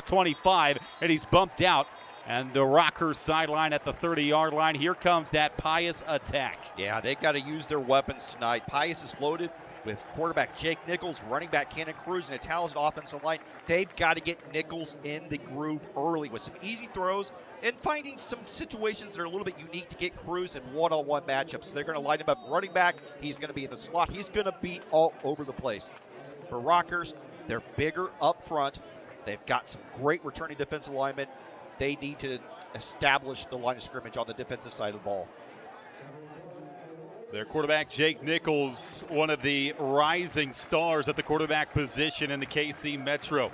clock, 25, and he's bumped out. And the Rockhurst sideline at the 30-yard line. Here comes that Pius attack. Yeah, they've got to use their weapons tonight. Pius is loaded with quarterback Jake Nichols, running back Cannon Cruz, and a talented offensive line. They've got to get Nichols in the groove early with some easy throws and finding some situations that are a little bit unique to get Cruz in one-on-one matchups. So they're going to line him up running back. He's going to be in the slot. He's going to be all over the place. For Rockhurst, they're bigger up front. They've got some great returning defensive linemen. They need to establish the line of scrimmage on the defensive side of the ball. Their quarterback, Jake Nichols, one of the rising stars at the quarterback position in the KC Metro.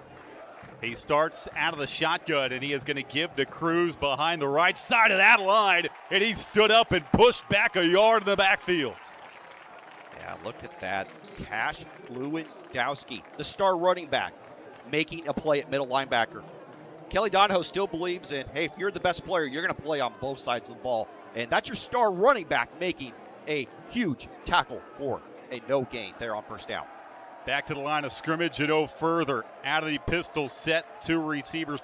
He starts out of the shotgun, and he is going to give to Cruz behind the right side of that line, and he stood up and pushed back a yard in the backfield. Yeah, look at that. Cash Lewandowski, the star running back, making a play at middle linebacker. Kelly Donahoe still believes in, hey, if you're the best player, you're going to play on both sides of the ball. And that's your star running back making a huge tackle for a no gain there on first down. Back to the line of scrimmage and no further. Out of the pistol set, three receivers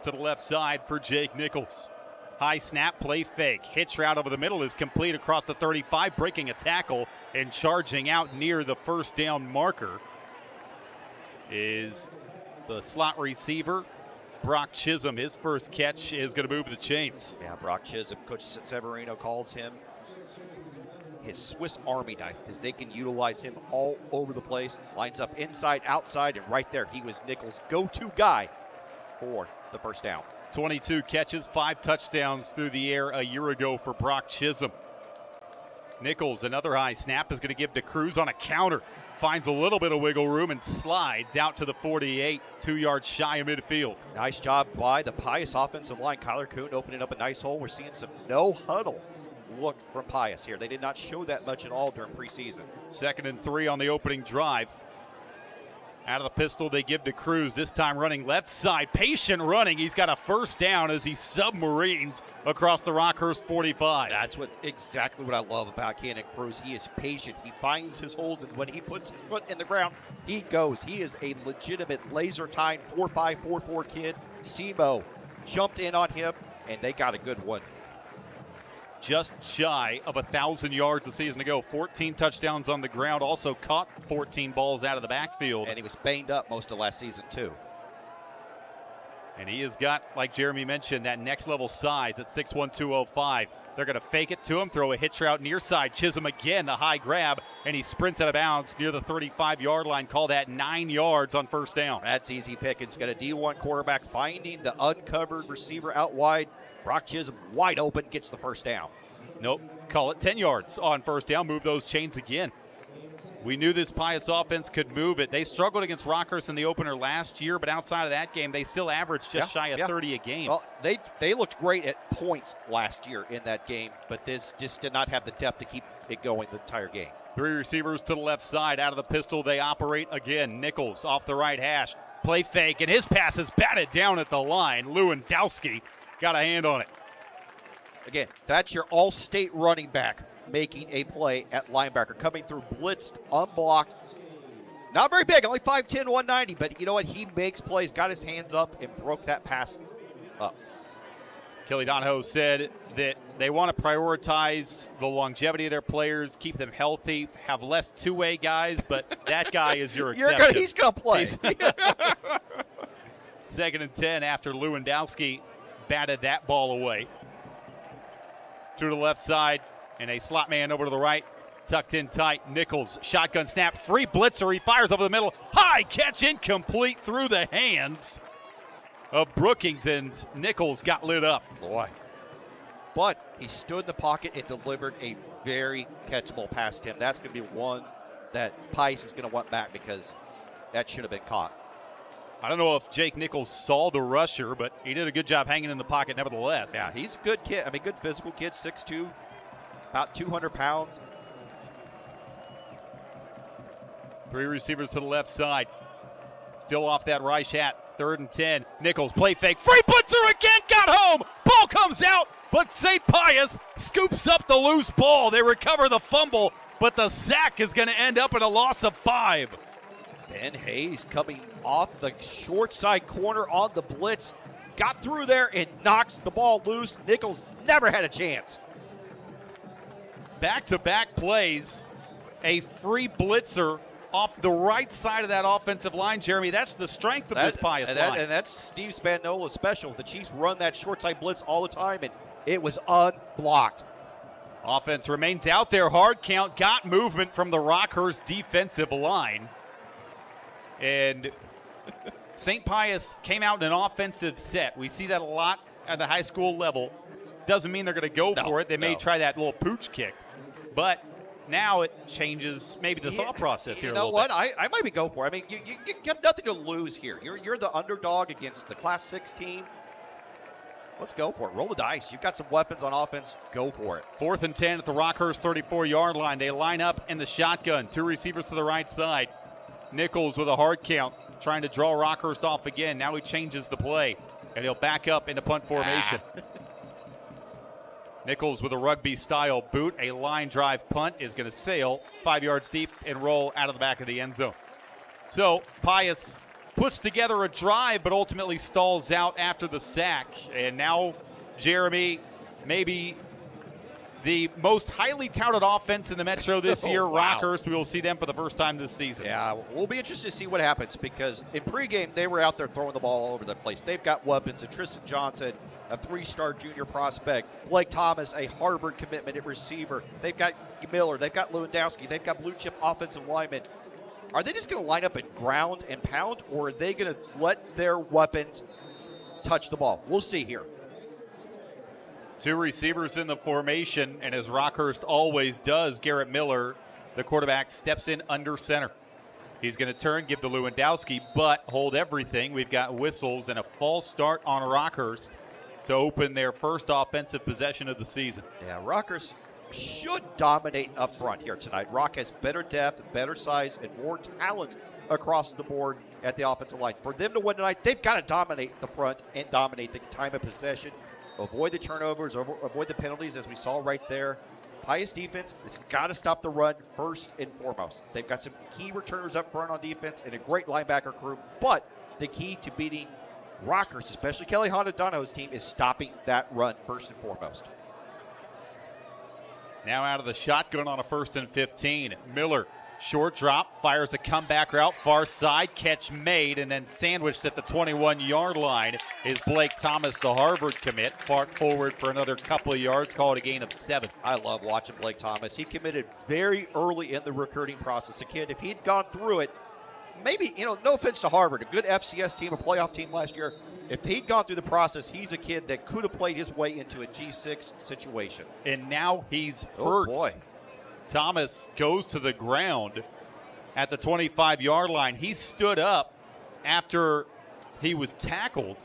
to the left side for Jake Nichols. High snap, play fake. Hitch route over the middle is complete across the 35, breaking a tackle and charging out near the first down marker is the slot receiver, Brock Chisholm. His first catch is going to move the chains. Yeah, Brock Chisholm, Coach Severino calls him his Swiss Army knife because they can utilize him all over the place. Lines up inside, outside, and right there. He was Nichols' go-to guy for the first down. 22 catches, 5 touchdowns through the air a year ago for Brock Chisholm. Nichols, another high snap, is going to give to Cruz on a counter. Finds a little bit of wiggle room and slides out to the 48, 2 yards shy of midfield. Nice job by the Pius offensive line. Kyler Kuhn opening up a nice hole. We're seeing some no huddle look from Pius here. They did not show that much at all during preseason. 2nd and 3 on the opening drive. Out of the pistol, they give to Cruz, this time running left side. Patient running. He's got a first down as he submarines across the Rockhurst 45. That's exactly what I love about Cannon Cruz. He is patient. He finds his holes, and when he puts his foot in the ground, he goes. He is a legitimate laser-time 4.5, 4.4 kid. Simo jumped in on him, and they got a good one. Just shy of 1,000 yards a season ago. 14 touchdowns on the ground. Also caught 14 balls out of the backfield. And he was banged up most of last season, too. And he has got, like Jeremy mentioned, that next level size at 6'1", 205. They're going to fake it to him, throw a hitch route near side. Chisholm again, a high grab, and he sprints out of bounds near the 35-yard line. Call that 9 yards on first down. That's easy pickings. Got a D1 quarterback finding the uncovered receiver out wide. Brock Chisholm wide open, gets the first down. Nope, call it 10 yards on first down. Move those chains again. We knew this Pius offense could move it. They struggled against Rockhurst in the opener last year, but outside of that game, they still averaged just shy of 30 a game. Well, they looked great at points last year in that game, but this just did not have the depth to keep it going the entire game. 3 receivers to the left side. Out of the pistol, they operate again. Nichols off the right hash. Play fake, and his pass is batted down at the line. Lewandowski got a hand on it. Again, that's your all-state running back making a play at linebacker, coming through blitzed, unblocked. Not very big, only 5'10", 190, but you know what? He makes plays, got his hands up, and broke that pass up. Kelly Donahoe said that they want to prioritize the longevity of their players, keep them healthy, have less two-way guys, but that guy is your exception. He's going to play. 2nd and 10 after Lewandowski batted that ball away. To the left side, and a slot man over to the right, tucked in tight. Nichols, shotgun snap, free blitzer. He fires over the middle. High catch, incomplete through the hands of Brookings, and Nichols got lit up. Boy. But he stood in the pocket and delivered a very catchable pass to him. That's going to be one that Pius is going to want back because that should have been caught. I don't know if Jake Nichols saw the rusher, but he did a good job hanging in the pocket nevertheless. Yeah, he's a good kid. I mean, good physical kid, 6'2", about 200 pounds. 3 receivers to the left side. Still off that right hat. 3rd and 10. Nichols, play fake. Free blitzer again, got home. Ball comes out, but St. Pius scoops up the loose ball. They recover the fumble, but the sack is going to end up in a loss of 5. And Hayes coming off the short side corner on the blitz. Got through there and knocks the ball loose. Nichols never had a chance. Back-to-back plays, a free blitzer off the right side of that offensive line, Jeremy. That's the strength of this Pius line. And that's Steve Spagnola's special. The Chiefs run that short side blitz all the time, and it was unblocked. Offense remains out there. Hard count. Got movement from the Rockhurst defensive line. And St. Pius came out in an offensive set. We see that a lot at the high school level. Doesn't mean they're going to go for it. They may try that little pooch kick. But now it changes maybe the thought process here a little bit. You know what? I might be go for it. I mean, you have nothing to lose here. You're the underdog against the Class 6 team. Let's go for it. Roll the dice. You've got some weapons on offense. Go for it. 4th and 10 at the Rockhurst 34-yard line. They line up in the shotgun. 2 receivers to the right side. Nichols with a hard count, trying to draw Rockhurst off again. Now he changes the play, and he'll back up into punt formation. Nichols with a rugby-style boot. A line drive punt is going to sail 5 yards deep and roll out of the back of the end zone. So Pius puts together a drive, but ultimately stalls out after the sack. And now, Jeremy, maybe the most highly touted offense in the Metro this year. Wow. Rockhurst, we will see them for the first time this season. Yeah, we'll be interested to see what happens, because in pregame, they were out there throwing the ball all over the place. They've got weapons. And Tristan Johnson, a 3-star junior prospect. Blake Thomas, a Harvard commitment at receiver. They've got Miller. They've got Lewandowski. They've got blue-chip offensive linemen. Are they just going to line up and ground and pound, or are they going to let their weapons touch the ball? We'll see here. 2 receivers in the formation, and as Rockhurst always does, Garrett Miller, the quarterback, steps in under center. He's going to turn, give to Lewandowski, but hold everything. We've got whistles and a false start on Rockhurst to open their first offensive possession of the season. Yeah, Rockhurst should dominate up front here tonight. Rock has better depth, better size, and more talent across the board at the offensive line. For them to win tonight, they've got to dominate the front and dominate the time of possession. Avoid the turnovers, avoid the penalties, as we saw right there. Pius defense has got to stop the run first and foremost. They've got some key returners up front on defense and a great linebacker crew, but the key to beating Rockhurst, especially Kelly Honda-Donohoe's team, is stopping that run first and foremost. Now out of the shotgun on a 1st and 15. Miller, short drop, fires a comeback route, far side, catch made, and then sandwiched at the 21-yard line is Blake Thomas, the Harvard commit. Fart forward for another couple of yards, call it a gain of 7. I love watching Blake Thomas. He committed very early in the recruiting process. A kid, if he'd gone through it, maybe, no offense to Harvard, a good FCS team, a playoff team last year. If he'd gone through the process, he's a kid that could have played his way into a G6 situation. And now he's hurt. Oh, boy. Thomas goes to the ground at the 25-yard line. He stood up after he was tackled.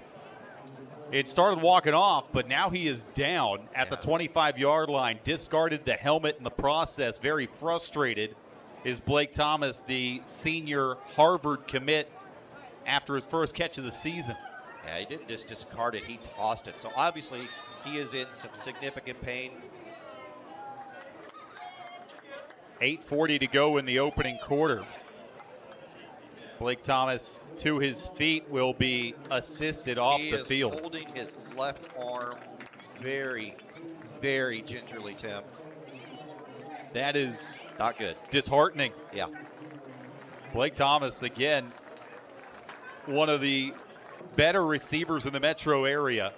It started walking off, but now he is down at the 25-yard line. Discarded the helmet in the process. Very frustrated is Blake Thomas, the senior Harvard commit, after his first catch of the season. Yeah, he didn't just discard it, he tossed it. So obviously he is in some significant pain. 8:40 to go in the opening quarter. Blake Thomas to his feet will be assisted off the field. He is holding his left arm very, very gingerly, Tim. That is not good. Disheartening. Yeah. Blake Thomas, again, one of the better receivers in the metro area,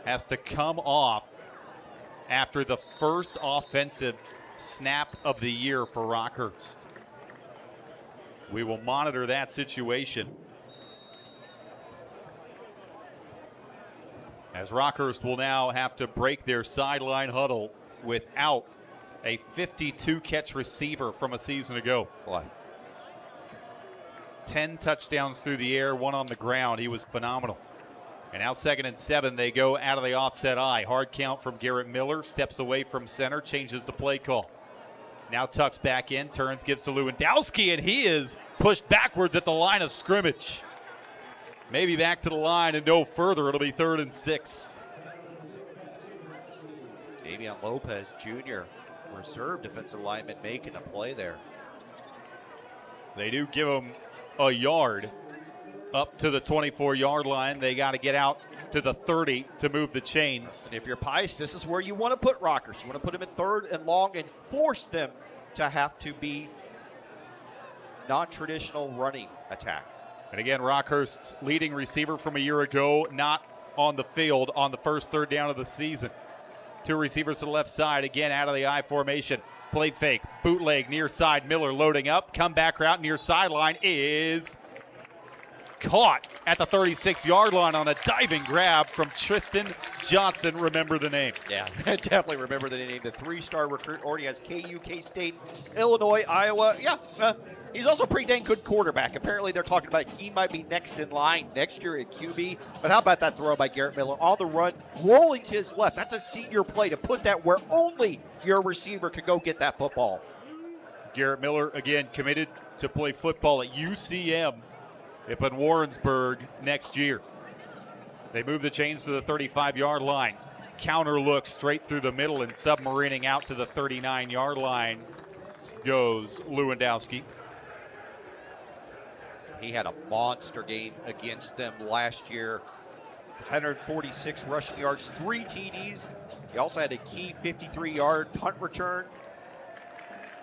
has to come off after the first offensive snap of the year for Rockhurst. We will monitor that situation as Rockhurst will now have to break their sideline huddle without a 52-catch receiver from a season ago. Boy. 10 touchdowns through the air, 1 on the ground. He was phenomenal. And now 2nd and 7, they go out of the offset eye. Hard count from Garrett Miller, steps away from center, changes the play call. Now tucks back in, turns, gives to Lewandowski, and he is pushed backwards at the line of scrimmage. Maybe back to the line and no further. It'll be 3rd and 6. Damian Lopez Jr., reserve defensive lineman, making a play there. They do give them a yard up to the 24-yard line. They got to get out to the 30 to move the chains. And if you're Pius, this is where you want to put Rockhurst. You want to put them in third and long and force them to have to be non-traditional running attack. And again, Rockhurst's leading receiver from a year ago, not on the field on the first third down of the season. Two receivers to the left side, again out of the I formation. Play fake, bootleg, near side, Miller loading up. Comeback route, near sideline is caught at the 36-yard line on a diving grab from Tristan Johnson. Remember the name. Yeah, definitely remember the name. The three-star recruit already has KU, K-State, Illinois, Iowa. Yeah, he's also a pretty dang good quarterback. Apparently they're talking about he might be next in line next year at QB. But how about that throw by Garrett Miller on the run, rolling to his left. That's a senior play to put that where only your receiver could go get that football. Garrett Miller, again, committed to play football at UCM up in Warrensburg next year. They move the chains to the 35-yard line. Counter look straight through the middle and submarining out to the 39-yard line goes Lewandowski. He had a monster game against them last year. 146 rushing yards, 3 TDs. He also had a key 53-yard punt return.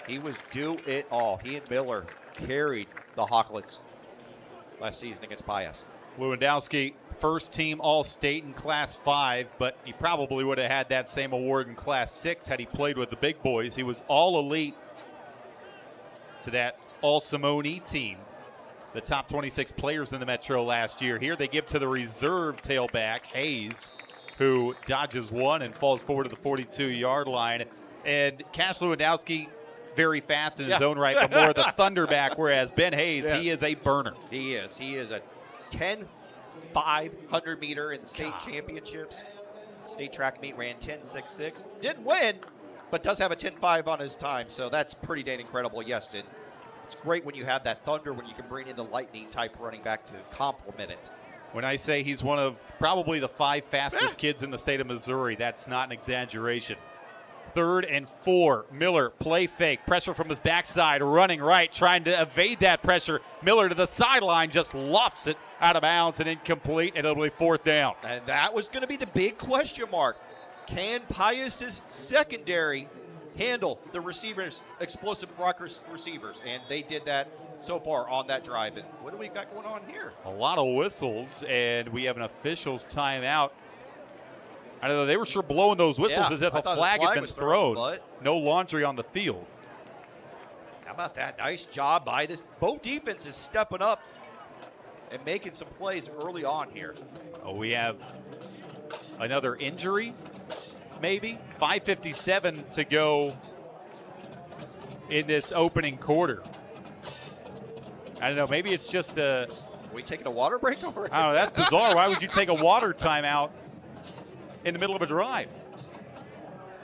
He was do it all. He and Miller carried the Hawklets last season against Pius. Lewandowski, first team All-State in Class 5, but he probably would have had that same award in Class 6 had he played with the big boys. He was all-elite to that All-Simone team, the top 26 players in the Metro last year. Here they give to the reserve tailback, Hayes, who dodges one and falls forward to the 42-yard line. And Cash Lewandowski, very fast in his own right, but more the thunderback, whereas Ben Hayes, he is a burner. He is. He is a 10-500 meter in the state championships. State track meet ran 10.66. Didn't win, but does have a 10.5 on his time, so that's pretty dang incredible. Yes, it's great when you have that thunder, when you can bring in the lightning type running back to complement it. When I say he's one of probably the 5 fastest kids in the state of Missouri, that's not an exaggeration. 3rd and 4. Miller, play fake, pressure from his backside, running right, trying to evade that pressure. Miller to the sideline, just lofts it out of bounds and incomplete, and it'll be 4th down. And that was going to be the big question mark. Can Pius's secondary handle the receivers, explosive Rockhurst receivers? And they did that so far on that drive. And what do we got going on here? A lot of whistles, and we have an official's timeout. I don't know, they were sure blowing those whistles as if a flag had been thrown. No laundry on the field. How about that? Nice job by this. Both defenses stepping up and making some plays early on here. Oh, we have another injury, maybe. 5:57 to go in this opening quarter. I don't know, maybe it's just a... Are we taking a water break over here? I don't know, that's bizarre. Why would you take a water timeout in the middle of a drive?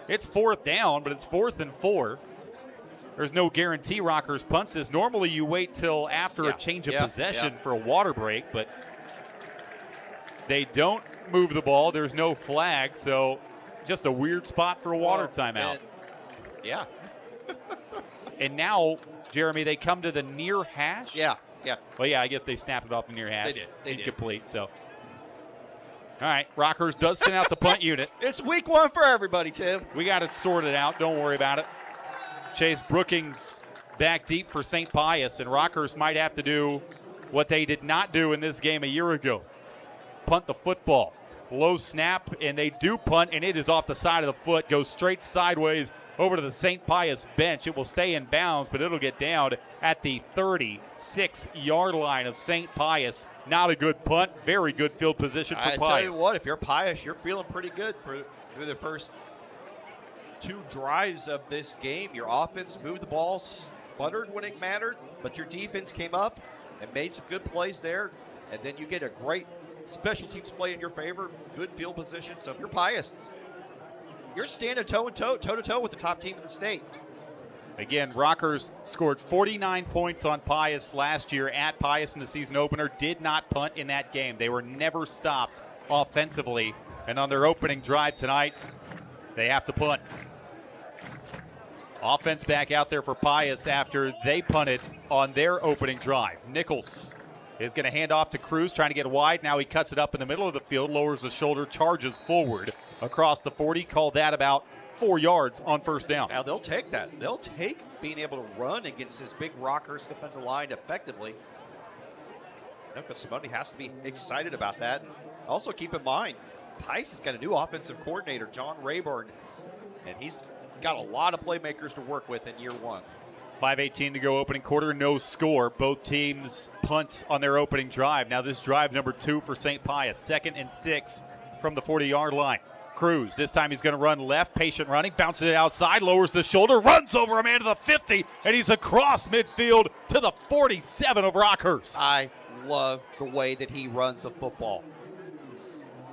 It's 4th down, but it's 4th and 4. There's no guarantee Rockhurst punts this. Normally you wait till after a change of possession for a water break, but they don't move the ball. There's no flag, so just a weird spot for a water timeout. And now, Jeremy, they come to the near hash? Yeah. Well, yeah, I guess they snapped it off the near hash. They did. Incomplete, so... All right, Rockhurst does send out the punt unit. It's week 1 for everybody, Tim. We got it sorted out. Don't worry about it. Chase Brookings back deep for St. Pius, and Rockhurst might have to do what they did not do in this game a year ago. Punt the football. Low snap, and they do punt, and it is off the side of the foot, goes straight sideways over to the St. Pius bench. It will stay in bounds, but it'll get down at the 36-yard line of St. Pius. Not a good punt. Very good field position for Pius. I tell you what, if you're Pius, you're feeling pretty good through the first 2 drives of this game. Your offense moved the ball, sputtered when it mattered, but your defense came up and made some good plays there. And then you get a great special teams play in your favor, good field position. So if you're Pius, you're standing toe-to-toe with the top team in the state. Again, Rockhurst scored 49 points on Pius last year at Pius in the season opener. Did not punt in that game. They were never stopped offensively. And on their opening drive tonight, they have to punt. Offense back out there for Pius after they punted on their opening drive. Nichols is going to hand off to Cruz, trying to get wide. Now he cuts it up in the middle of the field, lowers the shoulder, charges forward across the 40. Called that about 4 yards on first down. Now they'll take that. They'll take being able to run against this big Rockhurst defensive line effectively. But somebody has to be excited about that. Also keep in mind, Pius has got a new offensive coordinator, John Rayburn, and he's got a lot of playmakers to work with in year one. 5:18 to go, opening quarter, no score. Both teams punt on their opening drive. Now this drive number 2 for St. Pius, 2nd and 6 from the 40-yard line. Cruz, this time he's going to run left, patient running, bounces it outside, lowers the shoulder, runs over a man to the 50, and he's across midfield to the 47 of Rockhurst. I love the way that he runs the football.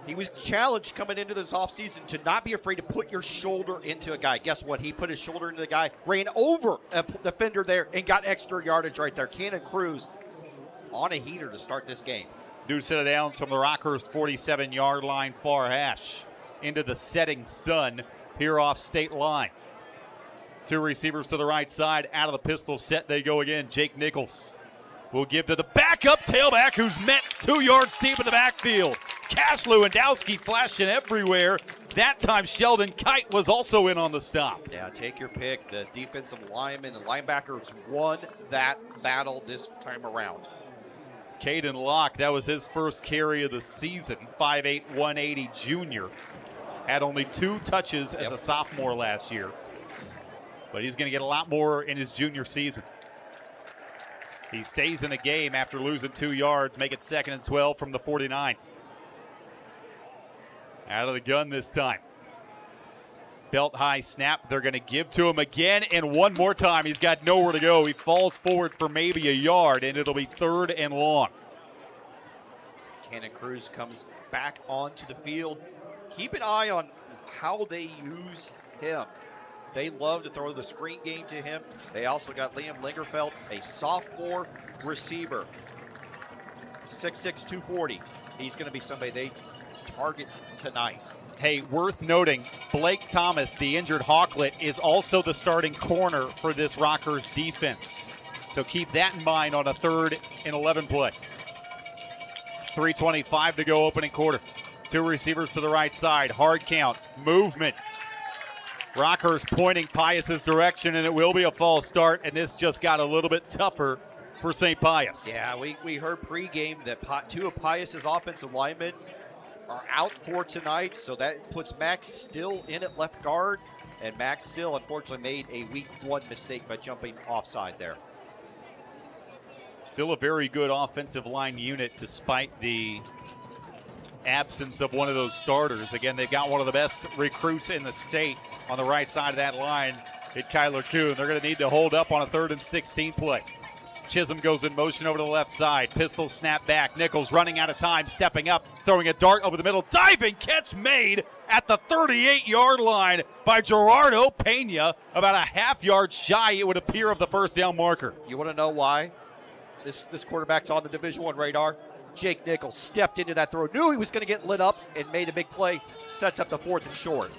He was challenged coming into this offseason to not be afraid to put your shoulder into a guy. Guess what? He put his shoulder into the guy, ran over a defender there, and got extra yardage right there. Cannon Cruz on a heater to start this game. New set of downs from the Rockhurst 47-yard line, far hash into the setting sun here off state line. 2 receivers to the right side, out of the pistol set they go again. Jake Nichols will give to the backup tailback, who's met 2 yards deep in the backfield. Cash Lewandowski flashing everywhere. That time Sheldon Kite was also in on the stop. Yeah, take your pick. The defensive lineman, the linebackers won that battle this time around. Caden Locke, that was his first carry of the season. 5'8", 180 junior. Had only 2 touches as a sophomore last year. But he's going to get a lot more in his junior season. He stays in the game after losing 2 yards, make it 2nd and 12 from the 49. Out of the gun this time. Belt high snap. They're going to give to him again, and one more time. He's got nowhere to go. He falls forward for maybe a yard, and it'll be 3rd and long. Cannon Cruz comes back onto the field. Keep an eye on how they use him. They love to throw the screen game to him. They also got Liam Lingerfeld, a sophomore receiver. 6'6", 240. He's going to be somebody they target tonight. Hey, worth noting, Blake Thomas, the injured Hawklet, is also the starting corner for this Rockhurst defense. So keep that in mind on a 3rd and 11 play. 3:25 to go, opening quarter. 2 receivers to the right side. Hard count. Movement. Rockhurst pointing Pius's direction, and it will be a false start, and this just got a little bit tougher for St. Pius. Yeah, we heard pregame that 2 of Pius's offensive linemen are out for tonight, so that puts Max Still in at left guard, and Max Still unfortunately made a week 1 mistake by jumping offside there. Still a very good offensive line unit despite the absence of one of those starters. Again, they've got one of the best recruits in the state on the right side of that line at Kyler Kuhn. They're going to need to hold up on a 3rd and 16 play. Chisholm goes in motion over to the left side. Pistol snap back. Nichols running out of time, stepping up, throwing a dart over the middle. Diving catch made at the 38-yard line by Gerardo Pena. About a half-yard shy, it would appear, of the first down marker. You want to know why this quarterback's on the Division I radar? Jake Nichols stepped into that throw, knew he was going to get lit up, and made a big play. Sets up the 4th and short.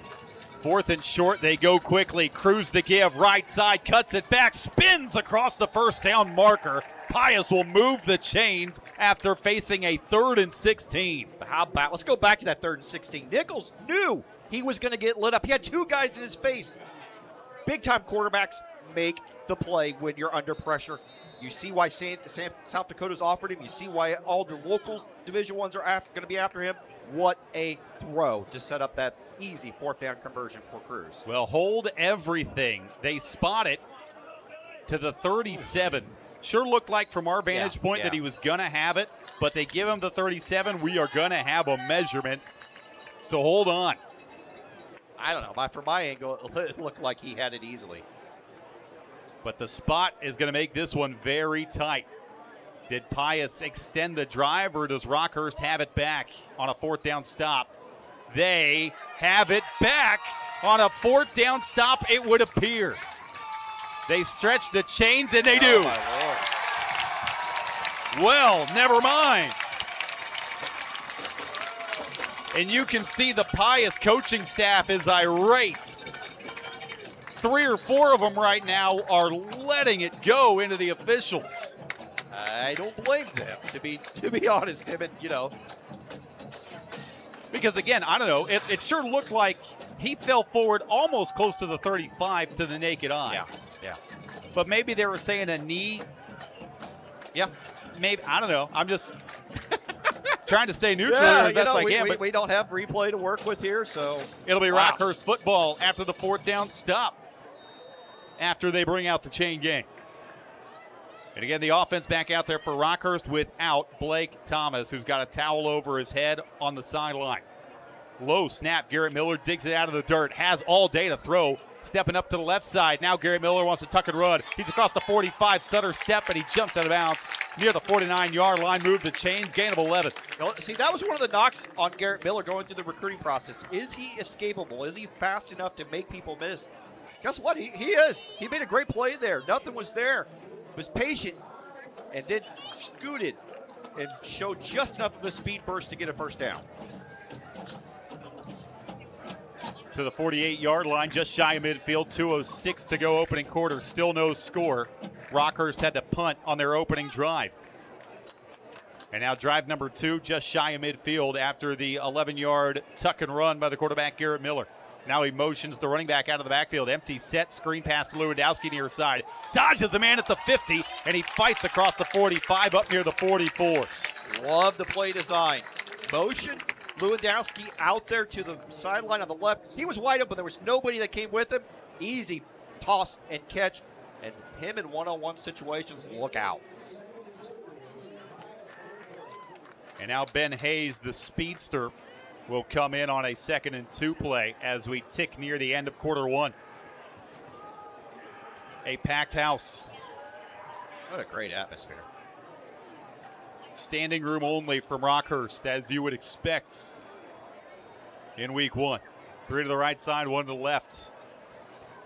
4th and short, they go quickly. Cruz the give, right side, cuts it back, spins across the first down marker. Pius will move the chains after facing a 3rd and 16. How about, let's go back to that 3rd and 16. Nichols knew he was going to get lit up. He had 2 guys in his face. Big-time quarterbacks make the play when you're under pressure. You see why South Dakota's offered him. You see why all the locals, Division I's, are going to be after him. What a throw to set up that easy 4th down conversion for Cruz. Well, hold everything. They spot it to the 37. Sure looked like from our vantage point that he was going to have it, but they give him the 37. We are going to have a measurement. So hold on. I don't know. From my angle, it looked like he had it easily. But the spot is going to make this one very tight. Did Pius extend the drive, or does Rockhurst have it back on a 4th down stop? They have it back on a 4th down stop, it would appear. They stretch the chains, and they do. My Lord. Well, never mind. And you can see the Pius coaching staff is irate. 3 or 4 of them right now are letting it go into the officials. I don't blame them, to be honest, Tim. And, Because, again, I don't know, it sure looked like he fell forward almost close to the 35 to the naked eye. Yeah. But maybe they were saying a knee. Yeah. Maybe, I don't know. I'm just trying to stay neutral Yeah, as best I can. we don't have replay to work with here, so. It'll be Rockhurst football after the 4th down stop, after they bring out the chain gang. And again, the offense back out there for Rockhurst without Blake Thomas, who's got a towel over his head on the sideline. Low snap. Garrett Miller digs it out of the dirt. Has all day to throw. Stepping up to the left side. Now Garrett Miller wants to tuck and run. He's across the 45. Stutter step, and he jumps out of bounds near the 49-yard line. Move the chains. Gain of 11. See, that was one of the knocks on Garrett Miller going through the recruiting process. Is he escapable? Is he fast enough to make people miss? Guess what? He is. He made a great play there. Nothing was there. Was patient, and then scooted and showed just enough of a speed burst to get a first down. To the 48-yard line, just shy of midfield. 2:06 to go opening quarter. Still no score. Rockhurst had to punt on their opening drive. And now drive number 2, just shy of midfield after the 11-yard tuck and run by the quarterback, Garrett Miller. Now he motions the running back out of the backfield. Empty set, screen pass to Lewandowski near side. Dodges a man at the 50, and he fights across the 45 up near the 44. Love the play design. Motion, Lewandowski out there to the sideline on the left. He was wide open. There was nobody that came with him. Easy toss and catch. And him in one-on-one situations, look out. And now Ben Hayes, the speedster, will come in on a 2nd and 2 play as we tick near the end of quarter 1. A packed house. What a great atmosphere. Standing room only from Rockhurst, as you would expect in week 1. 3 to the right side, 1 to the left.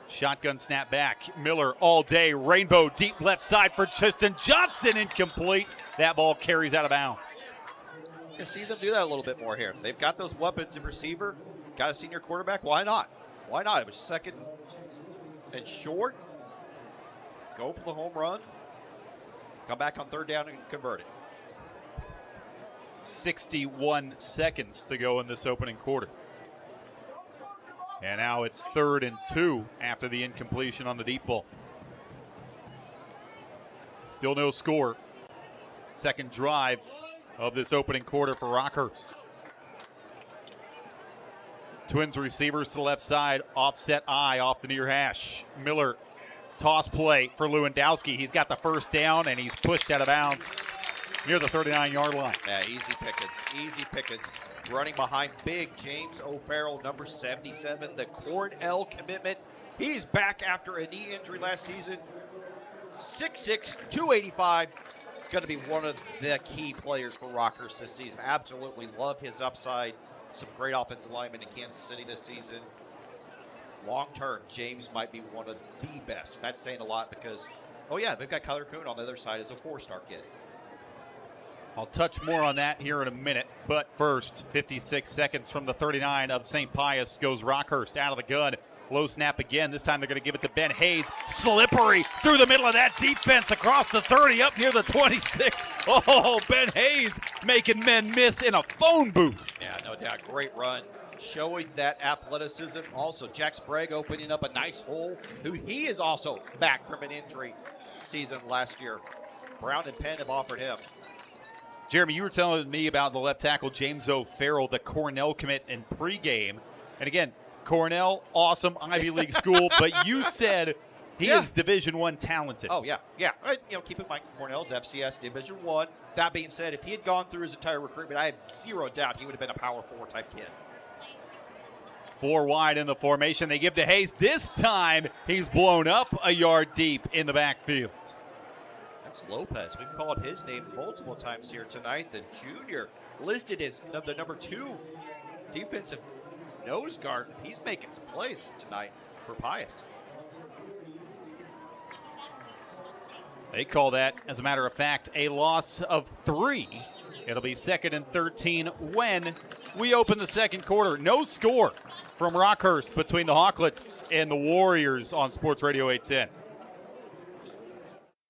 Shotgun snap back. Miller all day. Rainbow deep left side for Tristan Johnson. Incomplete. That ball carries out of bounds. You can see them do that a little bit more here. They've got those weapons in receiver. Got a senior quarterback. Why not? Why not? It was 2nd and short. Go for the home run. Come back on 3rd down and convert it. 61 seconds to go in this opening quarter. And now it's 3rd and 2 after the incompletion on the deep ball. Still no score. 2nd drive of this opening quarter for Rockhurst. Twins receivers to the left side. Offset eye off the near hash. Miller, toss play for Lewandowski. He's got the first down, and he's pushed out of bounds near the 39-yard line. Yeah, easy pickings. Easy pickings. Running behind big James O'Farrell, number 77, the Cornell commitment. He's back after a knee injury last season. 6'6", 285. Going to be one of the key players for Rockhurst this season. Absolutely love his upside. Some great offensive linemen in Kansas City this season. Long term, James might be one of the best. That's saying a lot because, oh yeah, they've got Kyler Kuhn on the other side as a 4-star kid. I'll touch more on that here in a minute, but first, 56 seconds from the 39 of St. Pius goes Rockhurst out of the gun. Low snap again. This time they're going to give it to Ben Hayes. Slippery through the middle of that defense across the 30 up near the 26. Oh, Ben Hayes making men miss in a phone booth. Yeah, no doubt. Great run. Showing that athleticism. Also, Jack Sprague opening up a nice hole, who he is also back from an injury season last year. Brown and Penn have offered him. Jeremy, you were telling me about the left tackle, James O'Farrell, the Cornell commit in pregame. And again, Cornell, awesome Ivy League school, but you said he is Division I talented. Oh, yeah. Keep in mind, Cornell's FCS Division I. That being said, if he had gone through his entire recruitment, I have zero doubt he would have been a Power 4 type kid. 4 wide in the formation. They give to Hayes. This time, he's blown up a yard deep in the backfield. That's Lopez. We've called his name multiple times here tonight. The junior listed as the number 2 defensive nose guard. He's making some plays tonight for Pius. They call that, as a matter of fact, a loss of 3 It'll be 2nd and 13 when we open the second quarter. No score from Rockhurst between the Hawklets and the Warriors on Sports Radio 810.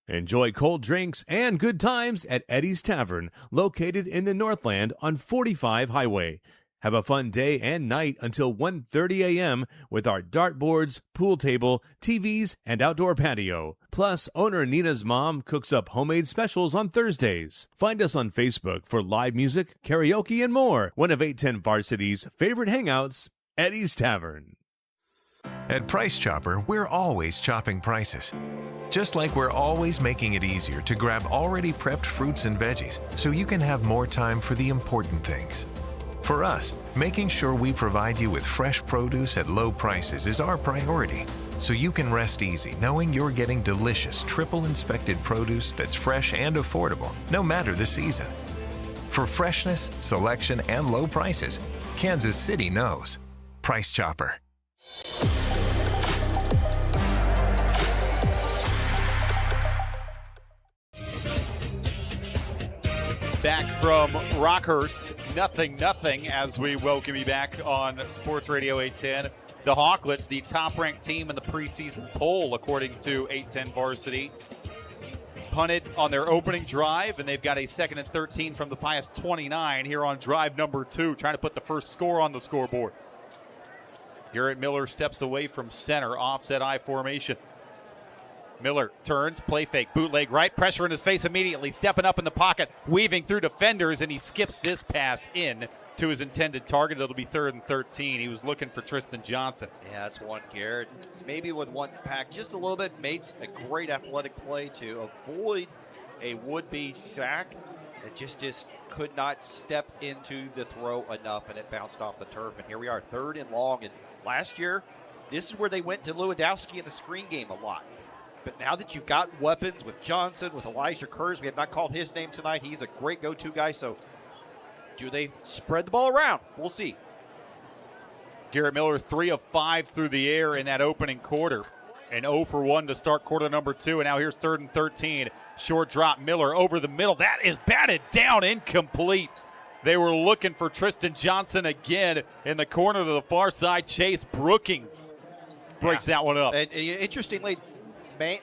Enjoy cold drinks and good times at Eddie's Tavern, located in the Northland on 45 Highway. Have a fun day and night until 1:30 a.m. with our dartboards, pool table, TVs, and outdoor patio. Plus, owner Nina's mom cooks up homemade specials on Thursdays. Find us on Facebook for live music, karaoke, and more. One of 810 Varsity's favorite hangouts, Eddie's Tavern. At Price Chopper, we're always chopping prices. Just like we're always making it easier to grab already prepped fruits and veggies so you can have more time for the important things. For us, making sure we provide you with fresh produce at low prices is our priority, so you can rest easy knowing you're getting delicious triple-inspected produce that's fresh and affordable, no matter the season. For freshness, selection, and low prices, Kansas City knows. Price Chopper. Back from Rockhurst, 0-0 as we welcome you back on Sports Radio 810. The Hawklets, the top-ranked team in the preseason poll, according to 810 Varsity, punted on their opening drive, and they've got a 2nd and 13 from the Pius 29 here on drive number 2, trying to put the first score on the scoreboard. Garrett Miller steps away from center, offset I formation. Miller turns, play fake, bootleg right, pressure in his face immediately, stepping up in the pocket, weaving through defenders, and he skips this pass in to his intended target. It'll be 3rd and 13. He was looking for Tristan Johnson. Yeah, that's one, Garrett. Maybe with one pack just a little bit, made a great athletic play to avoid a would-be sack. It just could not step into the throw enough, and it bounced off the turf. And here we are, 3rd and long. And last year, this is where they went to Lewandowski in the screen game a lot. But now that you've got weapons with Johnson, with Elijah Kurz, we have not called his name tonight. He's a great go-to guy. So do they spread the ball around? We'll see. Garrett Miller 3 of 5 through the air in that opening quarter. And 0 for 1 to start quarter number 2. And now here's 3rd and 13. Short drop, Miller over the middle. That is batted down, incomplete. They were looking for Tristan Johnson again in the corner to the far side. Chase Brookings breaks that one up. And interestingly,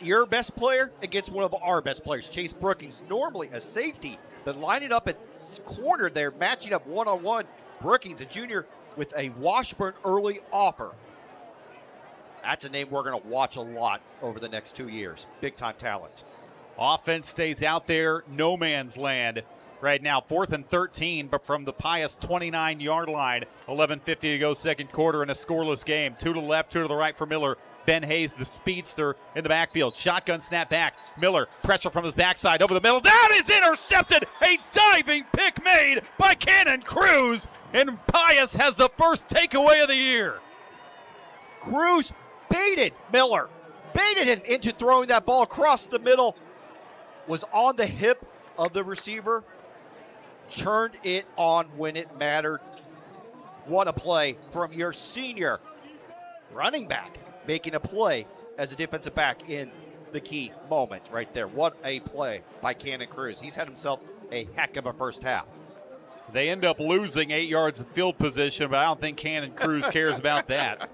your best player against one of our best players. Chase Brookings, normally a safety, but lining up at corner there, matching up one-on-one. Brookings, a junior, with a Washburn early offer. That's a name we're going to watch a lot over the next 2 years. Big-time talent. Offense stays out there, no man's land right now. 4th and 13, but from the Pius 29-yard line. 11:50 to go, second quarter in a scoreless game. 2 to the left, 2 to the right for Miller. Ben Hayes, the speedster, in the backfield. Shotgun snap back. Miller, pressure from his backside over the middle. That is intercepted. A diving pick made by Cannon Cruz. And Pius has the first takeaway of the year. Cruz baited Miller. Baited him into throwing that ball across the middle. Was on the hip of the receiver. Turned it on when it mattered. What a play from your senior running back, making a play as a defensive back in the key moment right there. What a play by Cannon Cruz. He's had himself a heck of a first half. They end up losing 8 yards of field position, but I don't think Cannon Cruz cares about that.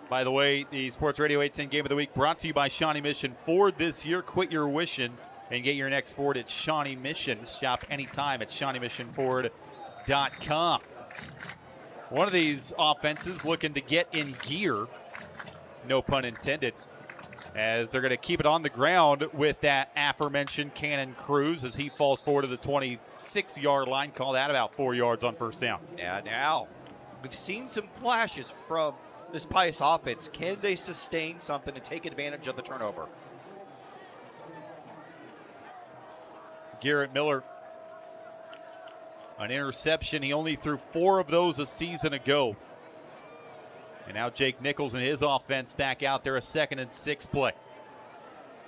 By the way, the Sports Radio 810 Game of the Week brought to you by Shawnee Mission Ford this year. Quit your wishing and get your next Ford at Shawnee Mission. Shop anytime at ShawneeMissionFord.com. One of these offenses looking to get in gear, no pun intended, as they're going to keep it on the ground with that aforementioned Cannon Cruz as he falls forward to the 26-yard line. Call that about 4 yards on first down. Yeah, now we've seen some flashes from this Pius offense. Can they sustain something and take advantage of the turnover? Garrett Miller, an interception. He only threw 4 of those a season ago. And now Jake Nichols and his offense back out there, a 2nd and 6 play.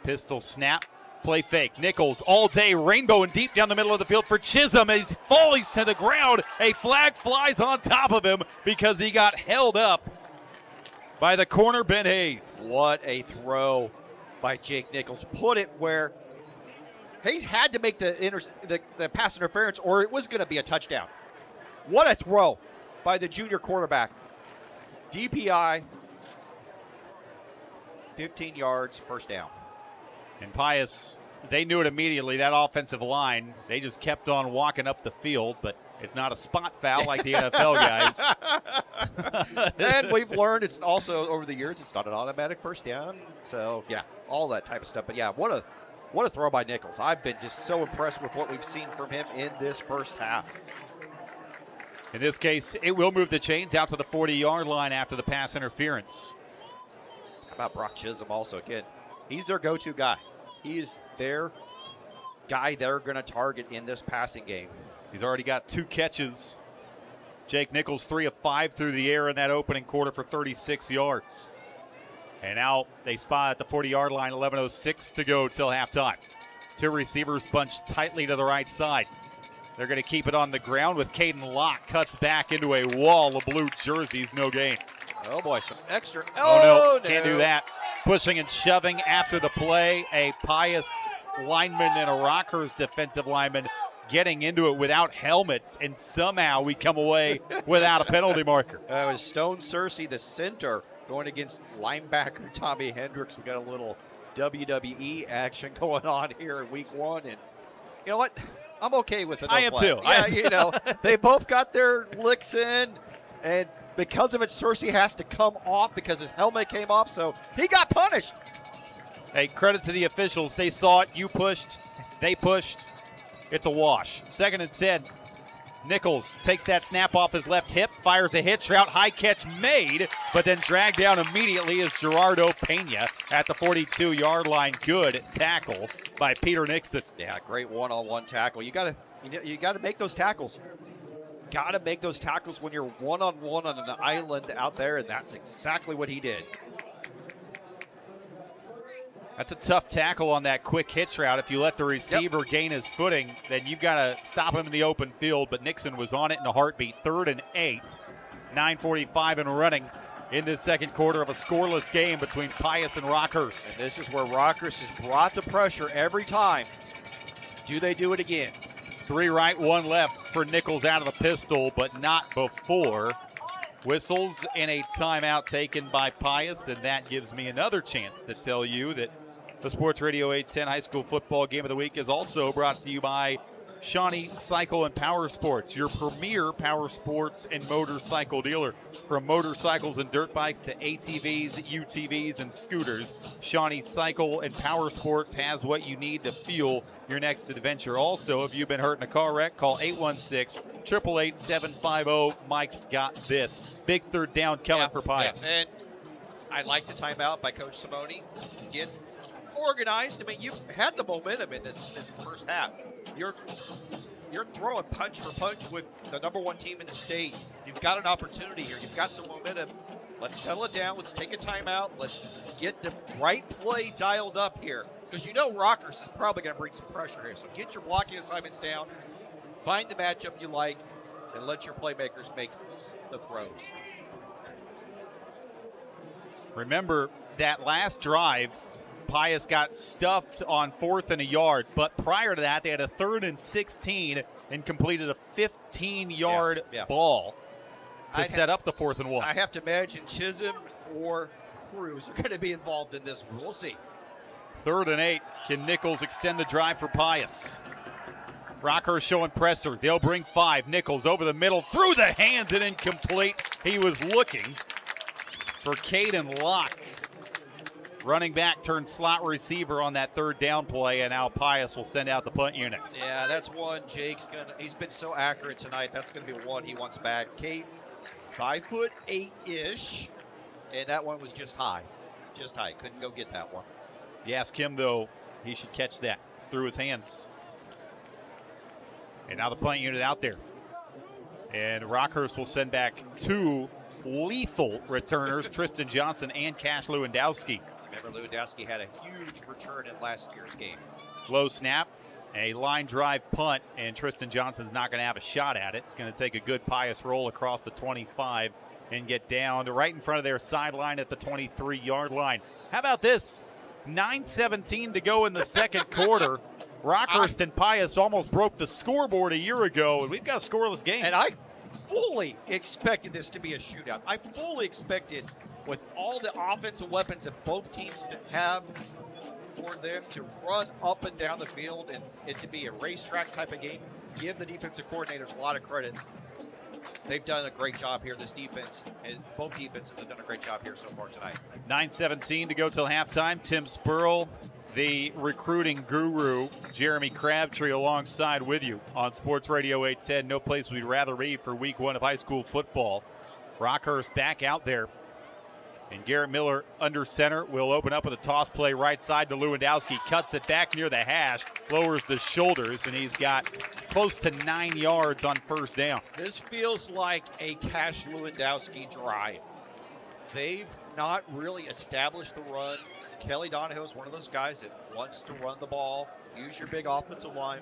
Pistol snap, play fake. Nichols all day, rainbow and deep down the middle of the field for Chisholm. He falls to the ground. A flag flies on top of him because he got held up by the corner, Ben Hayes. What a throw by Jake Nichols. Put it where Hayes had to make the pass interference, or it was going to be a touchdown. What a throw by the junior quarterback. DPI, 15 yards, first down. And Pius, they knew it immediately. That offensive line, they just kept on walking up the field, but it's not a spot foul like the NFL guys. And we've learned it's also, over the years, it's not an automatic first down. So, yeah, all that type of stuff. But, yeah, what a throw by Nichols. I've been just so impressed with what we've seen from him in this first half. In this case, it will move the chains out to the 40-yard line after the pass interference. How about Brock Chisholm also? Again, he's their go-to guy. He is their guy they're going to target in this passing game. He's already got 2 catches. Jake Nichols 3 of 5 through the air in that opening quarter for 36 yards. And now they spot at the 40-yard line, 11:06 to go till halftime. 2 receivers bunched tightly to the right side. They're going to keep it on the ground with Caden Locke. Cuts back into a wall of blue jerseys. No gain. Oh, boy, some extra. Oh, no, can't do that. Pushing and shoving after the play. A Pius lineman and a Rockhurst defensive lineman getting into it without helmets, and somehow we come away without a penalty marker. It was Stone Cersei, the center, going against linebacker Tommy Hendricks. We got a little WWE action going on here in week 1, and you know what? I'm okay with it. I am too. Yeah, you know, they both got their licks in, and because of it, Cersei has to come off because his helmet came off, so he got punished. Hey, credit to the officials. They saw it. You pushed. They pushed. It's a wash. 2nd and 10. Nichols takes that snap off his left hip, fires a hitch route, high catch made, but then dragged down immediately is Gerardo Pena at the 42-yard line. Good tackle by Peter Nixon. Yeah, great one-on-one tackle. You gotta make those tackles. Gotta make those tackles when you're one-on-one on an island out there, and that's exactly what he did. That's a tough tackle on that quick hitch route. If you let the receiver gain his footing, then you've got to stop him in the open field. But Nixon was on it in a heartbeat. 3rd and 8, 9:45 and running in this second quarter of a scoreless game between Pius and Rockhurst. And this is where Rockhurst has brought the pressure every time. Do they do it again? 3 right, 1 left for Nichols out of the pistol, but not before. Whistles and a timeout taken by Pius, and that gives me another chance to tell you that the Sports Radio 810 High School Football Game of the Week is also brought to you by Shawnee Cycle and Power Sports, your premier power sports and motorcycle dealer. From motorcycles and dirt bikes to ATVs, UTVs, and scooters, Shawnee Cycle and Power Sports has what you need to fuel your next adventure. Also, if you've been hurt in a car wreck, call 816-888-750. Mike's got this. Big 3rd down coming for Pius. Yeah. And I like the timeout by Coach Simone. Get organized. I mean, you've had the momentum in this first half. You're throwing punch for punch with the #1 team in the state. You've got an opportunity here. You've got some momentum. Let's settle it down. Let's take a timeout. Let's get the right play dialed up here. Because you know Rockhurst is probably going to bring some pressure here. So get your blocking assignments down. Find the matchup you like. And let your playmakers make the throws. Remember that last drive, Pius got stuffed on 4th and a yard, but prior to that, they had a 3rd and 16 and completed a 15-yard ball to set up the 4th and 1. I have to imagine Chisholm or Cruz are going to be involved in this. We'll see. 3rd and 8. Can Nichols extend the drive for Pius? Rockhurst showing pressure. They'll bring 5. Nichols over the middle, through the hands and incomplete. He was looking for Caden Locke. Running back turned slot receiver on that 3rd down play, and now Pius will send out the punt unit. Yeah, that's one he's been so accurate tonight. That's going to be one he wants back. Kate, 5'8"-ish, and that one was just high. Just high. Couldn't go get that one. You ask him, though, he should catch that through his hands. And now the punt unit out there. And Rockhurst will send back 2 lethal returners, Tristan Johnson and Cash Lewandowski. Remember, Lewandowski had a huge return in last year's game. Low snap, a line drive punt, and Tristan Johnson's not going to have a shot at it. It's going to take a good Pius roll across the 25 and get down to right in front of their sideline at the 23-yard line. How about this? 9:17 to go in the second quarter. Rockhurst and Pius almost broke the scoreboard a year ago, and we've got a scoreless game. And I fully expected this to be a shootout. I fully expected, with all the offensive weapons that both teams have, for them to run up and down the field and it to be a racetrack type of game. Give the defensive coordinators a lot of credit. They've done a great job here, this defense, and both defenses have done a great job here so far tonight. 9:17 to go till halftime. Tim Spurl, the recruiting guru, Jeremy Crabtree alongside with you on Sports Radio 810. No place we'd rather be for week 1 of high school football. Rockhurst back out there. And Garrett Miller under center will open up with a toss play right side to Lewandowski. Cuts it back near the hash, lowers the shoulders, and he's got close to 9 yards on first down. This feels like a Cash Lewandowski drive. They've not really established the run. Kelly Donahoe is one of those guys that wants to run the ball, use your big offensive line.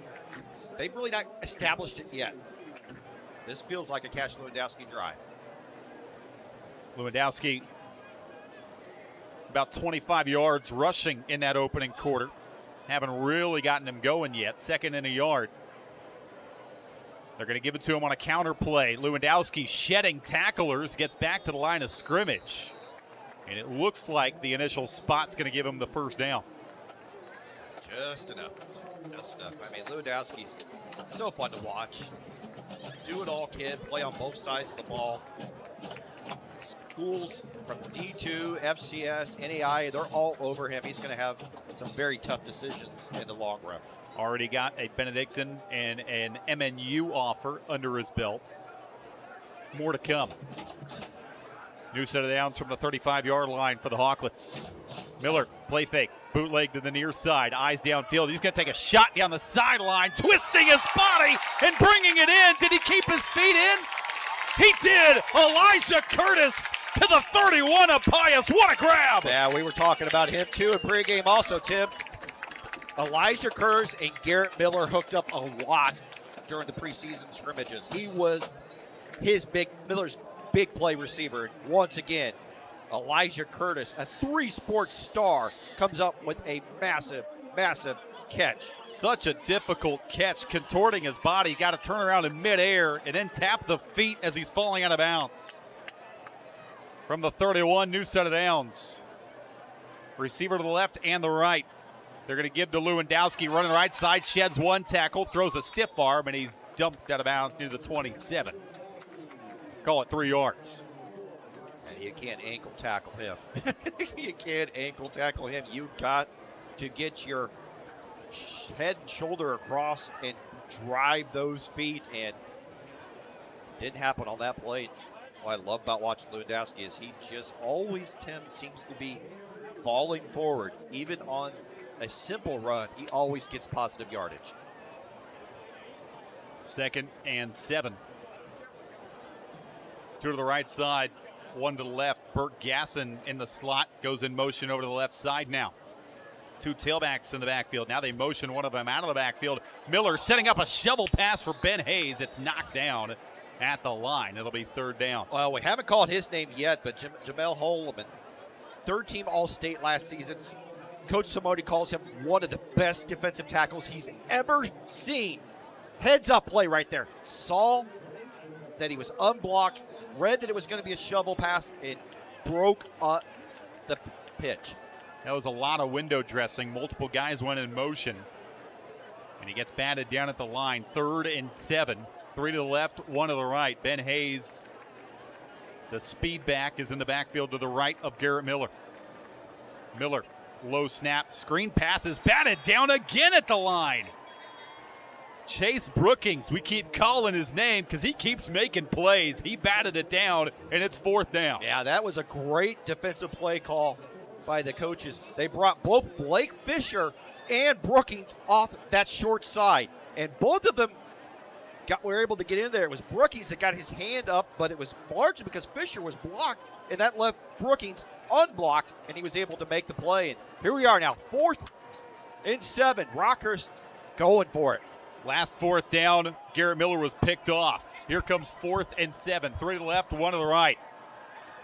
They've really not established it yet. This feels like a Cash Lewandowski drive. Lewandowski about 25 yards rushing in that opening quarter. Haven't really gotten him going yet. Second and a yard. They're going to give it to him on a counter play. Lewandowski shedding tacklers, gets back to the line of scrimmage. And it looks like the initial spot's going to give him the first down. Just enough. Just enough. I mean, Lewandowski's so fun to watch. Do it all kid, play on both sides of the ball. Schools from D2, FCS, NAI, they're all over him. He's going to have some very tough decisions in the long run. Already got a Benedictine and an MNU offer under his belt. More to come. New set of downs from the 35-yard line for the Hawklets. Miller, play fake, bootleg to the near side, eyes downfield. He's going to take a shot down the sideline, twisting his body and bringing it in. Did he keep his feet in? He did. Elijah Curtis to the 31 of Pius. What a grab. Yeah, we were talking about him too in pregame also, Tim. Elijah Curtis and Garrett Miller hooked up a lot during the preseason scrimmages. He was Miller's big play receiver. Once again, Elijah Curtis, a 3-sport star, comes up with a massive, massive catch. Such a difficult catch, contorting his body. Got to turn around in midair and then tap the feet as he's falling out of bounds. From the 31, new set of downs. Receiver to the left and the right. They're going to give to Lewandowski, running right side, sheds one tackle, throws a stiff arm, and he's dumped out of bounds near the 27. Call it 3 yards. And you can't ankle tackle him. You can't ankle tackle him. You've got to get your head and shoulder across and drive those feet, and didn't happen on that play. What I love about watching Lewandowski is he just always, Tim, seems to be falling forward. Even on a simple run, he always gets positive yardage. 2nd and 7. 2 to the right side, 1 to the left. Burt Gasson in the slot, goes in motion over to the left side now. 2 tailbacks in the backfield. Now they motion one of them out of the backfield. Miller setting up a shovel pass for Ben Hayes. It's knocked down at the line. It'll be 3rd down. Well, we haven't called his name yet, but Jamel Holloman, 3rd-team All-State last season. Coach Simone calls him one of the best defensive tackles he's ever seen. Heads-up play right there. Saw that he was unblocked, read that it was going to be a shovel pass, and broke the pitch. That was a lot of window dressing. Multiple guys went in motion. And he gets batted down at the line. 3rd and 7. 3 to the left, 1 to the right. Ben Hayes, the speed back, is in the backfield to the right of Garrett Miller. Miller, low snap, screen passes, batted down again at the line. Chase Brookings, we keep calling his name because he keeps making plays. He batted it down, and it's 4th down. Yeah, that was a great defensive play call by the coaches. They brought both Blake Fisher and Brookings off that short side, and both of them were able to get in there. It was Brookings that got his hand up, but it was largely because Fisher was blocked, and that left Brookings unblocked, and he was able to make the play. And here we are now, 4th and 7. Rockhurst going for it. Last 4th down, Garrett Miller was picked off. Here comes 4th and 7. 3 to the left, 1 to the right.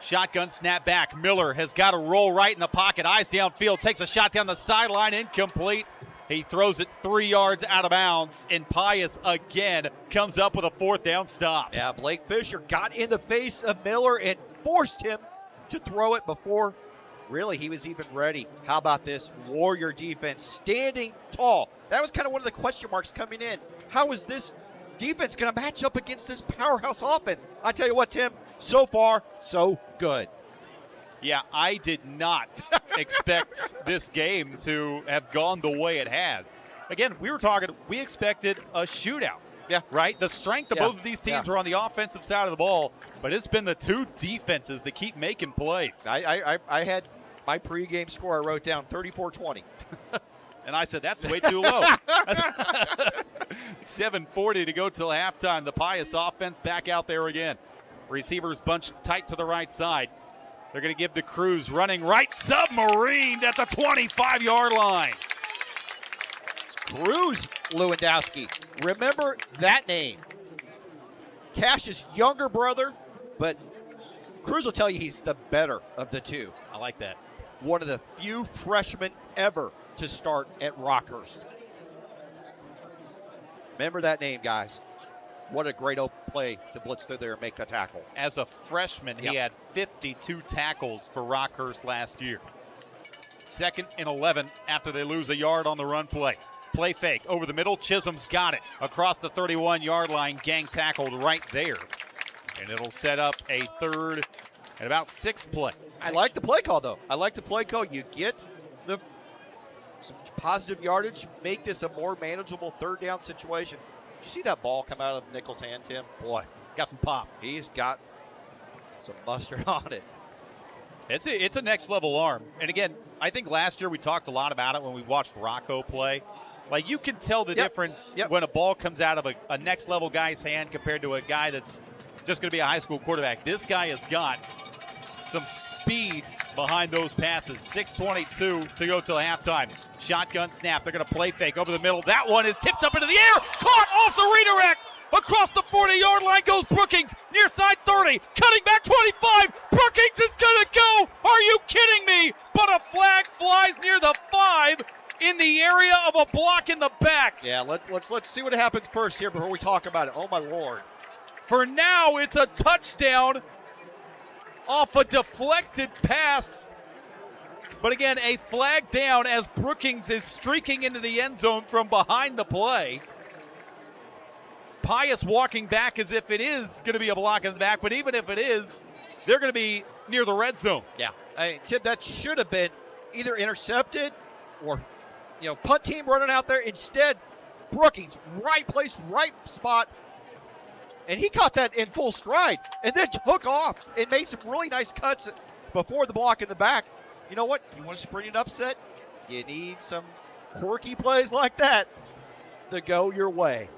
Shotgun snap back. Miller has got to roll right in the pocket. Eyes downfield, takes a shot down the sideline, incomplete. He throws it 3 yards out of bounds, and Pius again comes up with a 4th down stop. Yeah, Blake Fisher got in the face of Miller and forced him to throw it before really he was even ready. How about this Warrior defense standing tall? That was kind of one of the question marks coming in. How is this defense going to match up against this powerhouse offense? I tell you what, Tim, so far, so good. Yeah, I did not expect this game to have gone the way it has. Again, we expected a shootout. Yeah. Right? The strength of both of these teams were on the offensive side of the ball, but it's been the two defenses that keep making plays. I had my pregame score I wrote down 34-20. And I said, that's way too low. 7:40 to go till halftime. The Pius offense back out there again. Receivers bunched tight to the right side. They're going to give to Cruz running right, submarined at the 25-yard line. It's Cruz Lewandowski. Remember that name. Cash's younger brother, but Cruz will tell you he's the better of the two. I like that. One of the few freshmen ever to start at Rockhurst. Remember that name, guys. What a great open play to blitz through there and make the tackle. As a freshman, he had 52 tackles for Rockhurst last year. 2nd and 11 after they lose a yard on the run play. Play fake over the middle. Chisholm's got it. Across the 31-yard line, gang tackled right there. And it'll set up a 3rd and about 6 play. I like the play call, though. I like the play call. You get some positive yardage, make this a more manageable 3rd down situation. Did you see that ball come out of Nichols' hand, Tim? Boy, got some pop. He's got some mustard on it. It's a next-level arm. And, again, I think last year we talked a lot about it when we watched Rocco play. Like, you can tell the difference when a ball comes out of a next-level guy's hand compared to a guy that's just going to be a high school quarterback. This guy has got some speed behind those passes. 6:22 to go till halftime. Shotgun snap. They're going to play fake over the middle. That one is tipped up into the air. Caught off the redirect. Across the 40-yard line goes Brookings. Near side 30. Cutting back 25. Brookings is going to go. Are you kidding me? But a flag flies near the 5 in the area of a block in the back. Yeah, let's see what happens first here before we talk about it. Oh, my Lord. For now, it's a touchdown off a deflected pass. But again, a flag down as Brookings is streaking into the end zone from behind the play. Pius walking back as if it is going to be a block in the back, but even if it is, they're going to be near the red zone. Yeah, Tim, that should have been either intercepted or, punt team running out there. Instead, Brookings, right place, right spot, and he caught that in full stride and then took off and made some really nice cuts before the block in the back. You know what? You want to spring an upset? You need some quirky plays like that to go your way.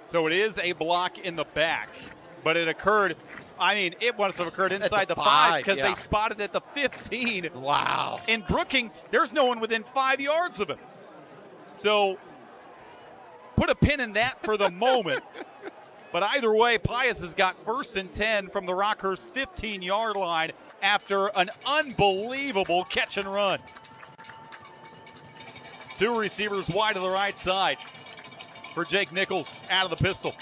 So it is a block in the back, but it occurred, it must have occurred inside the 5 because they spotted at the 15. Wow. And Brookings, there's no one within 5 yards of him. So put a pin in that for the moment. But either way, Pius has got 1st and 10 from the Rockhurst 15-yard line after an unbelievable catch and run. 2 receivers wide to the right side for Jake Nichols out of the pistol.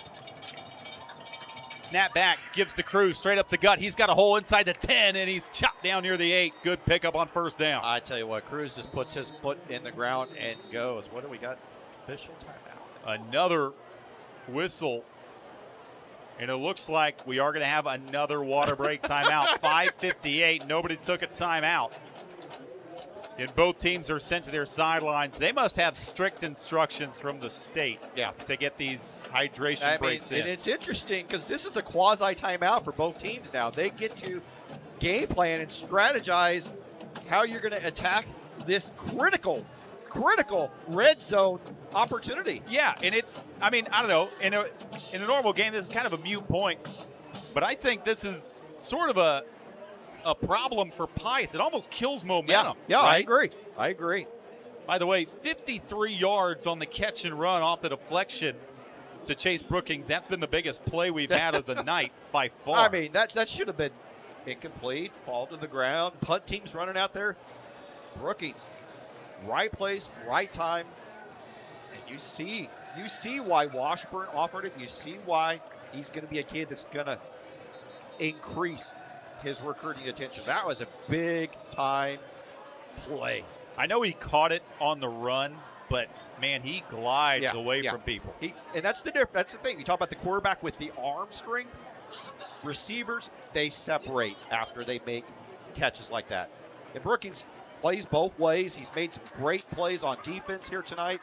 Snap back, gives to Cruz straight up the gut. He's got a hole inside the 10, and he's chopped down near the 8. Good pickup on 1st down. I tell you what, Cruz just puts his foot in the ground and goes. What do we got? Official timeout. Another whistle. And it looks like we are going to have another water break timeout. 5:58. Nobody took a timeout. And both teams are sent to their sidelines. They must have strict instructions from the state to get these hydration breaks in. And it's interesting because this is a quasi timeout for both teams now. They get to game plan and strategize how you're going to attack this critical red zone opportunity. Yeah, and it's, I don't know, in a normal game, this is kind of a mute point. But I think this is sort of a problem for Pius. It almost kills momentum. Yeah, right? I agree. By the way, 53 yards on the catch and run off the deflection to Chase Brookings. That's been the biggest play we've had of the night by far. That should have been incomplete, fall to the ground, punt team's running out there. Brookings, right place, right time, And you see why Washburn offered it. You see why he's going to be a kid that's going to increase his recruiting attention. That was a big-time play. I know he caught it on the run, but, man, he glides away from people. And that's the difference. That's the thing. You talk about the quarterback with the arm strength. Receivers, they separate after they make catches like that. And Brookings plays both ways. He's made some great plays on defense here tonight.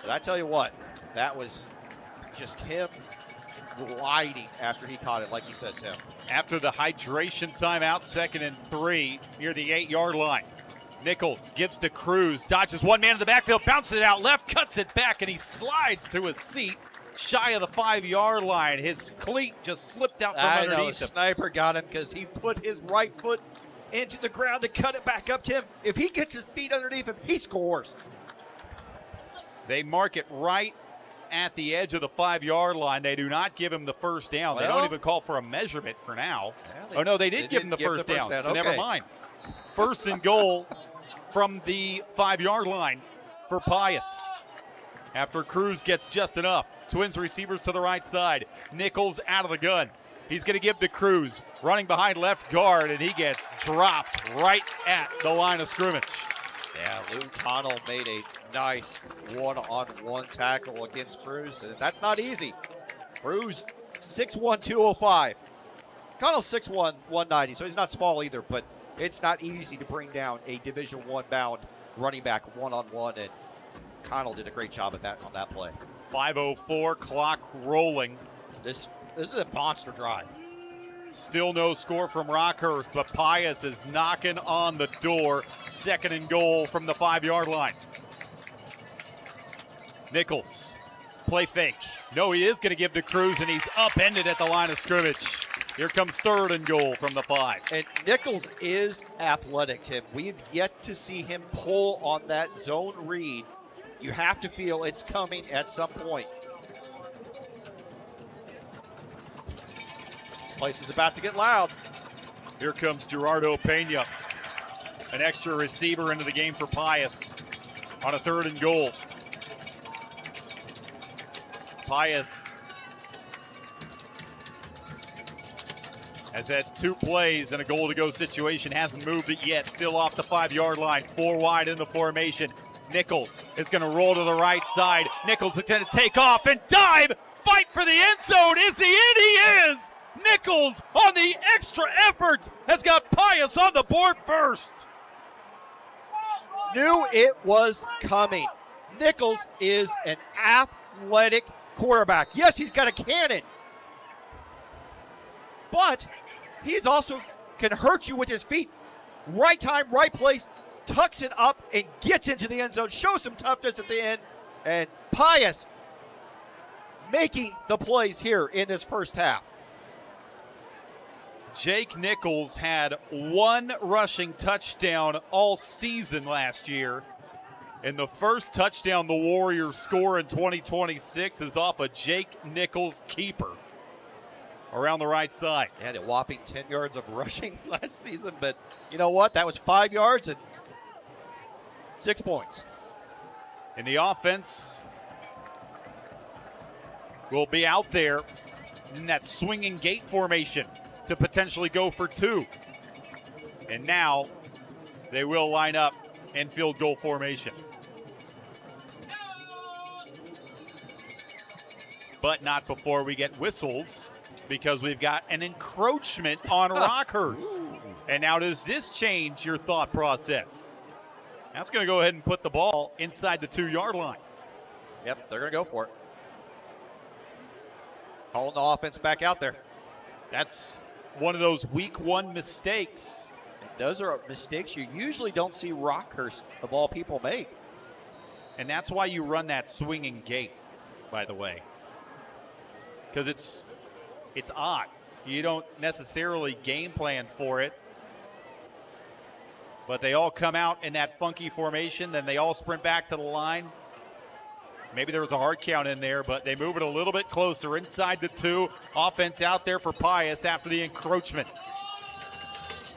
But I tell you what, that was just him gliding after he caught it, like you said, Tim. After the hydration timeout, 2nd and 3 near the 8-yard line. Nichols gives to Cruz, dodges one man in the backfield, bounces it out left, cuts it back, and he slides to his seat shy of the 5-yard line. His cleat just slipped out from underneath the him. sniper got him because he put his right foot into the ground to cut it back up, Tim. If he gets his feet underneath him, he scores. They mark it right at the edge of the 5-yard line. They do not give him the first down. They don't even call for a measurement for now. They did give him the first down, so never mind. 1st and goal from the 5-yard line for Pius. After Cruz gets just enough. Twins receivers to the right side. Nichols out of the gun. He's going to give to Cruz, running behind left guard, and he gets dropped right at the line of scrimmage. Yeah, Lou Connell made a nice one-on-one tackle against Cruz, and that's not easy. Cruz, 6'1", 205. Connell's 6'1", 190, so he's not small either, but it's not easy to bring down a Division I bound running back one-on-one, and Connell did a great job at that on that play. 5:04, clock rolling. This is a monster drive. Still no score from Rockhurst, but Pius is knocking on the door. 2nd and goal from the 5-yard line. Nichols, play fake. No, he is going to give to Cruz, and he's upended at the line of scrimmage. Here comes 3rd and goal from the 5. And Nichols is athletic, Tim. We've yet to see him pull on that zone read. You have to feel it's coming at some point. Place is about to get loud. Here comes Gerardo Pena. An extra receiver into the game for Pius on a 3rd and goal. Pius has had 2 plays and a goal-to-go situation. Hasn't moved it yet. Still off the 5-yard line. 4 wide in the formation. Nichols is going to roll to the right side. Nichols intended to take off and dive. Fight for the end zone. Is he in? He is. Nichols on the extra effort has got Pius on the board first. Knew it was coming. Nichols is an athletic quarterback. Yes, he's got a cannon, but he's also can hurt you with his feet. Right time, right place, tucks it up and gets into the end zone. Shows some toughness at the end, and Pius making the plays here in this first half. Jake Nichols had 1 rushing touchdown all season last year. And the first touchdown the Warriors score in 2026 is off a Jake Nichols keeper around the right side. He had a whopping 10 yards of rushing last season, but you know what? That was 5 yards and 6 points. And the offense will be out there in that swinging gate formation to potentially go for 2. And now they will line up in field goal formation. But not before we get whistles, because we've got an encroachment on Rockhurst. And now does this change your thought process? That's going to go ahead and put the ball inside the 2-yard line. Yep, they're going to go for it. Calling the offense back out there. That's one of those week 1 mistakes. And those are mistakes you usually don't see Rockhurst, of all people, make. And that's why you run that swinging gate, by the way. Because it's odd. You don't necessarily game plan for it. But they all come out in that funky formation, then they all sprint back to the line. Maybe there was a hard count in there, but they move it a little bit closer inside the 2. Offense out there for Pius after the encroachment.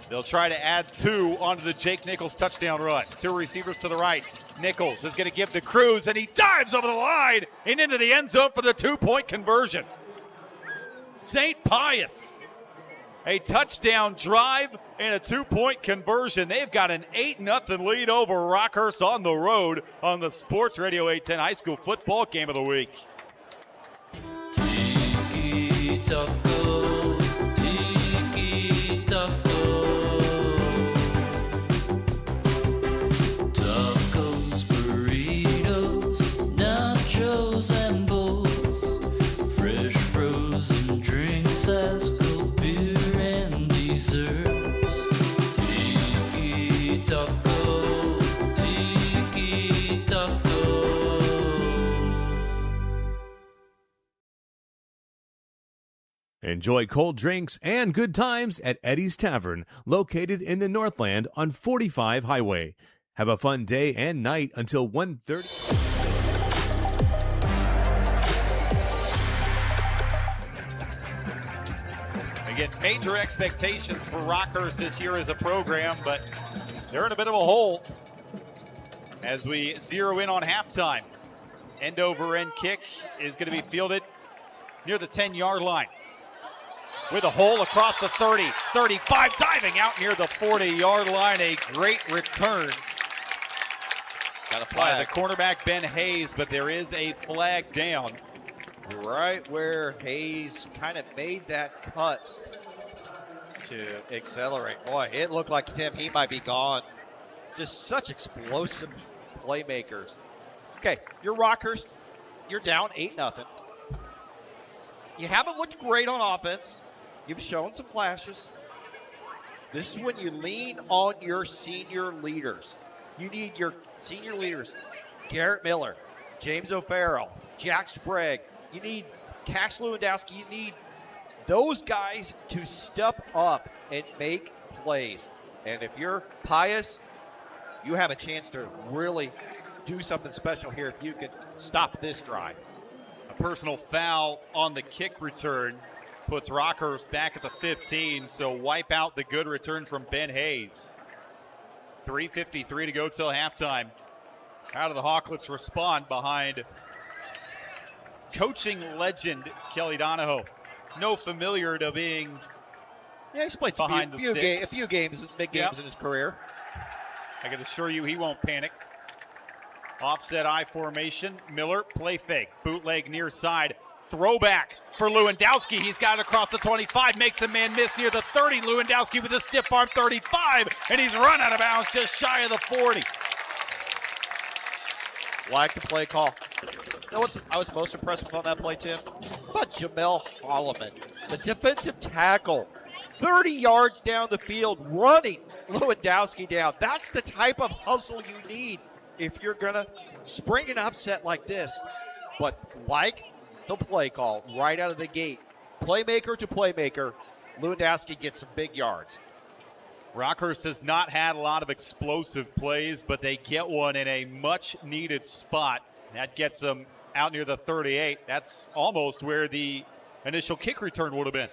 They'll try to add 2 onto the Jake Nichols touchdown run. 2 receivers to the right. Nichols is going to give to Cruz, and he dives over the line and into the end zone for the 2-point conversion. St. Pius, a touchdown drive and a 2-point conversion. They've got an 8-0 lead over Rockhurst on the road on the Sports Radio 810 High School Football Game of the Week. Enjoy cold drinks and good times at Eddie's Tavern, located in the Northland on 45 Highway. Have a fun day and night until 1:30. Again, major expectations for Rockhurst this year as a program, but they're in a bit of a hole as we zero in on halftime. End over end kick is going to be fielded near the 10-yard line. With a hole across the 30, 35, diving out near the 40-yard line. A great return. Got a By flag. the cornerback, Ben Hayes, but there is a flag down. Right where Hayes kind of made that cut to accelerate. Boy, it looked like Tim, he might be gone. Just such explosive playmakers. Okay, you're Rockhurst. You're down 8-0. You haven't looked great on offense. You've shown some flashes. This is when you lean on your senior leaders. You need your senior leaders, Garrett Miller, James O'Farrell, Jack Sprague. You need Cash Lewandowski. You need those guys to step up and make plays. And if you're Pius, you have a chance to really do something special here if you can stop this drive. A personal foul on the kick return puts Rockhurst back at the 15, so wipe out the good return from Ben Hayes. 3:53 to go till halftime. Out of the Hawklets respond behind coaching legend Kelly Donahoe. No familiar to being He's played behind the sticks. a few games, big games in his career. I can assure you he won't panic. Offset I formation. Miller, play fake. Bootleg near side. Throwback for Lewandowski. He's got it across the 25. Makes a man miss near the 30. Lewandowski with a stiff arm 35. And he's run out of bounds just shy of the 40. Like the play call. You know what I was most impressed with on that play, Tim? But Jamel Holloman, the defensive tackle, 30 yards down the field, running Lewandowski down. That's the type of hustle you need if you're going to spring an upset like this. But like the play call right out of the gate, playmaker to playmaker, Lewandowski gets some big yards. Rockhurst has not had a lot of explosive plays, but they get one in a much-needed spot. That gets them out near the 38. That's almost where the initial kick return would have been.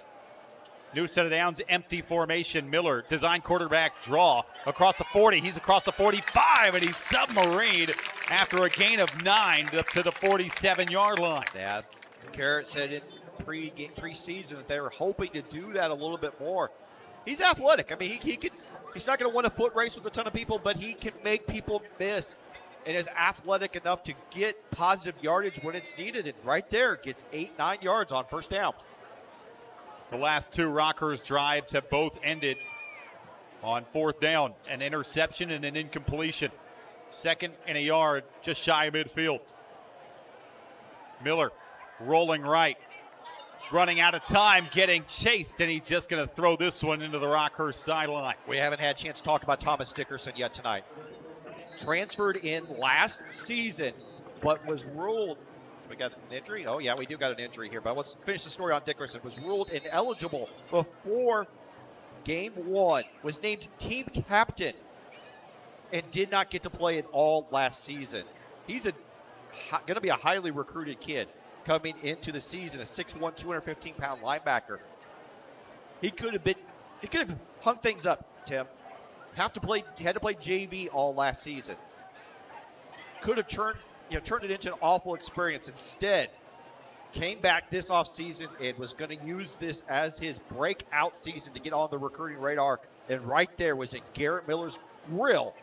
New set of downs, empty formation. Miller, design quarterback draw across the 40. He's across the 45, and he's submarined after a gain of 9 to the 47-yard line. Yeah, Garrett said in preseason that they were hoping to do that a little bit more. He's athletic. I mean, he's not going to win a foot race with a ton of people, but he can make people miss and is athletic enough to get positive yardage when it's needed. And right there, gets 8-9 yards on first down. The last two Rockhurst drives have both ended on fourth down. An interception and an incompletion. 2nd and a yard, just shy of midfield. Miller rolling right. Running out of time, getting chased, and he's just going to throw this one into the Rockhurst sideline. We haven't had a chance to talk about Thomas Dickerson yet tonight. Transferred in last season, but was ruled. We got an injury? Oh, yeah, we do got an injury here. But let's finish the story on Dickerson. Was ruled ineligible before game 1. Was named team captain and did not get to play at all last season. He's going to be a highly recruited kid coming into the season, a 6'1", 215-pound linebacker. He could have hung things up, Tim. Had to play JV all last season. could have turned it into an awful experience. Instead, came back this offseason and was going to use this as his breakout season to get on the recruiting radar. And right there was in Garrett Miller's grill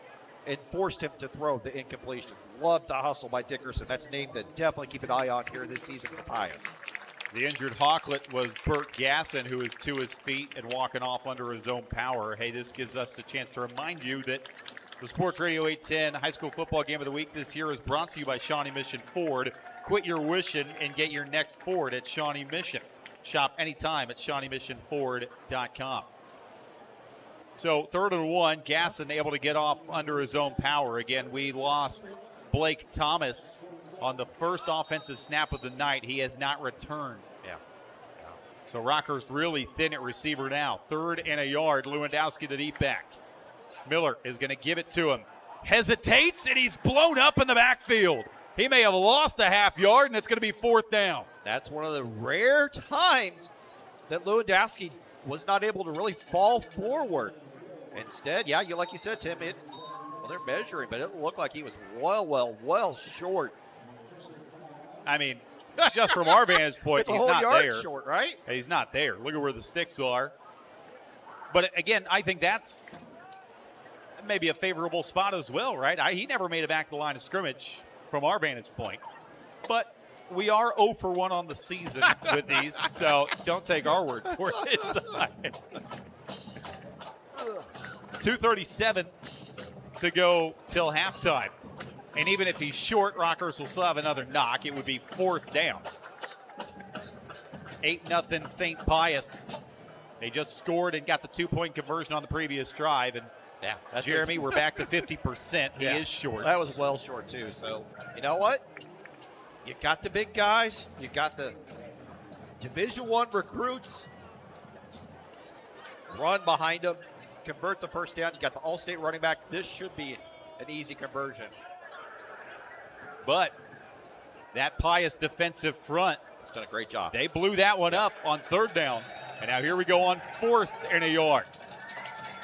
and forced him to throw the incompletion. Loved the hustle by Dickerson. That's a name to definitely keep an eye on here this season for Pius. The injured Hawklet was Burt Gasson, who is to his feet and walking off under his own power. Hey, this gives us a chance to remind you that the Sports Radio 810 High School Football Game of the Week this year is brought to you by Shawnee Mission Ford. Quit your wishing and get your next Ford at Shawnee Mission. Shop anytime at ShawneeMissionFord.com. So 3rd and 1, Gasson able to get off under his own power. Again, we lost Blake Thomas on the first offensive snap of the night. He has not returned. Yeah. So Rockhurst really thin at receiver now. 3rd and a yard. Lewandowski the deep back. Miller is going to give it to him. Hesitates, and he's blown up in the backfield. He may have lost a half yard, and it's going to be 4th down. That's one of the rare times that Lewandowski was not able to really fall forward. Instead, like you said, Tim, they're measuring, but it looked like he was well short. I mean, just from our vantage point, it's he's a whole not yard there. Short, right? He's not there. Look at where the sticks are. But again, I think that's maybe a favorable spot as well, right? He never made it back to the line of scrimmage from our vantage point. But we are 0 for 1 on the season with these, so don't take our word for it. 2:37 to go till halftime. And even if he's short, Rockhurst will still have another knock. It would be 4th down. 8-0 St. Pius. They just scored and got the 2-point conversion on the previous drive. And Jeremy, we're back to 50%. He is short. That was well short, too. So, you know what? You got the big guys. You got the Division I recruits. Run behind them. Convert the first down. You got the all-state running back. This should be an easy conversion. But that Pius defensive front, it's done a great job. They blew that one up on 3rd down. And now here we go on 4th and a yard.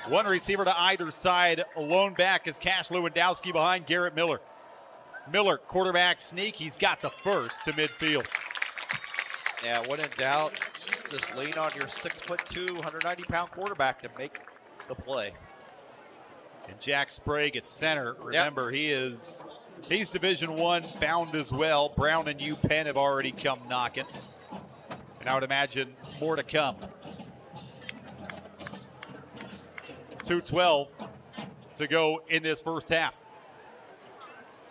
One receiver to either side. A lone back is Cash Lewandowski behind Garrett Miller. Miller, quarterback sneak. He's got the first to midfield. Yeah, when in doubt, just lean on your 6'2", 190-pound quarterback to make the play. And Jack Sprague at center. Remember, he's Division I bound as well. Brown and UPenn have already come knocking. And I would imagine more to come. 2:12 to go in this first half.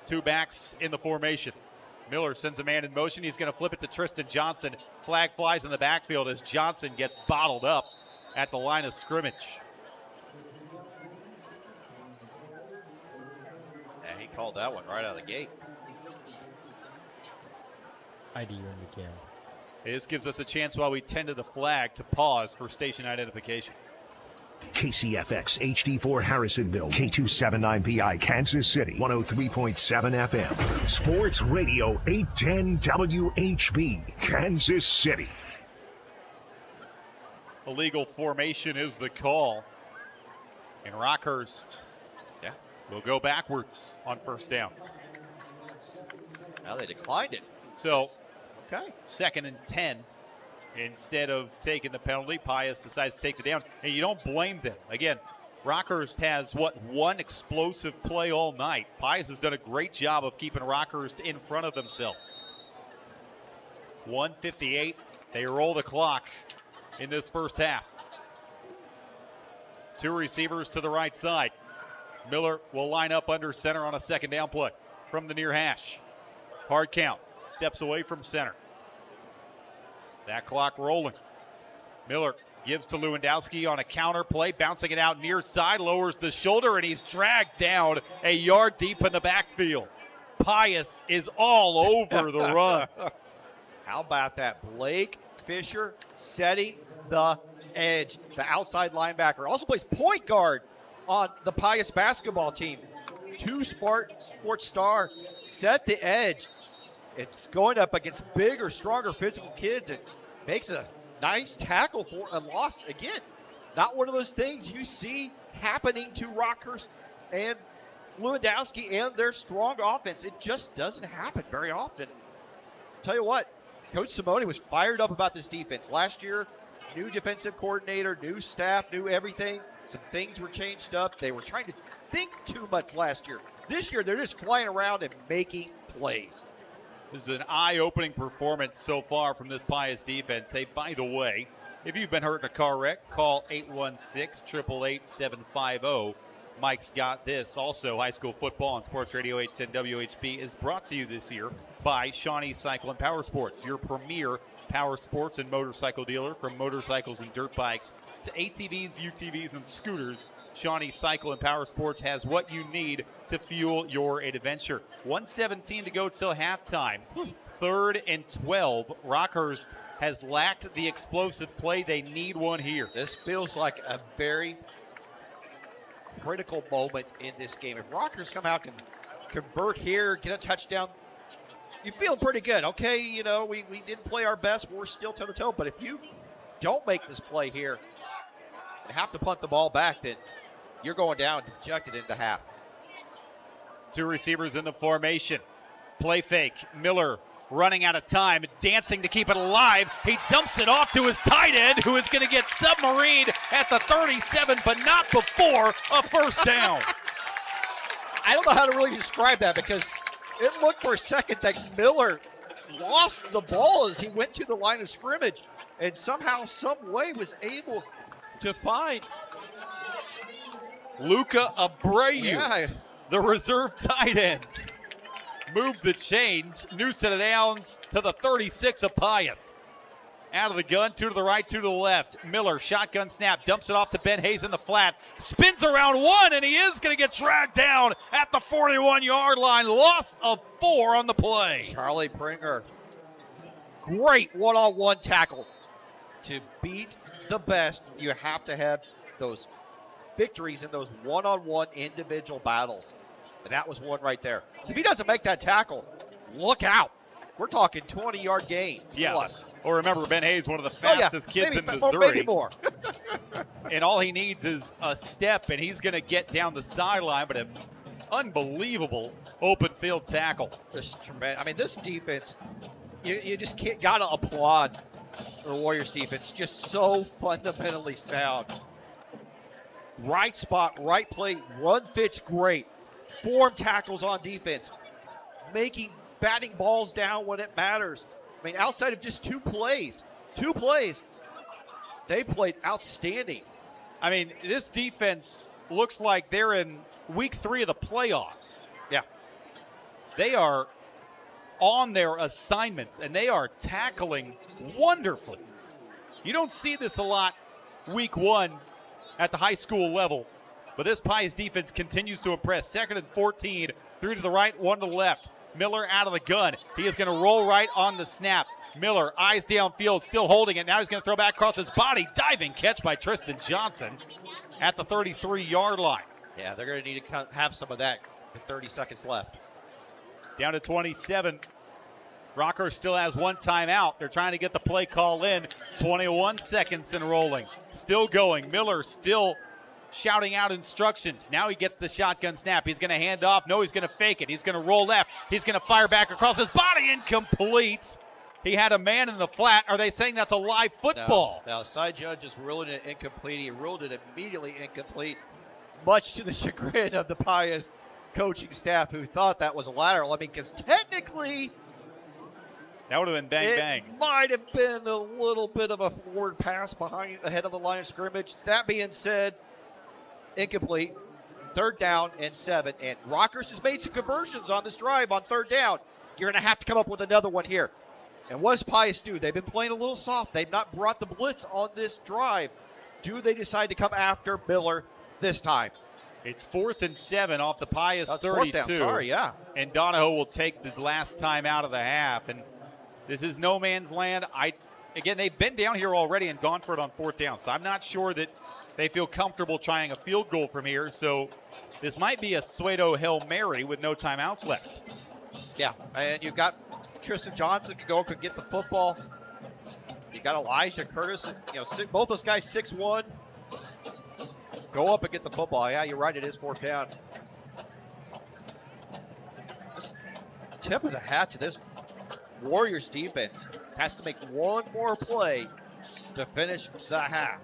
2 backs in the formation. Miller sends a man in motion. He's going to flip it to Tristan Johnson. Flag flies in the backfield as Johnson gets bottled up at the line of scrimmage. Yeah, he called that one right out of the gate. ID when you can. This gives us a chance while we tend to the flag to pause for station identification. KCFX HD4 Harrisonville, K279PI Kansas City, 103.7 FM. Sports Radio 810 WHB, Kansas City. Illegal formation is the call. And Rockhurst will go backwards on 1st down. Now they declined it. So, okay. 2nd and 10. Instead of taking the penalty, Pius decides to take the down. And you don't blame them. Again, Rockhurst has, one explosive play all night. Pius has done a great job of keeping Rockhurst in front of themselves. 1:58. They roll the clock in this first half. 2 receivers to the right side. Miller will line up under center on a 2nd down play from the near hash. Hard count. Steps away from center. That clock rolling. Miller gives to Lewandowski on a counter play, bouncing it out near side, lowers the shoulder, and he's dragged down a yard deep in the backfield. Pius is all over the run. How about that? Blake Fisher setting the edge. The outside linebacker also plays point guard on the Pius basketball team. 2 sports star set the edge. It's going up against bigger, stronger physical kids. It makes a nice tackle for a loss. Again, not one of those things you see happening to Rockhurst and Lewandowski and their strong offense. It just doesn't happen very often. Tell you what, Coach Simone was fired up about this defense. Last year, new defensive coordinator, new staff, new everything. Some things were changed up. They were trying to think too much last year. This year, they're just flying around and making plays. This is an eye-opening performance so far from this Pius defense. Hey, by the way, if you've been hurt in a car wreck, call 816-888-750. Mike's got this. Also, high school football on Sports Radio 810 WHB is brought to you this year by Shawnee Cycle and Power Sports, your premier power sports and motorcycle dealer. From motorcycles and dirt bikes to ATVs, UTVs, and scooters, Shawnee Cycle and Power Sports has what you need to fuel your adventure. 1:17 to go till halftime. 3rd and 12. Rockhurst has lacked the explosive play. They need one here. This feels like a very critical moment in this game. If Rockhurst somehow can convert here, get a touchdown, you feel pretty good. Okay, you know, we didn't play our best. We're still toe-to-toe. But if you don't make this play here and have to punt the ball back, then you're going down dejected into half. Two receivers in the formation. Play fake. Miller running out of time, dancing to keep it alive. He dumps it off to his tight end, who is going to get submarined at the 37, but not before a first down. I don't know how to really describe that, because it looked for a second that Miller lost the ball as he went to the line of scrimmage and somehow, some way was able to find Luca Abreu, the reserve tight end. Move the chains. New set of downs to the 36 of Pius. Out of the gun, 2 to the right, 2 to the left. Miller, shotgun snap, dumps it off to Ben Hayes in the flat. Spins around 1, and he is going to get dragged down at the 41-yard line. Loss of 4 on the play. Charlie Pringer, great one-on-one tackle. To beat the best, you have to have those victories in those one-on-one individual battles. And that was one right there. So if he doesn't make that tackle, look out. We're talking 20-yard gain plus. Or remember, Ben Hayes, one of the fastest kids in Missouri. Maybe more. And all he needs is a step, and he's going to get down the sideline, but an unbelievable open field tackle. Just tremendous. I mean, this defense, you just got to applaud the Warriors defense. Just so fundamentally sound. Right spot, right play, run fits great. Form tackles on defense. Batting balls down when it matters. I mean, outside of just two plays, they played outstanding. I mean, this defense looks like they're in week 3 of the playoffs. Yeah. They are on their assignments, and they are tackling wonderfully. You don't see this a lot week 1 at the high school level, but this Pius defense continues to impress. 2nd and 14, 3 to the right, 1 to the left. Miller out of the gun. He is going to roll right on the snap. Miller, eyes downfield, still holding it. Now he's going to throw back across his body. Diving catch by Tristan Johnson at the 33-yard line. Yeah, they're going to need to have some of that with 30 seconds left. Down to 27. Rockhurst still has 1 timeout. They're trying to get the play call in. 21 seconds and rolling. Still going. Miller still shouting out instructions. Now he gets the shotgun snap. He's going to hand off. No, he's going to fake it. He's going to roll left. He's going to fire back across his body. Incomplete. He had a man in the flat. Are they saying that's a live football? No, side judge is ruling it incomplete. He ruled it immediately incomplete, much to the chagrin of the Pius coaching staff, who thought that was a lateral. I mean, because technically that would have been bang. It might have been a little bit of a forward pass ahead of the line of scrimmage. That being said, incomplete. 3rd down and 7. And Rockhurst has made some conversions on this drive on 3rd down. You're going to have to come up with another one here. And what does Pius do? They've been playing a little soft. They've not brought the blitz on this drive. Do they decide to come after Miller this time? It's 4th and 7 off the Pius 32. 4th down. Sorry, yeah. And Donahoe will take this last time out of the half. And this is no man's land. Again, they've been down here already and gone for it on 4th down. So I'm not sure that they feel comfortable trying a field goal from here. So this might be a pseudo Hail Mary with no timeouts left. Yeah, and you've got Tristan Johnson could get the football. You got Elijah Curtis, both those guys 6'1". Go up and get the football. Yeah, you're right, it is 4th down. tip of the hat to this Warriors defense. Has to make one more play to finish the half.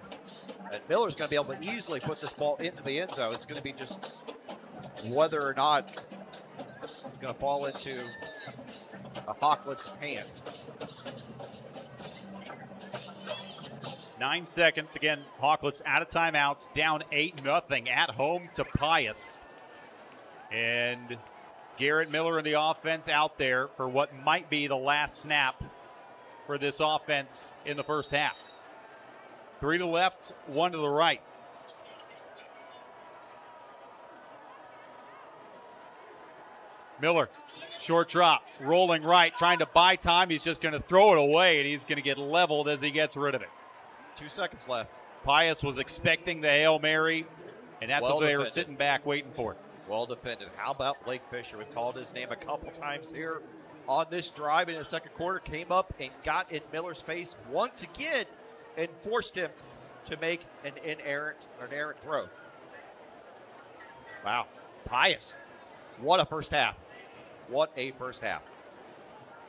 And Miller's going to be able to easily put this ball into the end zone. It's going to be just whether or not it's going to fall into a Hawkless hands. 9 seconds. Again, Hawklets out of timeouts, down 8-0 at home to Pius. And Garrett Miller in the offense out there for what might be the last snap for this offense in the first half. 3 to the left, 1 to the right. Miller, short drop, rolling right, trying to buy time. He's just going to throw it away, and he's going to get leveled as he gets rid of it. 2 seconds left. Pius was expecting the Hail Mary, and that's what they were sitting back waiting for. Well defended. How about Blake Fisher? We've called his name a couple times here on this drive in the second quarter. Came up and got in Miller's face once again and forced him to make an errant throw. Wow. Pius. What a first half. What a first half.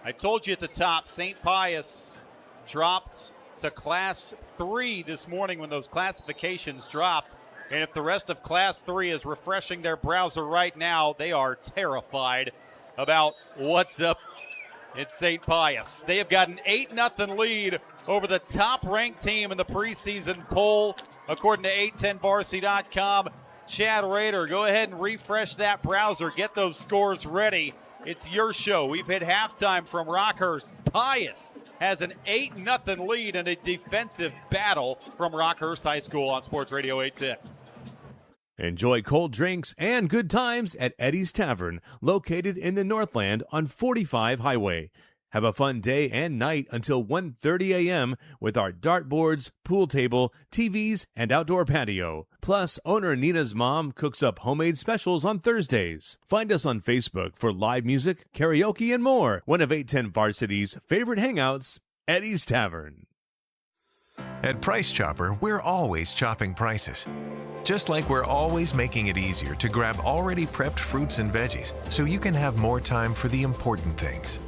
I told you at the top, St. Pius dropped to Class 3 this morning when those classifications dropped. And if the rest of Class 3 is refreshing their browser right now, they are terrified about what's up at St. Pius. They have got an 8-0 lead over the top-ranked team in the preseason poll, according to 810varsity.com. Chad Rader, go ahead and refresh that browser. Get those scores ready. It's your show. We've hit halftime from Rockhurst. Pius has an 8-0 lead in a defensive battle from Rockhurst High School on Sports Radio 810. Enjoy cold drinks and good times at Eddie's Tavern, located in the Northland on 45 Highway. Have a fun day and night until 1:30 a.m. with our dartboards, pool table, TVs, and outdoor patio. Plus, owner Nina's mom cooks up homemade specials on Thursdays. Find us on Facebook for live music, karaoke, and more. One of 810 Varsity's favorite hangouts, Eddie's Tavern. At Price Chopper, we're always chopping prices. Just like we're always making it easier to grab already prepped fruits and veggies so you can have more time for the important things.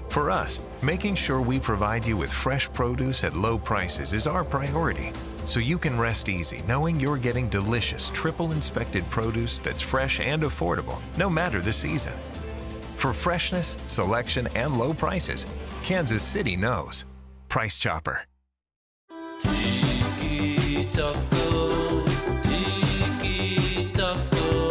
For us, making sure we provide you with fresh produce at low prices is our priority, so you can rest easy knowing you're getting delicious triple-inspected produce that's fresh and affordable, no matter the season. For freshness, selection, and low prices, Kansas City knows. Price Chopper. Tiki Taco, Tiki Taco.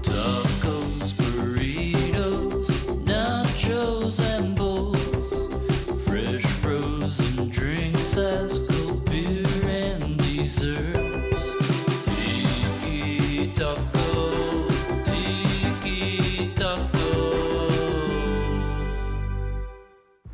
Tacos, burritos, nachos, and bowls. Fresh frozen drinks, ice cold beer, and desserts. Tiki Taco, Tiki Taco.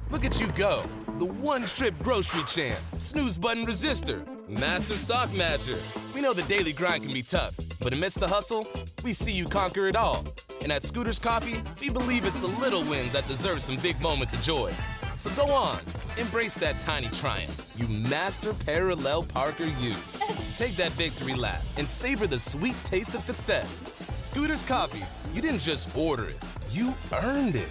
Look at you go. The one-trip grocery champ, snooze button resistor, master sock matcher. We know the daily grind can be tough, but amidst the hustle, we see you conquer it all. And at Scooters Coffee, we believe it's the little wins that deserve some big moments of joy. So go on, embrace that tiny triumph. You master parallel parker you. Take that victory lap and savor the sweet taste of success. Scooters Coffee, you didn't just order it, you earned it.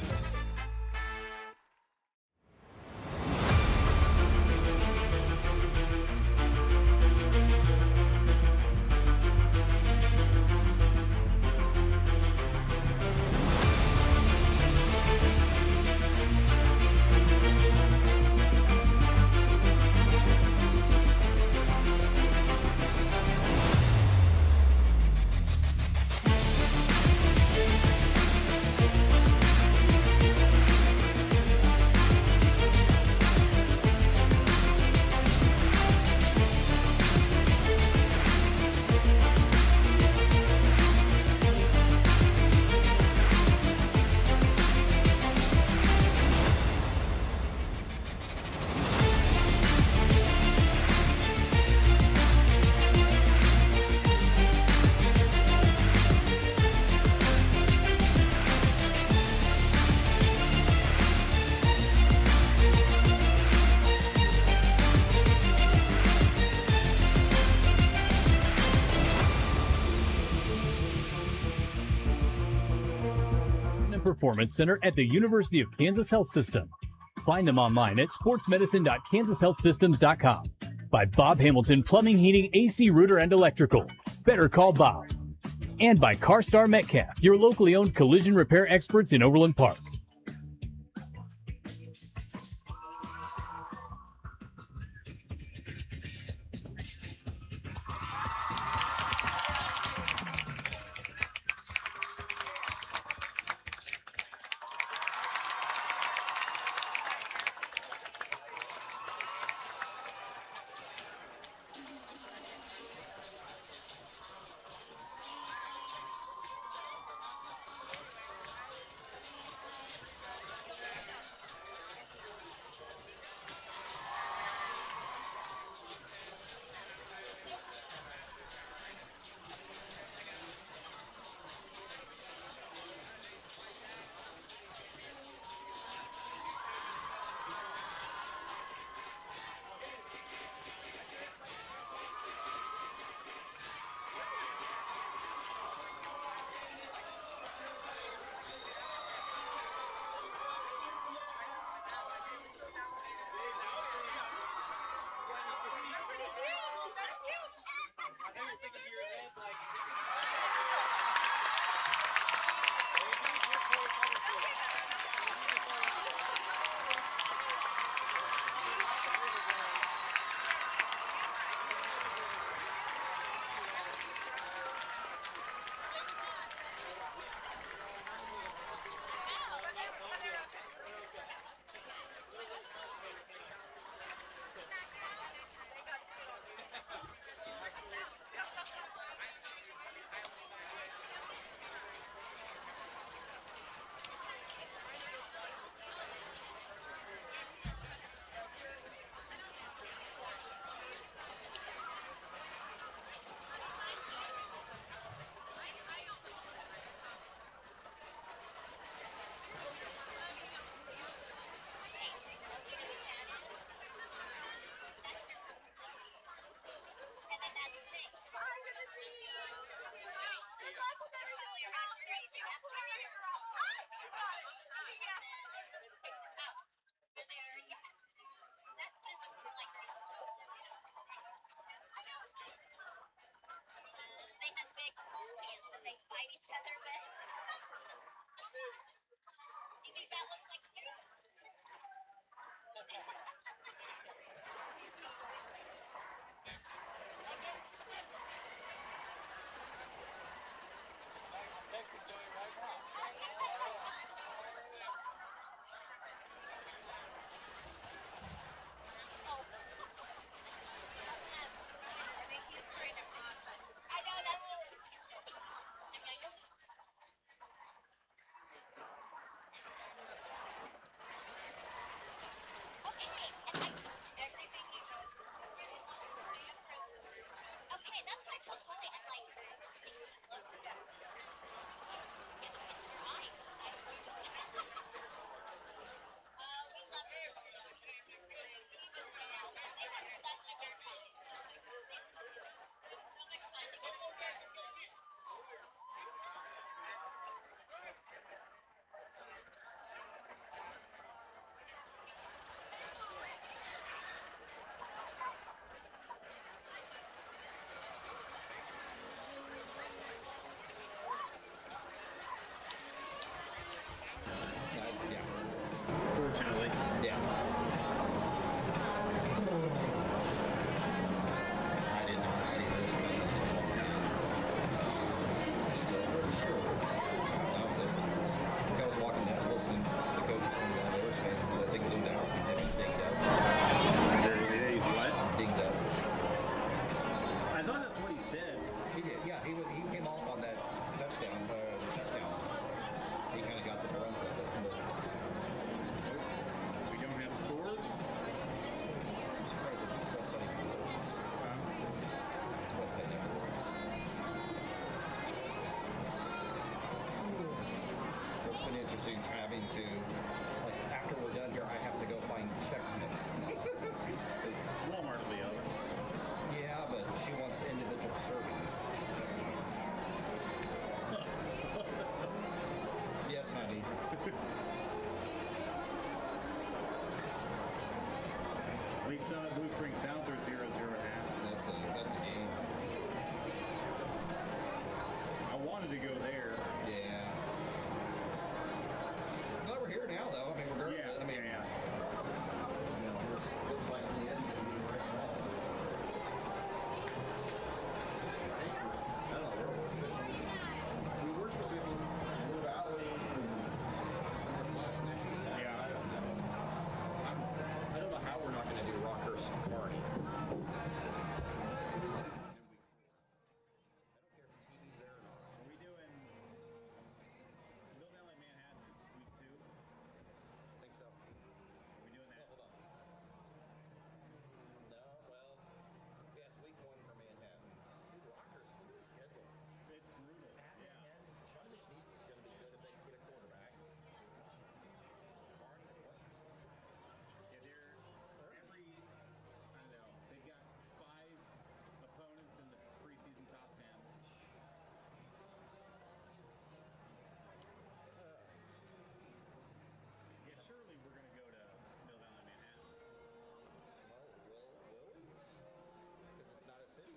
Performance Center at the University of Kansas Health System. Find them online at sportsmedicine.kansashealthsystems.com. By Bob Hamilton Plumbing, Heating, AC, Rooter, and Electrical. Better call Bob. And by CarStar Metcalf, your locally owned collision repair experts in Overland Park. We still have Blue Spring South are 0-0 now. That's a game. I wanted to go there. Yeah. Well, we're here now, though. I mean, we're Yeah, I mean, yeah. You know, looks like the end of the right ball. I don't know. We're supposed to be Blue Valley and Northwest next to that. Yeah. I don't know. I don't know how we're not going to do Rockhurst Party. Are we doing Mill Valley Manhattan is week 2? I think so. Are we doing that? Hold on. No, well, yeah, it's week 1 for Manhattan. Rockhurst, look at the schedule. It's brutal. Yeah. And Sean East is going to be good if they can get a quarterback. Marty, what? Yeah, they're every, I don't know, they've got 5 opponents in the preseason top 10. Yeah, surely we're going to go to Mill Valley Manhattan. No, will we? Because it's not a city.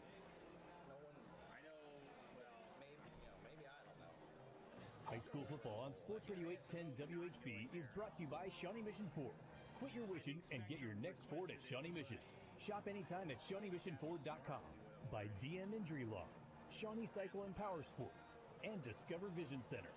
No one, I know, well, maybe I don't know. High school football on Sports Radio 810 WHB is brought to you by Shawnee Mission Ford. Quit your wishing and get your next Ford at Shawnee Mission. Shop anytime at ShawneeMissionFord.com. By DM Injury Law, Shawnee Cycle and Power Sports, and Discover Vision Center.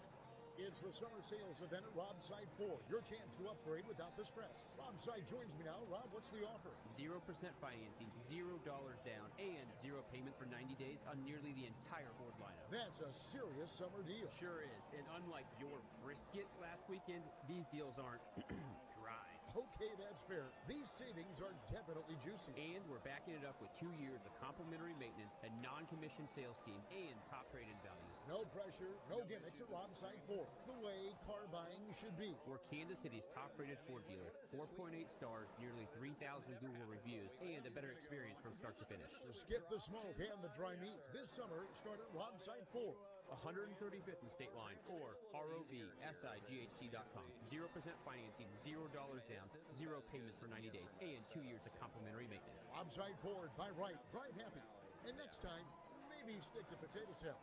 It's the summer sales event at Robside Ford. Your chance to upgrade without the stress. Robside joins me now. Rob, what's the offer? 0% financing, $0 down, and 0 payments for 90 days on nearly the entire Ford lineup. That's a serious summer deal. Sure is. And unlike your brisket last weekend, these deals aren't dry. Okay, that's fair. These savings are definitely juicy. And we're backing it up with 2 years of complimentary maintenance, a non-commissioned sales team, and top-rated values. No pressure, no gimmicks at Robside Ford. The way car buying should be. We're Kansas City's top-rated Ford dealer, 4.8 stars, nearly 3,000 Google reviews, and a better experience from start to finish. So skip the smoke and the dry meat. This summer, start at Robside Ford. 135th and State Line, or ROVSIGHC.com. 0% financing, $0 down, 0 payments for 90 days, and 2 years of complimentary maintenance. Robside Ford, buy right, drive happy. And next time, maybe stick to potato salad.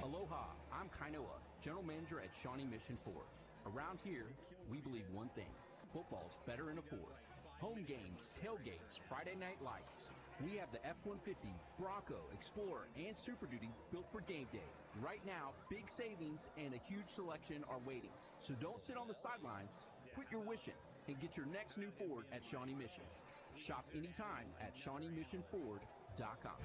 Aloha, I'm Kainoa, General Manager at Shawnee Mission Ford. Around here, we believe one thing: football's better in a Ford. Home games, tailgates, Friday night lights. We have the F-150, Bronco, Explorer, and Super Duty built for game day. Right now, big savings and a huge selection are waiting. So don't sit on the sidelines, quit your wishing, and get your next new Ford at Shawnee Mission. Shop anytime at ShawneeMissionFord.com.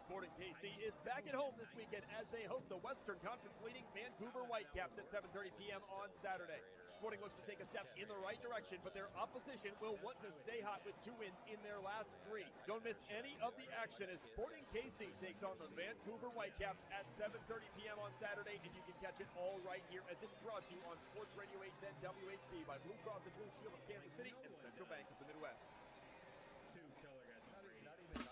Sporting KC is back at home this weekend as they host the Western Conference leading Vancouver Whitecaps at 7:30 p.m. on Saturday. Sporting looks to take a step in the right direction, but their opposition will want to stay hot with 2 wins in their last 3. Don't miss any of the action as Sporting KC takes on the Vancouver Whitecaps at 7:30 p.m. on Saturday, and you can catch it all right here as it's brought to you on Sports Radio 810 WHB by Blue Cross and Blue Shield of Kansas City and Central Bank of the Midwest. 2 color guys. Not even.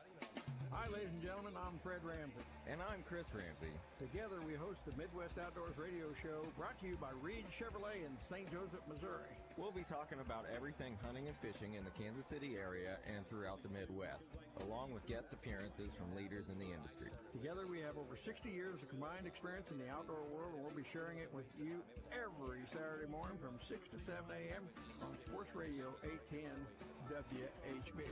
Hi, ladies and gentlemen. I'm Fred Ramsey. And I'm Chris Ramsey. Together, we host the Midwest Outdoors Radio Show, brought to you by Reed Chevrolet in St. Joseph, Missouri. We'll be talking about everything hunting and fishing in the Kansas City area and throughout the Midwest, along with guest appearances from leaders in the industry. Together, we have over 60 years of combined experience in the outdoor world, and we'll be sharing it with you every Saturday morning from 6 to 7 a.m. on Sports Radio 810 WHB.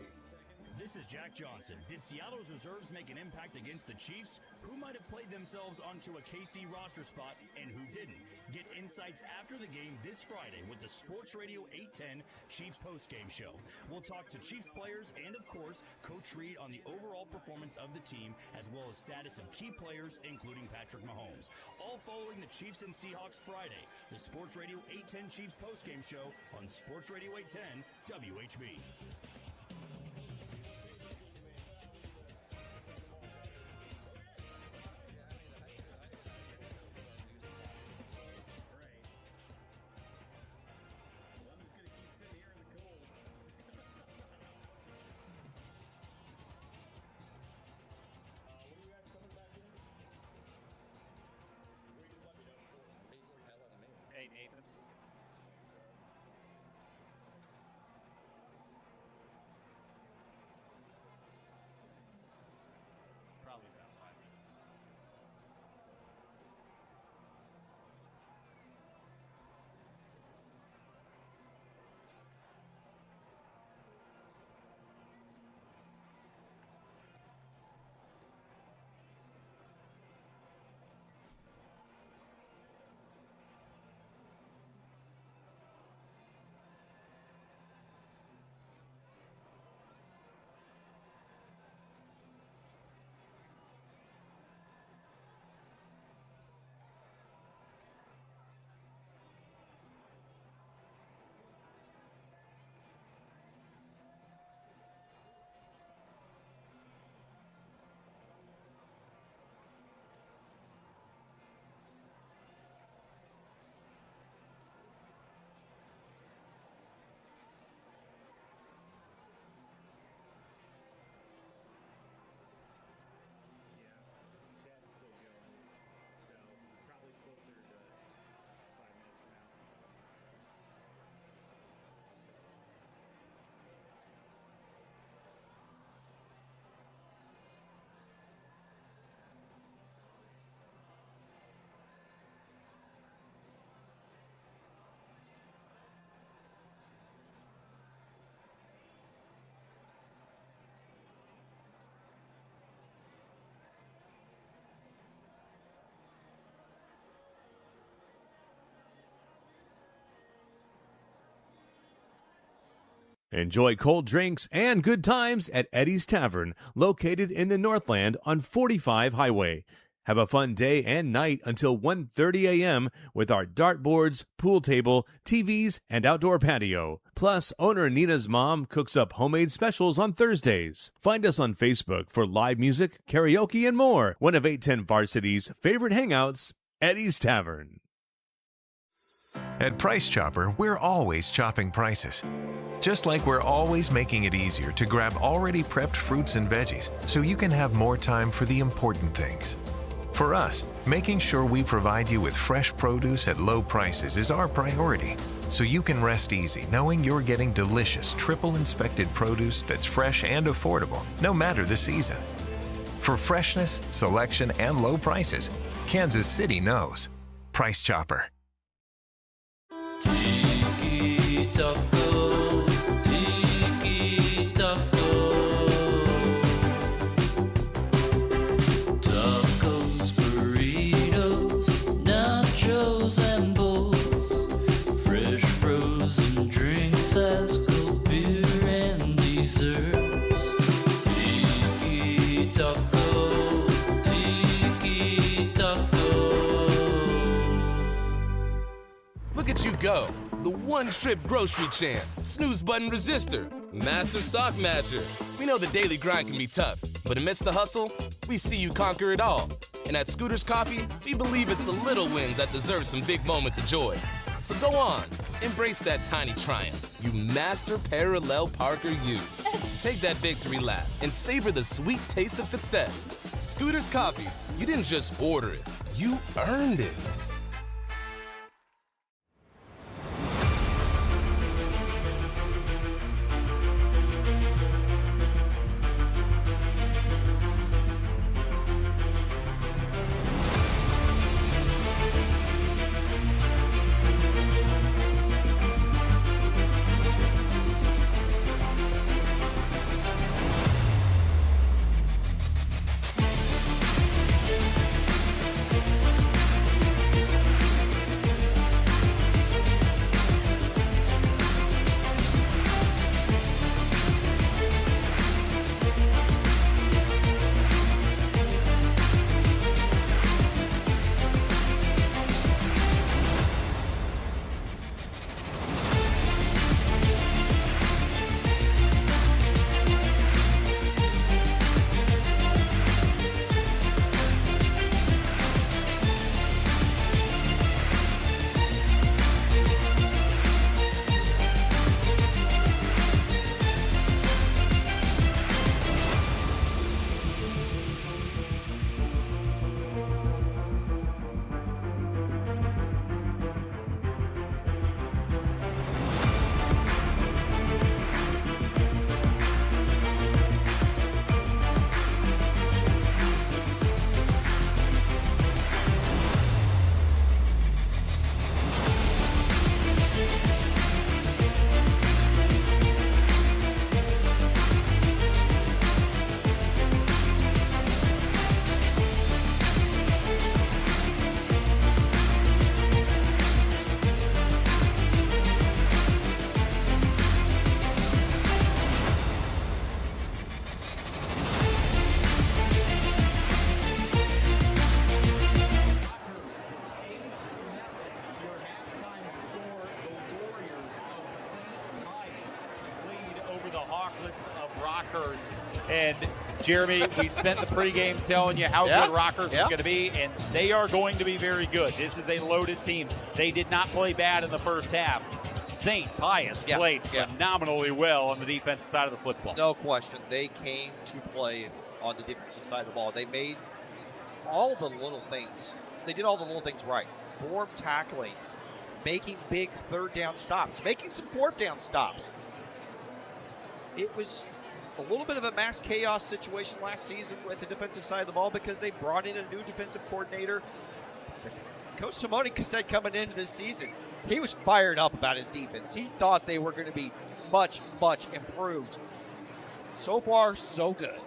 This is Jack Johnson. Did Seattle's reserves make an impact against the Chiefs? Who might have played themselves onto a KC roster spot and who didn't? Get insights after the game this Friday with the Sports Radio 810 Chiefs postgame show. We'll talk to Chiefs players and, of course, Coach Reed on the overall performance of the team, as well as status of key players, including Patrick Mahomes. All following the Chiefs and Seahawks Friday. The Sports Radio 810 Chiefs postgame show on Sports Radio 810 WHB. Peace, hell of a man. Enjoy cold drinks and good times at Eddie's Tavern, located in the Northland on 45 Highway. Have a fun day and night until 1:30 a.m. with our dartboards, pool table, TVs, and outdoor patio. Plus, owner Nina's mom cooks up homemade specials on Thursdays. Find us on Facebook for live music, karaoke, and more. One of 810 Varsity's favorite hangouts, Eddie's Tavern. At Price Chopper, we're always chopping prices. Just like we're always making it easier to grab already prepped fruits and veggies so you can have more time for the important things. For us, making sure we provide you with fresh produce at low prices is our priority, so you can rest easy knowing you're getting delicious triple inspected produce that's fresh and affordable, no matter the season. For freshness, selection, and low prices, Kansas City knows. Price Chopper. Tiki Taco, Tiki Taco. Tacos, burritos, nachos, and bowls. Fresh frozen drinks, ice cold beer, and desserts. Tiki Taco, Tiki Taco. Look at you go, the one-trip grocery champ, snooze button resistor, master sock matcher. We know the daily grind can be tough, but amidst the hustle, we see you conquer it all. And at Scooters Coffee, we believe it's the little wins that deserve some big moments of joy. So go on, embrace that tiny triumph, you master parallel parker you. Take that victory lap and savor the sweet taste of success. Scooters Coffee, you didn't just order it, you earned it. Rockhurst. And Jeremy, we spent the pregame telling you how good Rockhurst is going to be, and they are going to be very good. This is a loaded team. They did not play bad in the first half. St. Pius played phenomenally well on the defensive side of the football. No question. They came to play on the defensive side of the ball. They made all the little things. They did all the little things right. Form tackling, making big third down stops, making some fourth down stops. It was a little bit of a mass chaos situation last season at the defensive side of the ball because they brought in a new defensive coordinator. Coach Simone said coming into this season, he was fired up about his defense. He thought they were going to be much, much improved. So far, so good.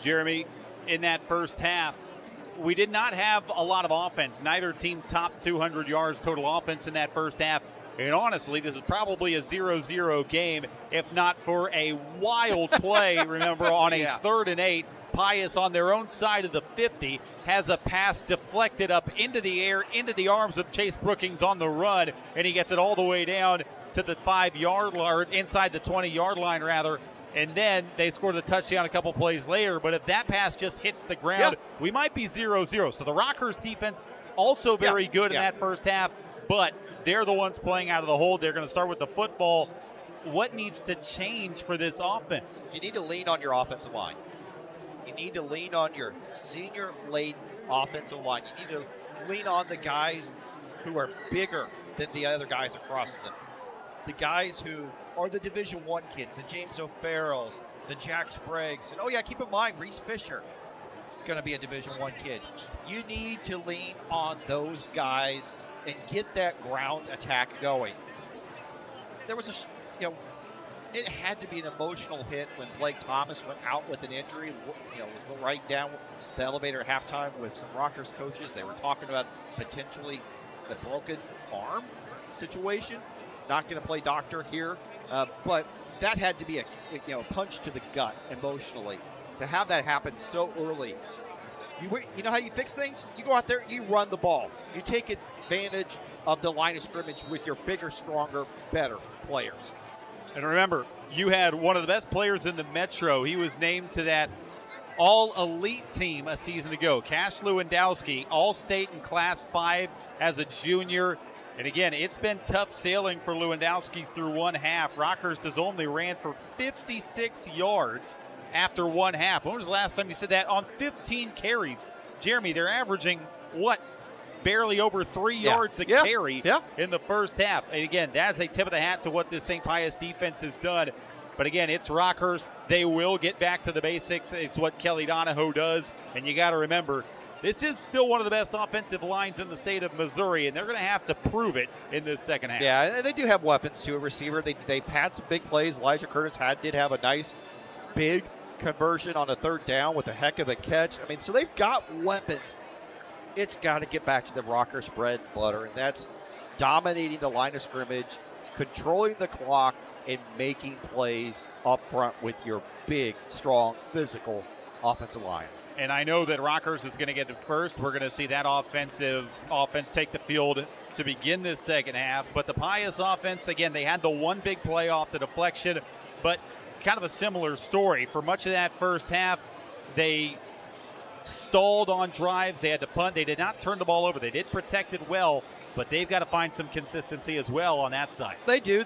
Jeremy, in that first half, we did not have a lot of offense. Neither team topped 200 yards total offense in that first half. And honestly, this is probably a 0-0 game, if not for a wild play. Remember, on a 3rd and 8, Pius on their own side of the 50 has a pass deflected up into the air, into the arms of Chase Brookings on the run, and he gets it all the way down to the 5-yard line, or inside the 20-yard line, rather. And then they scored the touchdown a couple plays later. But if that pass just hits the ground, we might be 0-0. So the Rockhurst defense also very good in that first half, but they're the ones playing out of the hole. They're going to start with the football. What needs to change for this offense? You need to lean on your offensive line. You need to lean on your senior-laden offensive line. You need to lean on the guys who are bigger than the other guys across them. The guys who are the Division I kids, the James O'Farrells, the Jack Spriggs. And, keep in mind, Reese Fisher is going to be a Division I kid. You need to lean on those guys and get that ground attack going. There was it had to be an emotional hit when Blake Thomas went out with an injury. Was right down the elevator at halftime with some Rockhurst coaches. They were talking about potentially the broken arm situation. Not going to play doctor here, but that had to be a punch to the gut emotionally. To have that happen so early, you know how you fix things? You go out there, you run the ball. You take advantage of the line of scrimmage with your bigger, stronger, better players. And remember, you had one of the best players in the Metro. He was named to that all-elite team a season ago. Cash Lewandowski, all-state in Class 5 as a junior. And again, it's been tough sailing for Lewandowski through one half. Rockhurst has only ran for 56 yards after one half. When was the last time you said that? On 15 carries. Jeremy, they're averaging, barely over 3 yards a carry in the first half. And again, that's a tip of the hat to what this St. Pius defense has done. But again, it's Rockhurst. They will get back to the basics. It's what Kelly Donahoe does. And you got to remember, this is still one of the best offensive lines in the state of Missouri, and they're going to have to prove it in this second half. Yeah, and they do have weapons, too, a receiver. They've had some big plays. Elijah Curtis did have a nice big conversion on a 3rd down with a heck of a catch. I mean, so they've got weapons. It's got to get back to the Rockhurst bread and butter, and that's dominating the line of scrimmage, controlling the clock, and making plays up front with your big, strong, physical offensive line. And I know that Rockhurst is going to get it first. We're going to see that offense take the field to begin this second half. But the Pius offense, again, they had the one big play off the deflection, but kind of a similar story. For much of that first half, they stalled on drives. They had to punt. They did not turn the ball over. They did protect it well, but they've got to find some consistency as well on that side. They do.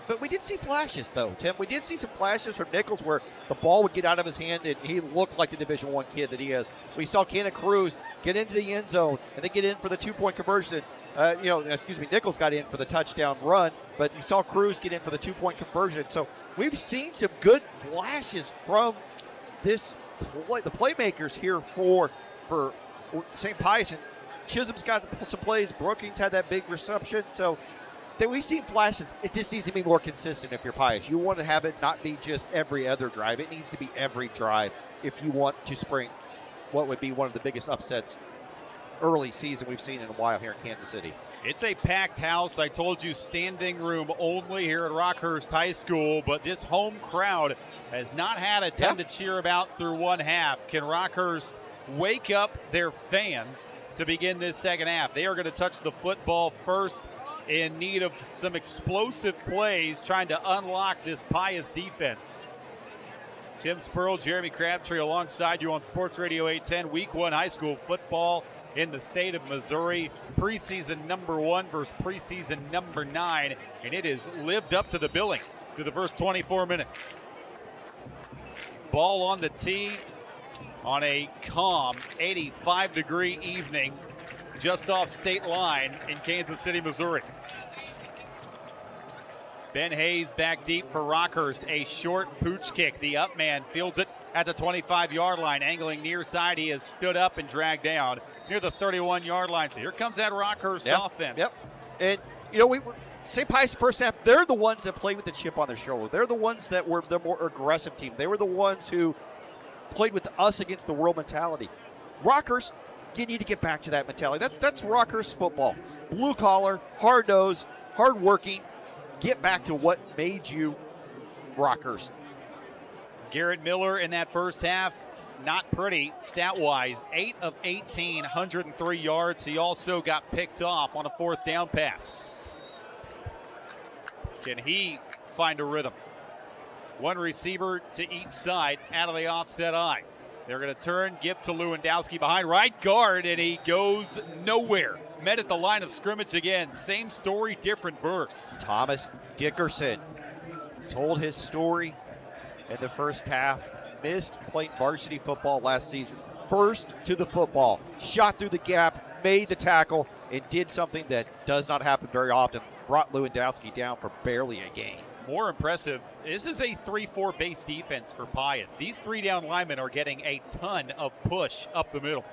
But we did see flashes, though, Tim. We did see some flashes from Nichols where the ball would get out of his hand, and he looked like the Division I kid that he is. We saw Cannon Cruz get into the end zone, and they get in for the 2-point conversion. Nichols got in for the touchdown run, but you saw Cruz get in for the 2-point conversion. So we've seen some good flashes from the playmakers here for St. Pius. And Chisholm's got some plays. Brookings had that big reception. So we've seen flashes. It just needs to be more consistent if you're Pius. You want to have it not be just every other drive. It needs to be every drive if you want to spring what would be one of the biggest upsets early season we've seen in a while here in Kansas City. It's a packed house. I told you, standing room only here at Rockhurst High School, but this home crowd has not had a ton to cheer about through one half. Can Rockhurst wake up their fans to begin this second half? They are going to touch the football first, in need of some explosive plays, trying to unlock this Pius defense. Tim Spurl, Jeremy Crabtree alongside you on Sports Radio 810. Week 1 high school football in the state of Missouri. Preseason number 1 versus preseason number 9, and it has lived up to the billing through the first 24 minutes. Ball on the tee on a calm 85-degree evening just off state line in Kansas City, Missouri. Ben Hayes back deep for Rockhurst. A short pooch kick. The up man fields it at the 25-yard line, angling near side. He has stood up and dragged down near the 31-yard line. So here comes that Rockhurst offense. And, St. Pius first half, they're the ones that played with the chip on their shoulder. They're the ones that were the more aggressive team. They were the ones who played with us against the world mentality. Rockhurst, you need to get back to that mentality. That's Rockhurst football. Blue collar, hard nose, hardworking, get back to what made you Rockhurst. Garrett Miller in that first half, not pretty stat-wise. 8 of 18, 103 yards. He also got picked off on a 4th down pass. Can he find a rhythm? One receiver to each side out of the offset eye. They're going to turn, give to Lewandowski behind right guard, and he goes nowhere. Met at the line of scrimmage again. Same story, different verse. Thomas Dickerson told his story in the first half. Missed playing varsity football last season. First to the football, shot through the gap, made the tackle, and did something that does not happen very often. Brought Lewandowski down for barely a gain. More impressive, this is a 3-4 base defense for Pius. These 3-down linemen are getting a ton of push up the middle.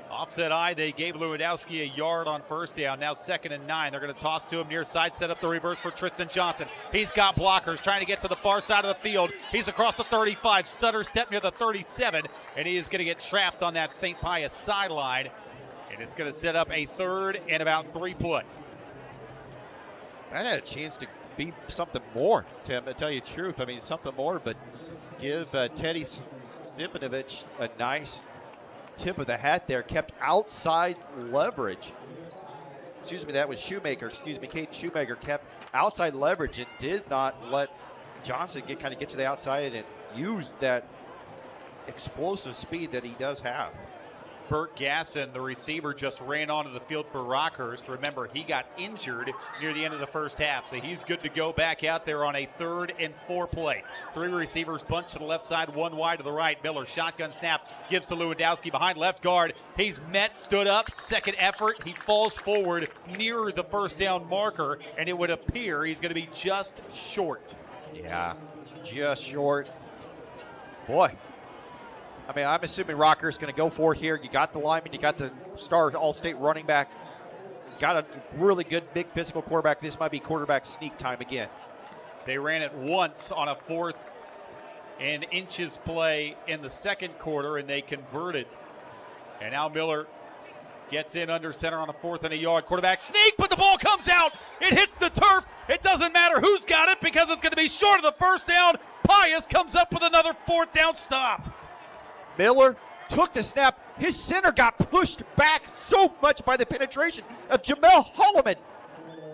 Offset eye, they gave Lewandowski a yard on first down. Now 2nd and 9. They're going to toss to him near side, set up the reverse for Tristan Johnson. He's got blockers trying to get to the far side of the field. He's across the 35, stutter step near the 37, and he is going to get trapped on that St. Pius sideline. And it's going to set up a 3rd and about 3 play. That had a chance to be something more, Tim, to tell you the truth. I mean, something more, but give Teddy Stipanovich a nice tip of the hat there. Kept outside leverage. Excuse me, that was Shoemaker. Excuse me, Kate Shoemaker kept outside leverage and did not let Johnson get to the outside and use that explosive speed that he does have. Burt Gasson, the receiver, just ran onto the field for Rockhurst. Remember, he got injured near the end of the first half, so he's good to go back out there on a 3rd and 4 play. 3 receivers bunched to the left side, 1 wide to the right. Miller, shotgun snap, gives to Lewandowski behind left guard. He's met, stood up, 2nd effort. He falls forward near the 1st down marker, and it would appear he's going to be just short. Yeah, just short. Boy. I mean, I'm assuming Rockhurst is going to go for it here. You got the lineman, you got the star all-state running back. Got a really good, big physical quarterback. This might be quarterback sneak time again. They ran it once on a 4th and inches play in the 2nd quarter, and they converted. And now Miller gets in under center on a 4th and a yard. Quarterback sneak, but the ball comes out. It hits the turf. It doesn't matter who's got it because it's going to be short of the 1st down. Pius comes up with another 4th down stop. Miller took the snap. His center got pushed back so much by the penetration of Jamel Holloman,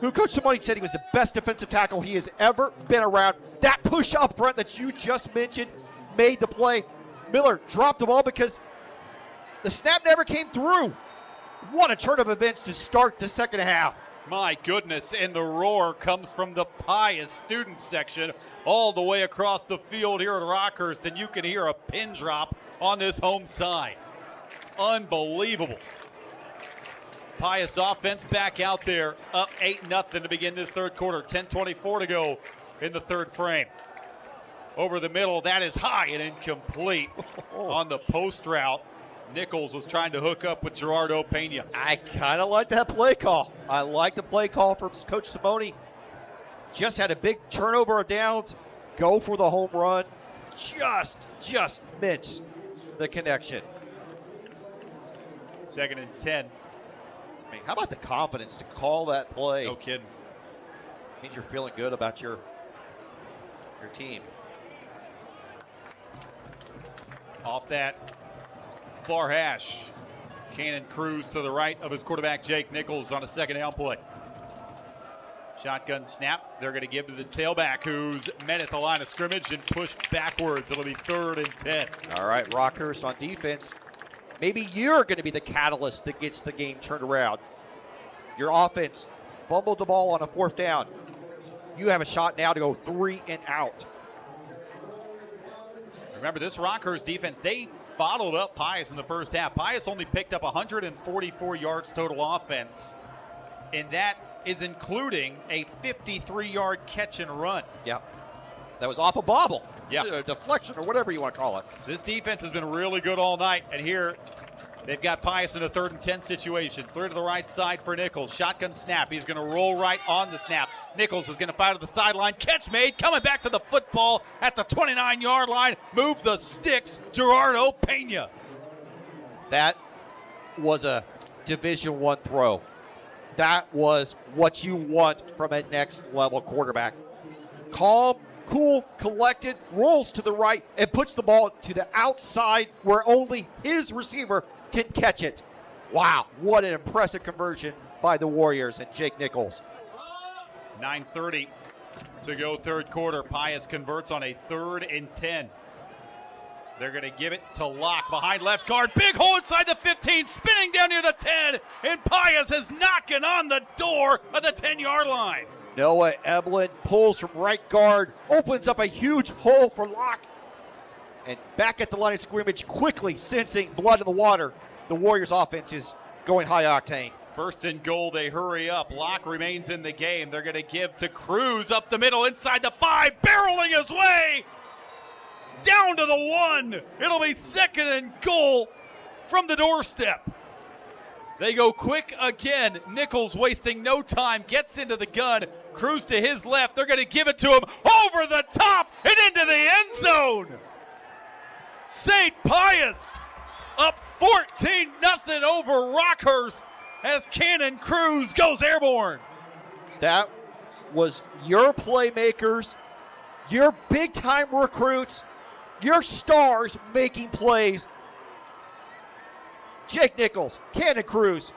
who Coach Simone said he was the best defensive tackle he has ever been around. That push up front that you just mentioned made the play. Miller dropped the ball because the snap never came through. What a turn of events to start the 2nd half. My goodness, and the roar comes from the Pius student section all the way across the field here at Rockhurst, and you can hear a pin drop on this home side. Unbelievable. Pius offense back out there, up 8-0 to begin this 3rd quarter. 10:24 to go in the 3rd frame. Over the middle, that is high and incomplete on the post route. Nichols was trying to hook up with Gerardo Pena. I kind of like that play call. I like the play call from Coach Simone. Just had a big turnover of downs. Go for the home run. Just missed the connection. 2nd and 10. I mean, how about the confidence to call that play? No kidding. Means you're feeling good about your team. Off that far hash, Cannon Cruz to the right of his quarterback Jake Nichols on a 2nd down play. Shotgun snap. They're going to give to the tailback who's met at the line of scrimmage and pushed backwards. It'll be 3rd and 10. All right, Rockhurst on defense. Maybe you're going to be the catalyst that gets the game turned around. Your offense fumbled the ball on a 4th down. You have a shot now to go 3 and out. Remember, this Rockhurst defense, they bottled up Pius in the first half. Pius only picked up 144 yards total offense, and that is including a 53-yard catch and run. Yep. That was off a bobble. Yeah. A deflection or whatever you want to call it. So this defense has been really good all night, and here they've got Pius in a 3rd and 10 situation. 3rd to the right side for Nichols. Shotgun snap. He's going to roll right on the snap. Nichols is going to fire to the sideline. Catch made. Coming back to the football at the 29-yard line. Move the sticks. Gerardo Pena. That was a Division I throw. That was what you want from a next-level quarterback. Calm, cool, collected, rolls to the right, and puts the ball to the outside where only his receiver can catch it. Wow, what an impressive conversion by the Warriors and Jake Nichols. 9:30 to go third quarter. Pius converts on a 3rd and 10. They're going to give it to Locke behind left guard. Big hole inside the 15, spinning down near the 10, and Pius is knocking on the door of the 10-yard line. Noah Eblin pulls from right guard, opens up a huge hole for Locke. And back at the line of scrimmage, quickly sensing blood in the water. The Warriors offense is going high octane. 1st and goal, they hurry up. Locke remains in the game. They're going to give to Cruz up the middle inside the 5, barreling his way down to the 1. It'll be 2nd and goal from the doorstep. They go quick again. Nichols wasting no time, gets into the gun. Cruz to his left. They're going to give it to him over the top and into the end zone. St. Pius up 14-0 over Rockhurst as Cannon Cruz goes airborne. That was your playmakers, your big-time recruits, your stars making plays. Jake Nichols, Cannon Cruz,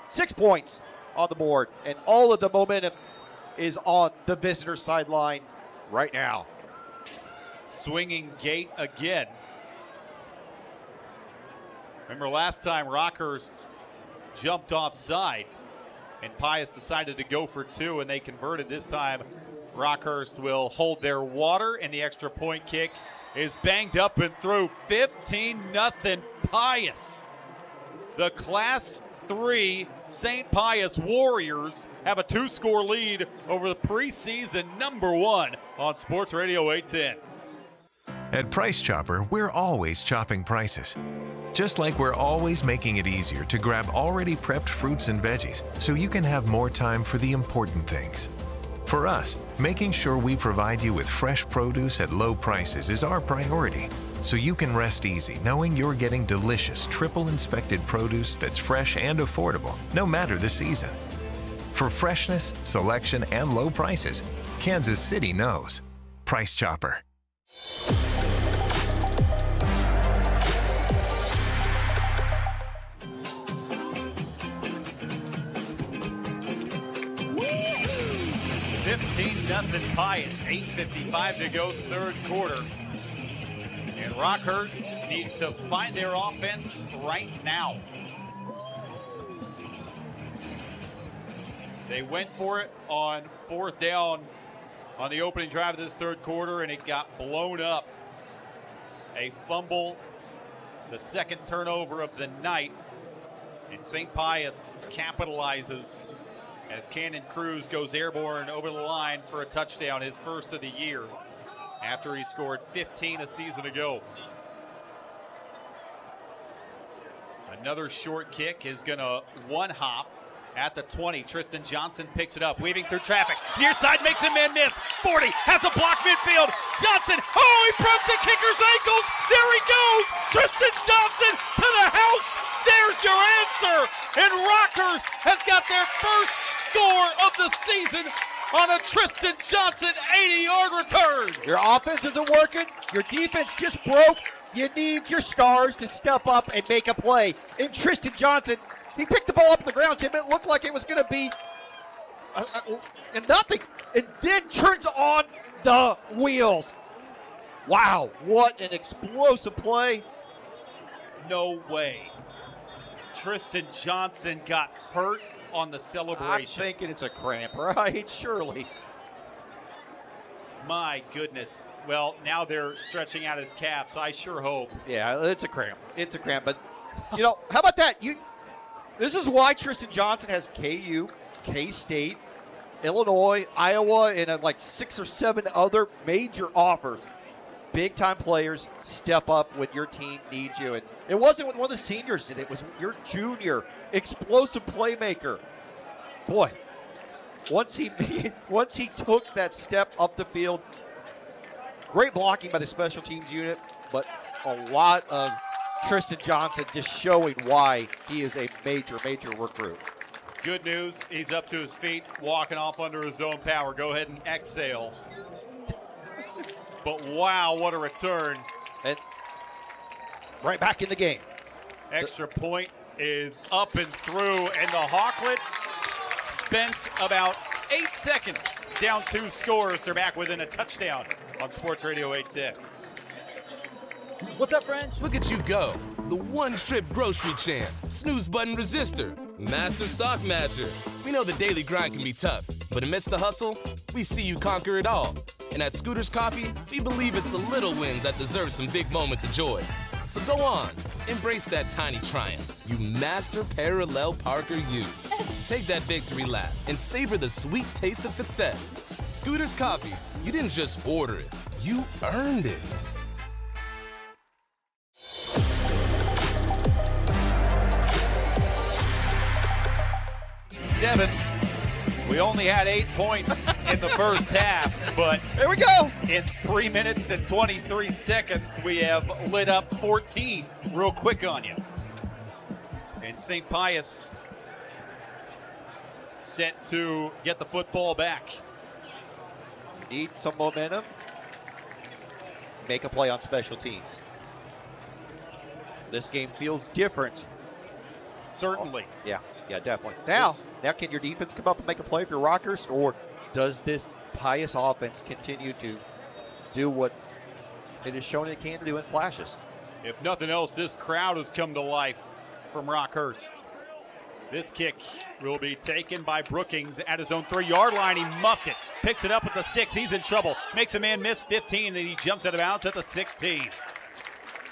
6 points on the board, and all of the momentum is on the visitor sideline right now. Swinging gate again. Remember last time Rockhurst jumped offside and Pius decided to go for 2 and they converted. This time Rockhurst will hold their water and the extra point kick is banged up and through. 15-0 Pius. The Class 3 St. Pius Warriors have a 2-score lead over the preseason #1 on Sports Radio 810. At Price Chopper, we're always chopping prices. Just like we're always making it easier to grab already prepped fruits and veggies so you can have more time for the important things. For us, making sure we provide you with fresh produce at low prices is our priority, so you can rest easy knowing you're getting delicious triple-inspected produce that's fresh and affordable, no matter the season. For freshness, selection, and low prices, Kansas City knows. Price Chopper. Nothing Pius, 8:55 to go third quarter. And Rockhurst needs to find their offense right now. They went for it on 4th down on the opening drive of this third quarter, and it got blown up. A fumble, the 2nd turnover of the night, and St. Pius capitalizes as Cannon Cruz goes airborne over the line for a touchdown, his 1st of the year, after he scored 15 a season ago. Another short kick is going to one-hop at the 20. Tristan Johnson picks it up, weaving through traffic. Near side makes a man miss. 40, has a block midfield. Johnson, oh, he broke the kicker's ankles. There he goes. Tristan Johnson to the house. There's your answer. And Rockhurst has got their first score of the season on a Tristan Johnson 80-yard return. Your offense isn't working. Your defense just broke. You need your stars to step up and make a play. And Tristan Johnson, he picked the ball up on the ground, Tim. It looked like it was going to be nothing. And then turns on the wheels. Wow, what an explosive play. No way. Tristan Johnson got hurt on the celebration. I'm thinking it's a cramp, right? Surely. My goodness. Well, now they're stretching out his calf, so I sure hope. Yeah, it's a cramp. It's a cramp. But, you know, how about that? This is why Tristan Johnson has KU, K-State, Illinois, Iowa, and like 6 or 7 other major offers. Big-time players step up when your team needs you. And it wasn't when one of the seniors did it. It was your junior, explosive playmaker. Boy, once he took that step up the field, great blocking by the special teams unit, but a lot of Tristan Johnson just showing why he is a major, major recruit. Good news, he's up to his feet, walking off under his own power. Go ahead and exhale. But wow, what a return. And right back in the game. Extra point is up and through, and the Hawklets spent about 8 seconds down 2 scores. They're back within a touchdown on Sports Radio 810. What's up, friends? Look at you go. The one-trip grocery champ, snooze button resistor, master sock matcher. We know the daily grind can be tough, but amidst the hustle, we see you conquer it all. And at Scooters Coffee, we believe it's the little wins that deserve some big moments of joy. So go on, embrace that tiny triumph. You master parallel parker you. Take that victory lap and savor the sweet taste of success. Scooters Coffee, you didn't just order it, you earned it. 7. We only had 8 points in the first half, but here we go. In 3 minutes and 23 seconds, we have lit up 14 real quick on you. And St. Pius set to get the football back. Need some momentum. Make a play on special teams. This game feels different. Certainly. Yeah, definitely. Now can your defense come up and make a play for your Rockhurst, or does this Pius offense continue to do what it has shown it can do in flashes? If nothing else, this crowd has come to life from Rockhurst. This kick will be taken by Brookings at his own 3-yard line. He muffed it, picks it up at the 6. He's in trouble, makes a man miss 15, and he jumps out of bounds at the 16.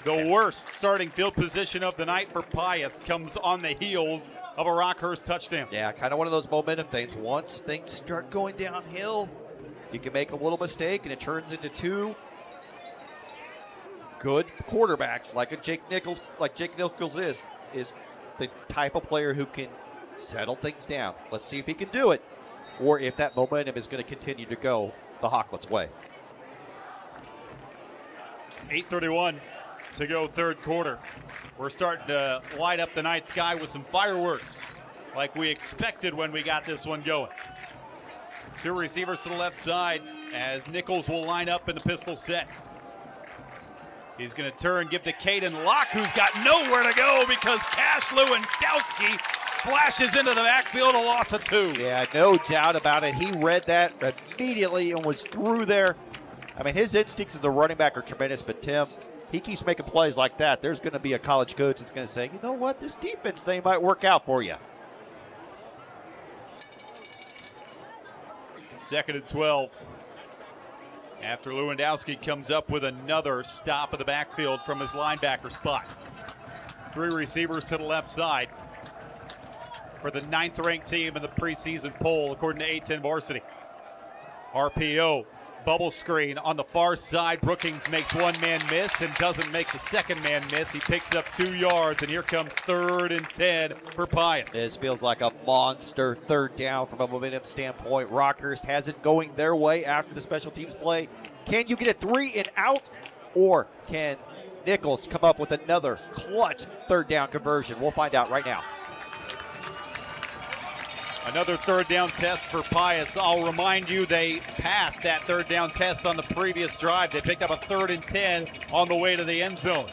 The worst starting field position of the night for Pius comes on the heels of a Rockhurst touchdown. Yeah, kind of one of those momentum things. Once things start going downhill, you can make a little mistake, and it turns into 2 good quarterbacks like Jake Nichols is the type of player who can settle things down. Let's see if he can do it, or if that momentum is going to continue to go the Hawklets' way. 8:31 to go third quarter. We're starting to light up the night sky with some fireworks like we expected when we got this one going. 2 receivers to the left side as Nichols will line up in the pistol set. He's going to turn, give to Caden Locke, who's got nowhere to go because Cash Lewandowski flashes into the backfield, a loss of 2. Yeah, no doubt about it. He read that immediately and was through there. I mean, his instincts as a running back are tremendous, but Tim, he keeps making plays like that. There's going to be a college coach that's going to say, you know what, this defense thing might work out for you. 2nd and 12. After Lewandowski comes up with another stop of the backfield from his linebacker spot. 3 receivers to the left side for the 9th-ranked team in the preseason poll, according to 810 Varsity. RPO, bubble screen on the far side. Brookings makes one man miss and doesn't make the second man miss. He picks up 2 yards, and here comes 3rd and 10 for Pius. This feels like a monster 3rd down from a momentum standpoint. Rockhurst has it going their way after the special teams play. Can you get a 3 and out, or can Nichols come up with another clutch 3rd down conversion? We'll find out right now. Another 3rd down test for Pius. I'll remind you they passed that 3rd down test on the previous drive. They picked up a 3rd and 10 on the way to the end zone.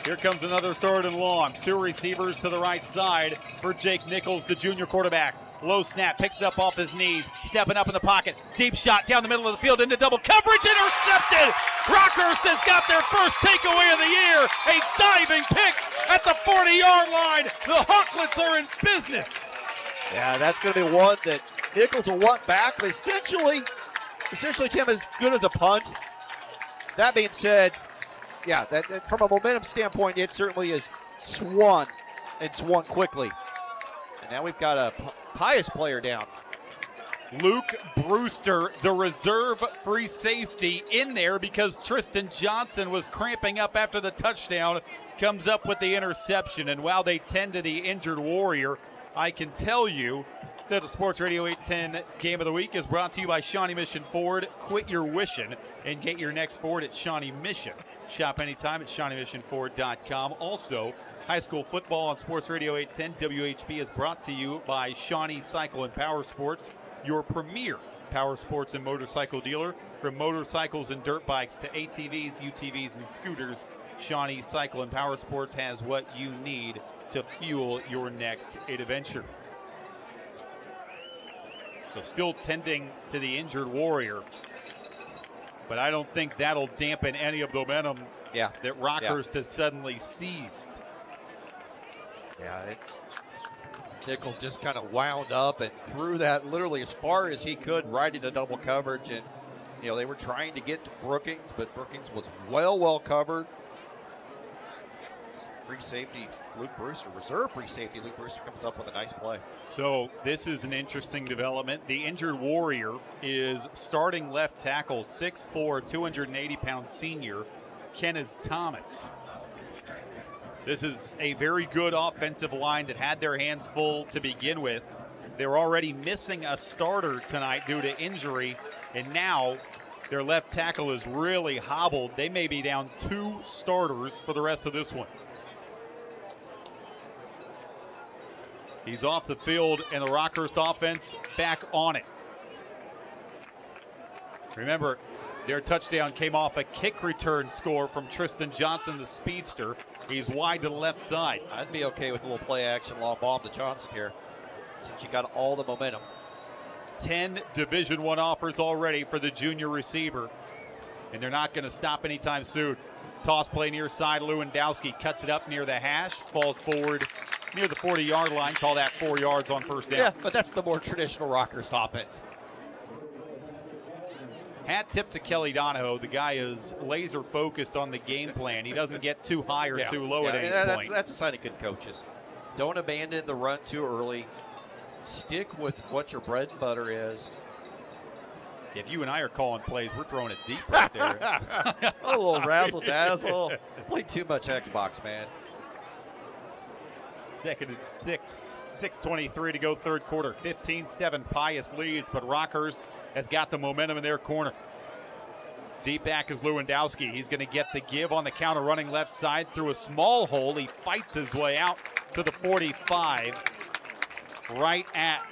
Here comes another 3rd and long. 2 receivers to the right side for Jake Nichols, the junior quarterback. Low snap, picks it up off his knees, stepping up in the pocket. Deep shot down the middle of the field into double coverage, intercepted! Rockhurst has got their first takeaway of the year. A diving pick at the 40-yard line. The Hawklets are in business. Yeah, that's going to be one that Nichols will want back, but essentially, Tim, as good as a punt. That being said, yeah, that from a momentum standpoint, it certainly is swung quickly. And now we've got a Pius player down. Luke Brewster, the reserve free safety, in there because Tristan Johnson was cramping up after the touchdown, comes up with the interception. And while they tend to the injured Warrior, I can tell you that the Sports Radio 810 Game of the Week is brought to you by Shawnee Mission Ford. Quit your wishing and get your next Ford at Shawnee Mission. Shop anytime at ShawneeMissionFord.com. Also, high school football on Sports Radio 810 WHB is brought to you by Shawnee Cycle and Power Sports, your premier power sports and motorcycle dealer. From motorcycles and dirt bikes to ATVs, UTVs, and scooters, Shawnee Cycle and Power Sports has what you need to fuel your next adventure. So still tending to the injured Warrior, but I don't think that'll dampen any of the momentum that Rockhurst has suddenly seized. Yeah, Nichols just kind of wound up and threw that literally as far as he could right into double coverage. And, you know, they were trying to get to Brookings, but Brookings was well covered. Free safety Luke Brewster, reserve free safety Luke Brewster comes up with a nice play. So this is an interesting development. The injured Warrior is starting left tackle, 6'4", 280-pound senior, Kenneth Thomas. This is a very good offensive line that had their hands full to begin with. They were already missing a starter tonight due to injury, and now their left tackle is really hobbled. They may be down 2 starters for the rest of this one. He's off the field, and the Rockhurst offense back on it. Remember, their touchdown came off a kick return score from Tristan Johnson, the speedster. He's wide to the left side. I'd be okay with a little play action long bomb to Johnson here, since you got all the momentum. 10 Division I offers already for the junior receiver, and they're not going to stop anytime soon. Toss play near side. Lewandowski cuts it up near the hash, falls forward near the 40-yard line. Call that 4 yards on first down. Yeah, but that's the more traditional Rockhurst offense. Hat tip to Kelly Donahoe. The guy is laser focused on the game plan. He doesn't get too high or too low at any point. That's a sign of good coaches. Don't abandon the run too early. Stick with what your bread and butter is. If you and I are calling plays, we're throwing it deep right there. A little razzle dazzle. Play too much Xbox, man. Second and 6. 6:23 to go third quarter. 15-7 Pius leads, but Rockhurst has got the momentum in their corner. Deep back is Lewandowski. He's going to get the give on the counter, running left side through a small hole. He fights his way out to the 45, right at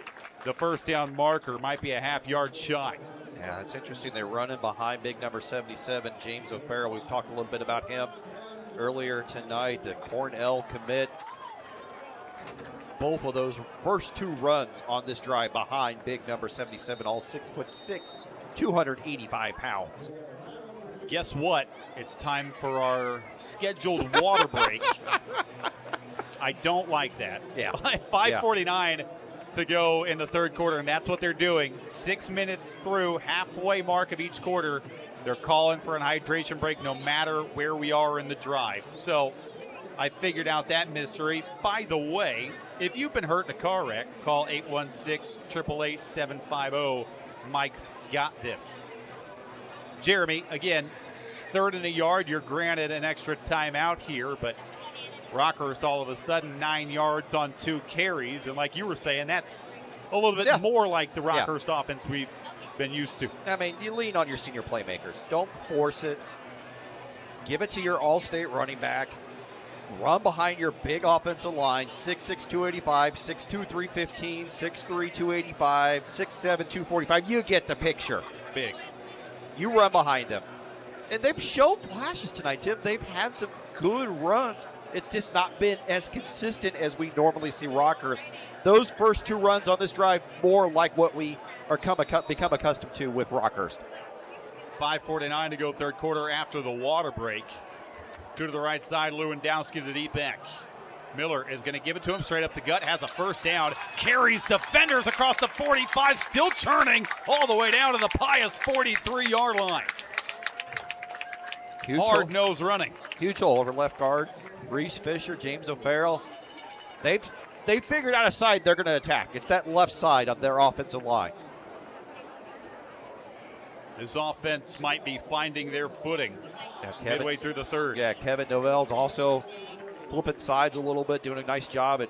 the first down marker. Might be a half-yard shy. Yeah, it's interesting. They're running behind big number 77, James O'Farrell. We've talked a little bit about him earlier tonight, the Cornell commit. Both of those first 2 runs on this drive behind big number 77, all 6'6", 285 pounds. Guess what? It's time for our scheduled water break. I don't like that. Yeah. 5:49 to go in the third quarter, and that's what they're doing. 6 minutes through, halfway mark of each quarter, they're calling for an hydration break no matter where we are in the drive. So I figured out that mystery. By the way, if you've been hurt in a car wreck, call 816-888-750. Mike's got this. Jeremy, again, 3rd and a yard. You're granted an extra timeout here, but Rockhurst all of a sudden 9 yards on 2 carries. And like you were saying, that's a little bit more like the Rockhurst offense we've been used to. I mean, you lean on your senior playmakers. Don't force it. Give it to your all-state running back. Run behind your big offensive line, 6'6", 285, 6'2", 315, 6'3", 285, 6'7", 245. You get the picture. Big. You run behind them. And they've shown flashes tonight, Tim. They've had some good runs. It's just not been as consistent as we normally see Rockhurst. Those first 2 runs on this drive, more like what we are become accustomed to with Rockhurst. 5:49 to go third quarter after the water break. 2 to the right side, Lewandowski to the deep back. Miller is going to give it to him straight up the gut, has a first down, carries defenders across the 45, still churning all the way down to the Pius 43-yard line. Hard nose running. Huge hole over left guard. Reese Fisher, James O'Farrell. They've figured out a side they're going to attack. It's that left side of their offensive line. This offense might be finding their footing midway through the third. Yeah, Kevin Novell's also flipping sides a little bit, doing a nice job at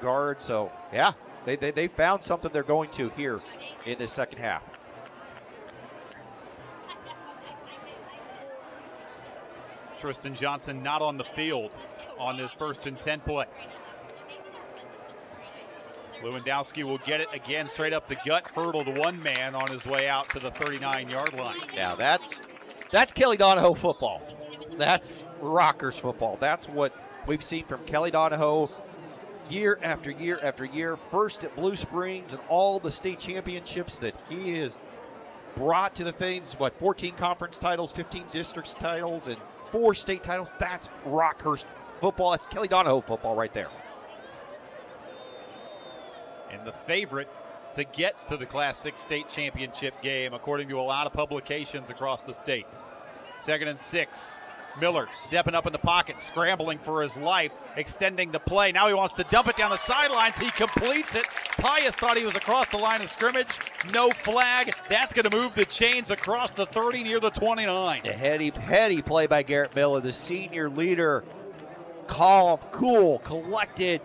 guard. So, yeah, they found something they're going to here in this second half. Tristan Johnson not on the field on this 1st and 10 play. Lewandowski will get it again straight up the gut, hurdled one man on his way out to the 39-yard line. Yeah, that's Kelly Donahoe football. That's Rockhurst football. That's what we've seen from Kelly Donahoe year after year after year. First at Blue Springs and all the state championships that he has brought to the things. 14 conference titles, 15 districts titles, and 4 state titles. That's Rockhurst football. That's Kelly Donahoe football right there. And the favorite to get to the Class 6 state championship game, according to a lot of publications across the state. 2nd and 6. Miller stepping up in the pocket, scrambling for his life, extending the play. Now he wants to dump it down the sidelines. He completes it. Pius thought he was across the line of scrimmage. No flag. That's going to move the chains across the 30 near the 29. A heady play by Garrett Miller, the senior leader. Calm, cool, collected.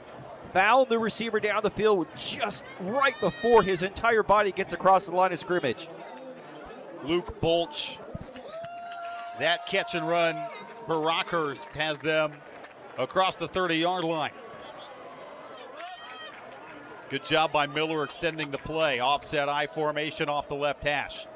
Found the receiver down the field just right before his entire body gets across the line of scrimmage. Luke Bolch. That catch and run for Rockhurst has them across the 30-yard line. Good job by Miller extending the play. Offset I formation off the left hash.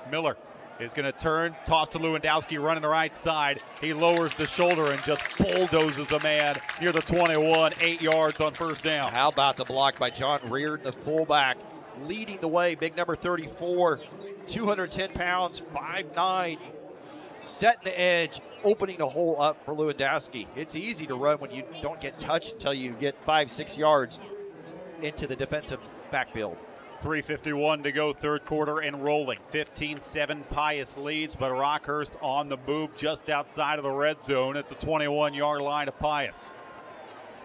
Miller is going to turn, toss to Lewandowski, running the right side. He lowers the shoulder and just bulldozes a man near the 21, 8 yards on 1st down. How about the block by John Reardon, the fullback, leading the way, big number 34, 210 pounds, 5'9", setting the edge, opening the hole up for Lewandowski. It's easy to run when you don't get touched until you get 5-6 yards into the defensive backfield. 3:51 to go, 3rd quarter and rolling. 15-7 Pius leads, but Rockhurst on the move just outside of the red zone at the 21-yard line of Pius.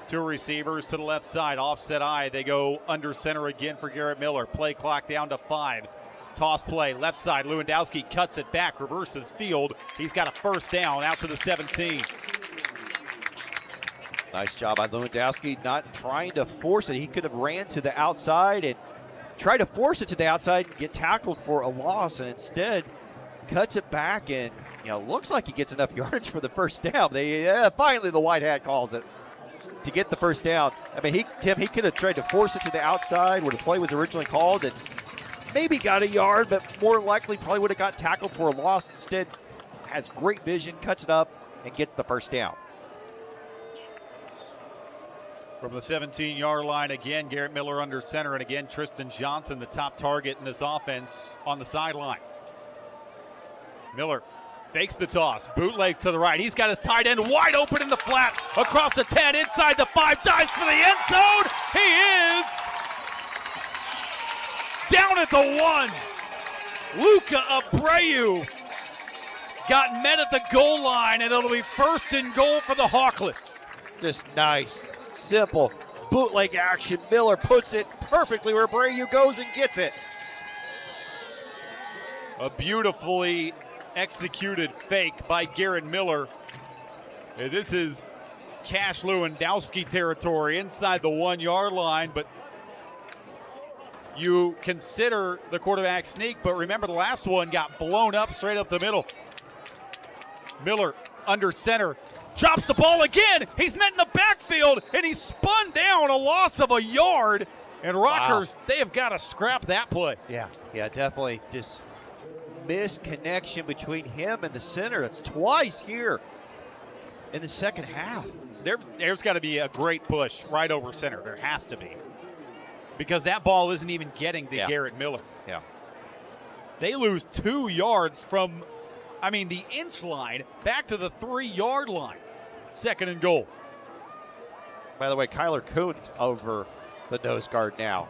2 receivers to the left side, offset I. They go under center again for Garrett Miller. Play clock down to 5. Toss play, left side. Lewandowski cuts it back, reverses field. He's got a 1st down out to the 17. Nice job by Lewandowski, not trying to force it. He could have ran to the outside and tried to force it to the outside and get tackled for a loss, and instead cuts it back and looks like he gets enough yardage for the 1st down. Finally the white hat calls it to get the 1st down. I mean, he could have tried to force it to the outside where the play was originally called and maybe got a yard, but more likely probably would have got tackled for a loss. Instead, has great vision, cuts it up, and gets the 1st down. From the 17-yard line again, Garrett Miller under center, and again, Tristan Johnson, the top target in this offense, on the sideline. Miller fakes the toss, bootlegs to the right. He's got his tight end wide open in the flat, across the 10, inside the 5, dives for the end zone. He is down at the 1. Luca Abreu got met at the goal line, and it'll be 1st and goal for the Hawklets. Just nice, simple bootleg action. Miller puts it perfectly where Abreu goes and gets it. A beautifully executed fake by Garrett Miller. And this is Cash Lewandowski territory inside the 1-yard line, but you consider the quarterback sneak, but remember the last one got blown up straight up the middle. Miller under center, drops the ball again. He's met in the backfield, and he's spun down, a loss of a yard. And Rockhurst, they have got to scrap that play. Yeah, definitely. Just misconnection between him and the center. It's twice here in the 2nd half. There's got to be a great push right over center. There has to be. Because that ball isn't even getting to Garrett Miller. Yeah. They lose 2 yards from, the inch line back to the 3-yard line. 2nd and goal. By the way, Kyler Coon's over the nose guard now.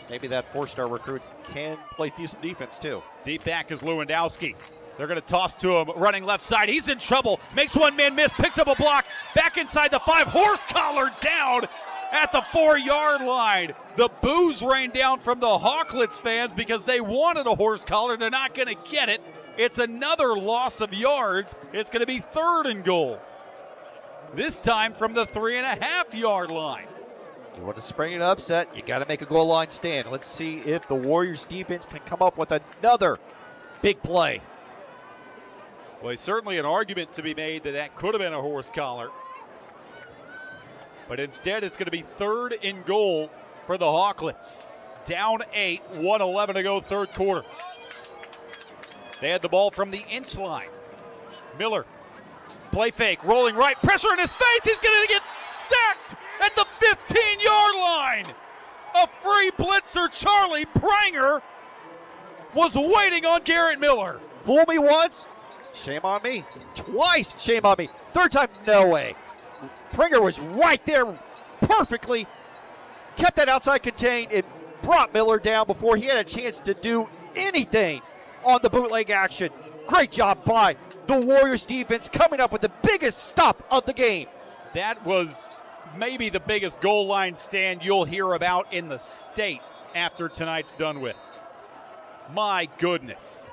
Maybe that 4-star recruit can play decent defense too. Deep back is Lewandowski. They're going to toss to him, running left side. He's in trouble, makes one man miss, picks up a block, back inside the 5, horse collar down at the 4-yard line. The boos rain down from the Hawklets fans because they wanted a horse collar. They're not going to get it. It's another loss of yards. It's going to be 3rd and goal. This time from the 3.5-yard line. You want to spring an upset, you got to make a goal line stand. Let's see if the Warriors defense can come up with another big play. Well, there's certainly an argument to be made that could have been a horse collar. But instead, it's going to be 3rd and goal for the Hawklets. Down 8, 1:11 to go, third quarter. They had the ball from the inch line. Miller, play fake, rolling right, pressure in his face. He's going to get sacked at the 15-yard line. A free blitzer, Charlie Pranger, was waiting on Garrett Miller. Fool me once, shame on me. Twice, shame on me. Third time, no way. Pranger was right there perfectly, kept that outside contained, and brought Miller down before he had a chance to do anything on the bootleg action. Great job by the Warriors defense coming up with the biggest stop of the game. That was maybe the biggest goal line stand you'll hear about in the state after tonight's done with. My goodness.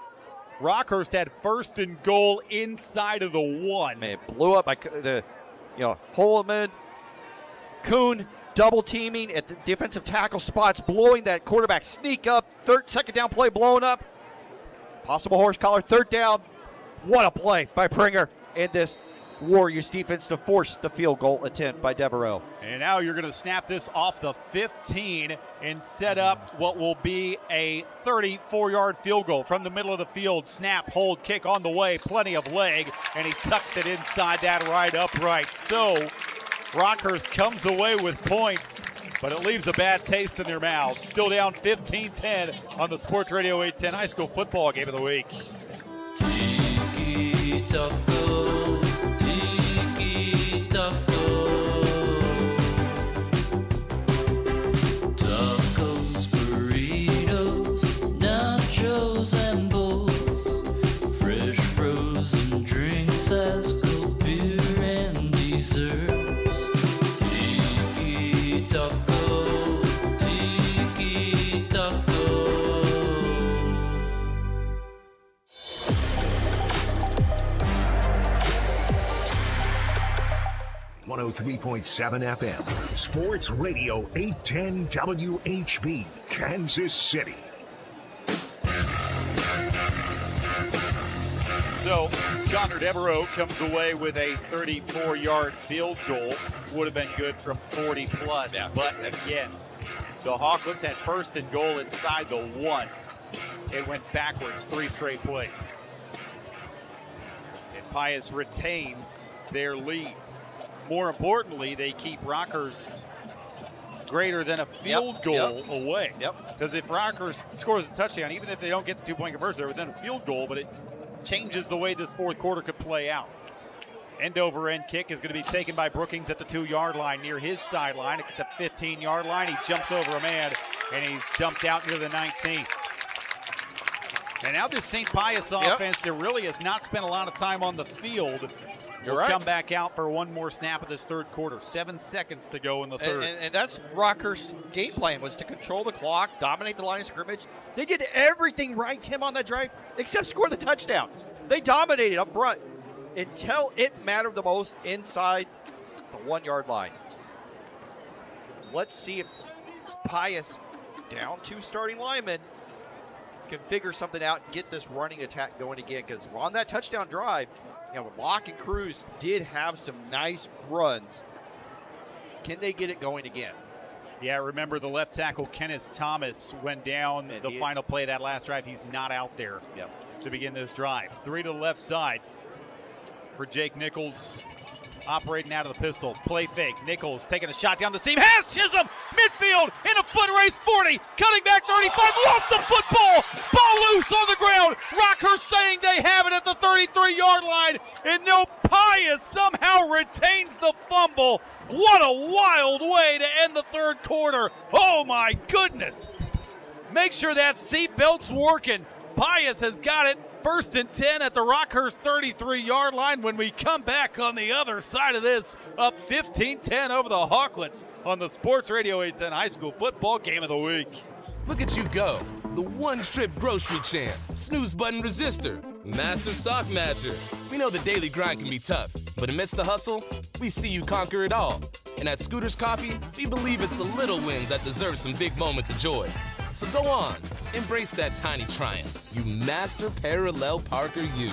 Rockhurst had 1st and goal inside of the 1. Man, blew up by Holloman, Kuhn double teaming at the defensive tackle spots, blowing that quarterback sneak up. Second down play blown up. Possible horse collar, 3rd down. What a play by Pranger and this Warriors defense to force the field goal attempt by Devereaux. And now you're going to snap this off the 15 and set up what will be a 34-yard field goal from the middle of the field. Snap, hold, kick on the way, plenty of leg, and he tucks it inside that right upright. So Rockhurst comes away with points, but it leaves a bad taste in their mouths. Still down 15-10 on the Sports Radio 810 High School Football Game of the Week. Tiki-taka, tiki-taka. Tacos, burritos, nachos, and bowls. Fresh frozen drinks, ice cold beer, and desserts. Tiki-taka, tiki-taka. 103.7 FM. Sports Radio 810 WHB, Kansas City. So Connor Devereaux comes away with a 34-yard field goal. Would have been good from 40 plus. Yeah. But again, the Hawklets had 1st and goal inside the 1. It went backwards 3 straight plays. And Pius retains their lead. More importantly, they keep Rockhurst greater than a field goal away. Because if Rockhurst scores a touchdown, even if they don't get the 2-point conversion, they're within a field goal, but it changes the way this fourth quarter could play out. End-over-end kick is going to be taken by Brookings at the 2-yard line near his sideline. At the 15-yard line, he jumps over a man, and he's dumped out near the 19. And now this St. Pius offense that really has not spent a lot of time on the field will come back out for one more snap of this third quarter. 7 seconds to go in the third. And that's Rockhurst's game plan, was to control the clock, dominate the line of scrimmage. They did everything right, Tim, on that drive, except score the touchdown. They dominated up front until it mattered the most inside the 1-yard line. Let's see if Pius, down 2 starting linemen, can figure something out and get this running attack going again. Because on that touchdown drive, Locke and Cruz did have some nice runs. Can they get it going again? Yeah, remember the left tackle, Kenneth Thomas, went down the final play of that last drive. He's not out there to begin this drive. 3 to the left side for Jake Nichols, operating out of the pistol. Play fake. Nichols taking a shot down the seam. Has Chisholm, midfield, in a foot race, 40, cutting back 35, lost the football. Ball loose on the ground. Rockhurst saying they have it at the 33-yard line. And no, Pius somehow retains the fumble. What a wild way to end the third quarter. Oh my goodness. Make sure that seatbelt's working. Pius has got it. 1st and 10 at the Rockhurst 33-yard line when we come back on the other side of this, up 15-10 over the Hawklets on the Sports Radio 810 High School Football Game of the Week. Look at you go, the one-trip grocery champ, snooze button resistor, master sock matcher. We know the daily grind can be tough, but amidst the hustle, we see you conquer it all. And at Scooters Coffee, we believe it's the little wins that deserve some big moments of joy. So go on, embrace that tiny triumph. You master parallel parker you.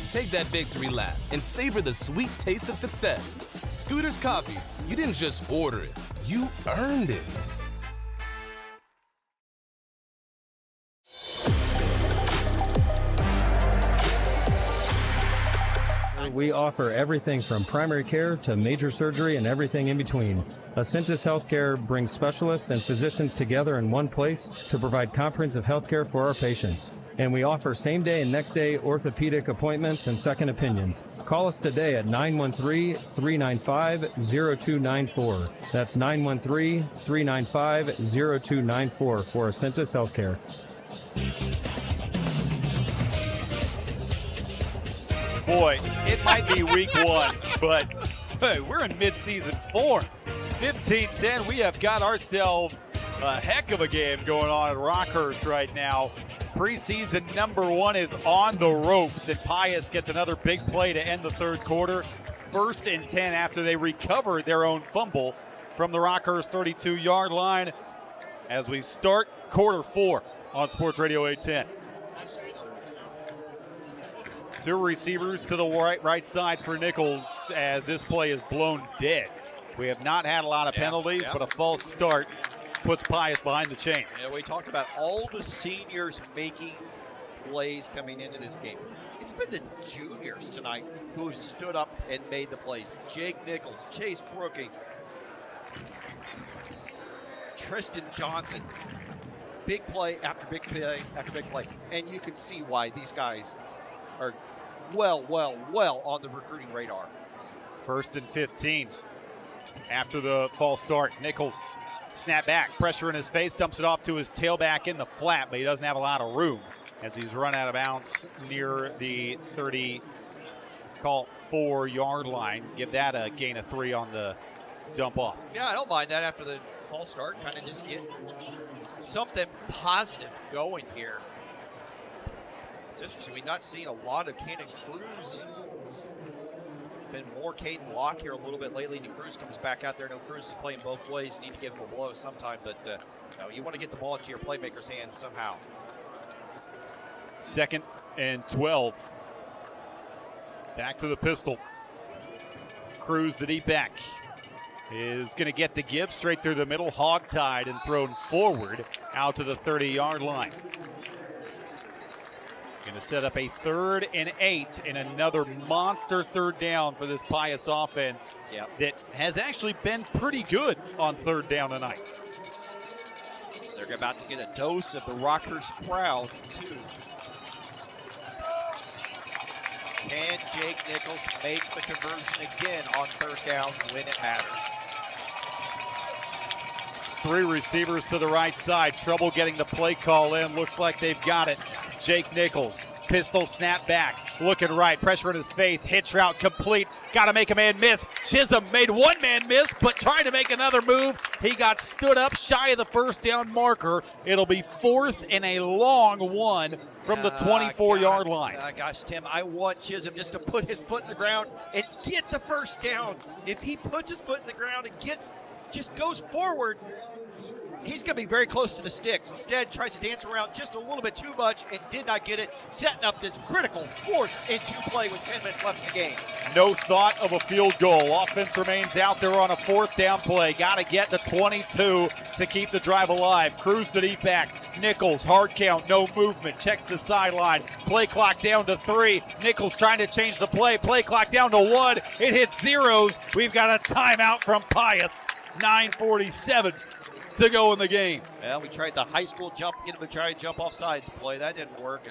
Take that victory lap and savor the sweet taste of success. Scooter's Coffee, you didn't just order it, you earned it. We offer everything from primary care to major surgery and everything in between. Ascentus Healthcare brings specialists and physicians together in one place to provide comprehensive healthcare for our patients. And we offer same-day and next-day orthopedic appointments and second opinions. Call us today at 913-395-0294. That's 913-395-0294 for Ascentus Healthcare. Boy, it might be week one, but hey, we're in mid-season form. 15-10, we have got ourselves a heck of a game going on at Rockhurst right now. Preseason number 1 is on the ropes, and Pius gets another big play to end the third quarter. 1st and 10 after they recovered their own fumble from the Rockhurst 32-yard line as we start quarter 4 on Sports Radio 810. 2 receivers to the right side for Nichols as this play is blown dead. We have not had a lot of penalties, but a false start puts Pius behind the chains. Yeah, we talked about all the seniors making plays coming into this game. It's been the juniors tonight who have stood up and made the plays. Jake Nichols, Chase Brookings, Tristan Johnson. Big play after big play after big play. And you can see why these guys are well on the recruiting radar. 1st and 15 after the false start. Nichols snap back, pressure in his face, dumps it off to his tailback in the flat, but he doesn't have a lot of room as he's run out of bounds near the 4-yard line. Give that a gain of 3 on the dump off. Yeah, I don't mind that after the false start. Kind of just get something positive going here. It's interesting. We've not seen a lot of Cannon Cruz. Been more Caden Locke here a little bit lately. New Cruz comes back out there. No, Cruz is playing both ways. Need to give him a blow sometime, but you want to get the ball into your playmaker's hands somehow. 2nd and 12. Back to the pistol. Cruz, the deep back, is going to get the give straight through the middle, hog-tied and thrown forward out to the 30-yard line. Going to set up a 3rd and 8 and another monster 3rd down for this Pius offense that has actually been pretty good on 3rd down tonight. They're about to get a dose of the Rockhurst crowd, too. Can Jake Nichols make the conversion again on 3rd down when it matters? 3 receivers to the right side. Trouble getting the play call in. Looks like they've got it. Jake Nichols, pistol snap back, looking right, pressure in his face, hitch route complete, got to make a man miss. Chisholm made one man miss, but trying to make another move. He got stood up shy of the 1st down marker. It'll be 4th and a long one from the 24-yard line. Gosh, Tim, I want Chisholm just to put his foot in the ground and get the 1st down. If he puts his foot in the ground and just goes forward, he's going to be very close to the sticks. Instead, tries to dance around just a little bit too much and did not get it, setting up this critical 4th and 2 play with 10 minutes left in the game. No thought of a field goal. Offense remains out there on a 4th down play. Got to get to 22 to keep the drive alive. Cruz the deep back. Nichols, hard count, no movement. Checks the sideline. Play clock down to 3. Nichols trying to change the play. Play clock down to 1. It hits zeros. We've got a timeout from Pius. 9:47 to go in the game. Well, we tried the high school jump, get him to try and jump off sides play. That didn't work.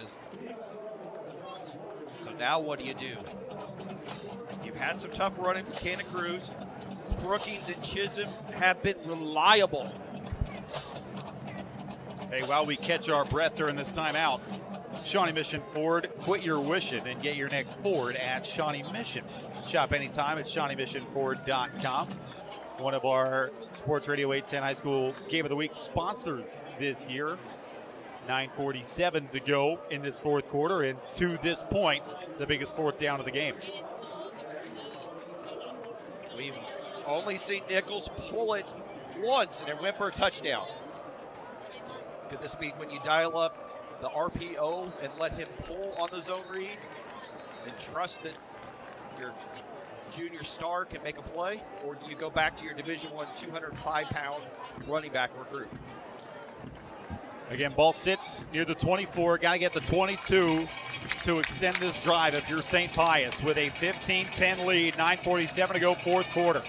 So now what do? You've had some tough running from Cannon Cruz. Brookings and Chisholm have been reliable. Hey, while we catch our breath during this timeout, Shawnee Mission Ford, quit your wishing and get your next Ford at Shawnee Mission. Shop anytime at ShawneeMissionFord.com. One of our Sports Radio 810 High School Game of the Week sponsors this year. 9:47 to go in this 4th quarter, and to this point, the biggest 4th down of the game. We've only seen Nichols pull it once, and it went for a touchdown. Could this be when you dial up the RPO and let him pull on the zone read and trust that your junior star can make a play? Or do you go back to your Division I 205-pound running back recruit? Again, ball sits near the 24. Got to get the 22 to extend this drive if you're St. Pius with a 15-10 lead, 9:47 to go, fourth quarter.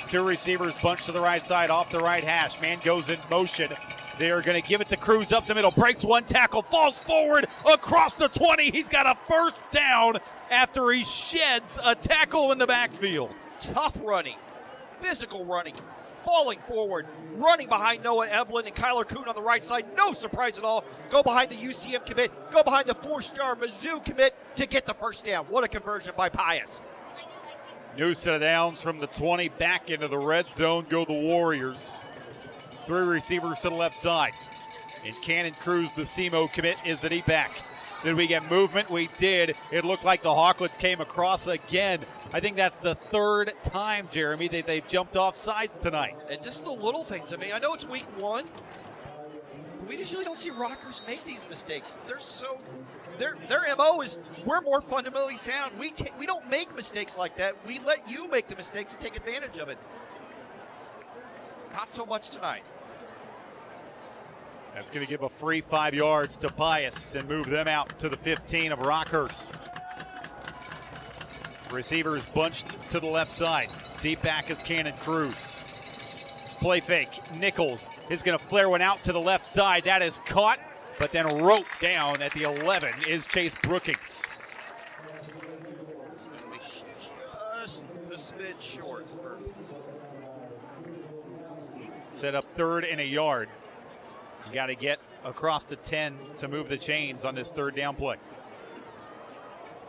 Two receivers bunch to the right side, off the right hash. Man goes in motion. They're going to give it to Cruz up the middle. Breaks one tackle, falls forward across the 20. He's got a first down after he sheds a tackle in the backfield. Tough running, physical running, falling forward, running behind Noah Eblin and Kyler Kuhn on the right side. No surprise at all. Go behind the UCM commit, go behind the 4-star Mizzou commit to get the first down. What a conversion by Pius. New set of downs from the 20 back into the red zone go the Warriors. Three receivers to the left side. And Cannon Cruz, the SEMO commit, is the deep back. Did we get movement? We did. It looked like the Hawklets came across again. I think that's the third time, Jeremy, that they've jumped off sides tonight. And just the little things. I mean, I know it's week one. We usually don't see Rockhurst make these mistakes. Their MO is we're more fundamentally sound. We don't make mistakes like that. We let you make the mistakes and take advantage of it. Not so much tonight. That's going to give a free 5 yards to Pius and move them out to the 15 of Rockhurst. Receivers bunched to the left side. Deep back is Cannon Cruz. Play fake. Nichols is going to flare one out to the left side. That is caught, but then roped down at the 11 is Chase Brookings. It's going to be just a smidge short. Set up third and a yard. You got to get across the 10 to move the chains on this third down play.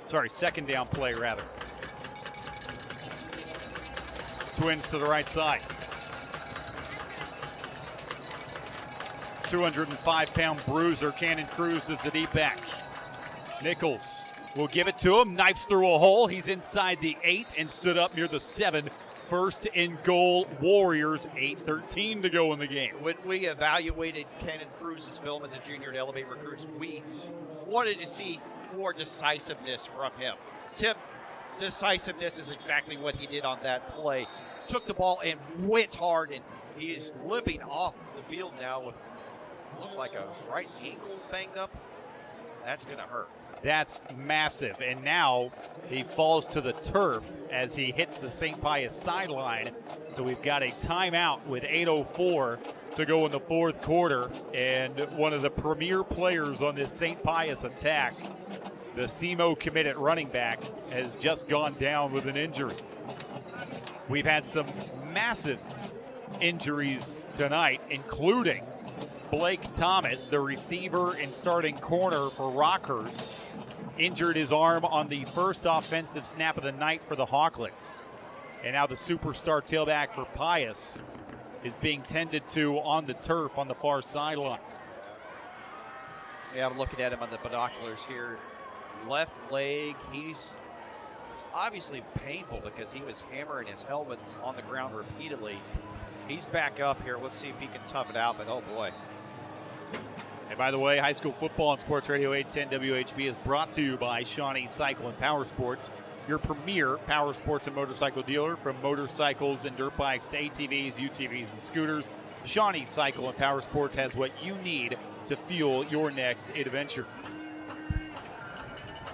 Sorry, second down play, rather. Twins to the right side. 205-pound bruiser, Cannon Cruz is the deep back. Nichols will give it to him, knifes through a hole. He's inside the 8 and stood up near the 7. First and goal, Warriors, 8:13 to go in the game. When we evaluated Cannon Cruz's film as a junior at Elevate Recruits, we wanted to see more decisiveness from him. Tim, decisiveness is exactly what he did on that play. Took the ball and went hard, and he's limping off the field now with looked like a right ankle banged up. That's going to hurt. That's massive. And now he falls to the turf as he hits the St. Pius sideline. So we've got a timeout with 8:04 to go in the fourth quarter. And one of the premier players on this St. Pius attack, the SEMO committed running back, has just gone down with an injury. We've had some massive injuries tonight, including Blake Thomas, the receiver and starting corner for Rockhurst, injured his arm on the first offensive snap of the night for the Hawklets. And now the superstar tailback for Pius is being tended to on the turf on the far sideline. Yeah, I'm looking at him on the binoculars here. Left leg, it's obviously painful because he was hammering his helmet on the ground repeatedly. He's back up here. Let's see if he can tough it out, but oh boy. And by the way, high school football on Sports Radio 810 WHB is brought to you by Shawnee Cycle and Power Sports, your premier power sports and motorcycle dealer. From motorcycles and dirt bikes to ATVs, UTVs, and scooters, Shawnee Cycle and Power Sports has what you need to fuel your next adventure.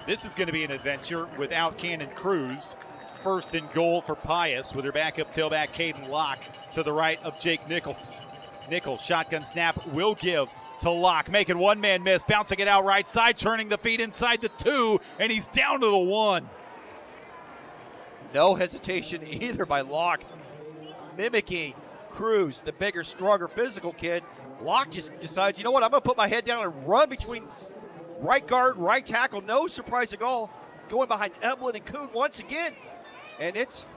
This is going to be an adventure without Cannon Cruz. First and goal for Pius with their backup tailback, Caden Locke, to the right of Jake Nichols. Nichols, shotgun snap, will give to Locke, making one man miss, bouncing it out right side, turning the feet inside the 2, and he's down to the 1. No hesitation either by Locke, mimicking Cruz, the bigger, stronger, physical kid. Locke just decides, you know what, I'm going to put my head down and run between right guard, right tackle. No surprise at all. Going behind Evelyn and Kuhn once again. And it's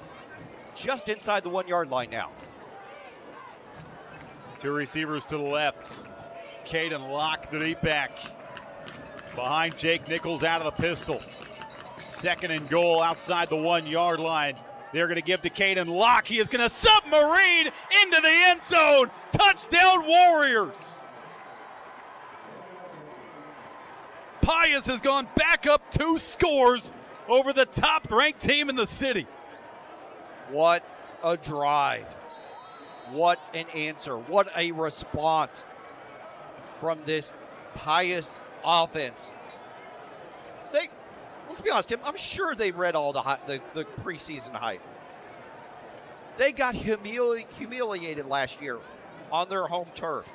just inside the 1 yard line now. Two receivers to the left. Caden Locke, the deep back. Behind Jake Nichols out of the pistol. Second and goal outside the 1 yard line. They're going to give to Caden Locke. He is going to submarine into the end zone. Touchdown Warriors. Pius has gone back up 2 scores over the top-ranked team in the city. What a drive. What an answer. What a response from this Pius offense. Let's be honest, Tim, I'm sure they read all the preseason hype. They got humiliated last year on their home turf,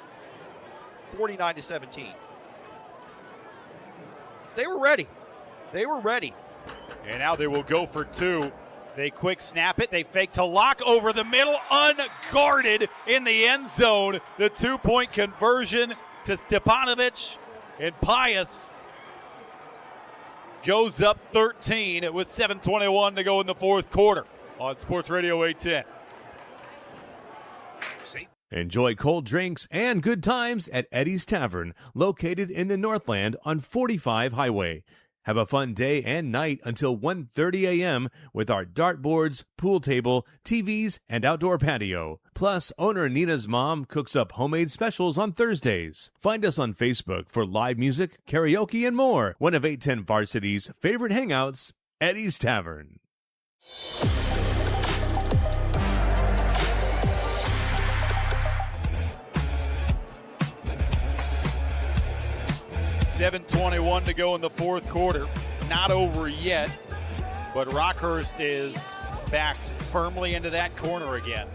49-17. They were ready. They were ready. And now they will go for 2. They quick snap it. They fake to Locke over the middle, unguarded in the end zone. The 2-point conversion to Stepanovic, and Pius goes up 13 with 7:21 to go in the fourth quarter on Sports Radio 810. Enjoy cold drinks and good times at Eddie's Tavern, located in the Northland on 45 Highway. Have a fun day and night until 1:30 a.m. with our dartboards, pool table, TVs, and outdoor patio. Plus, owner Nina's mom cooks up homemade specials on Thursdays. Find us on Facebook for live music, karaoke, and more. One of 810 Varsity's favorite hangouts, Eddie's Tavern. 7:21 to go in the fourth quarter. Not over yet, but Rockhurst is backed firmly into that corner again.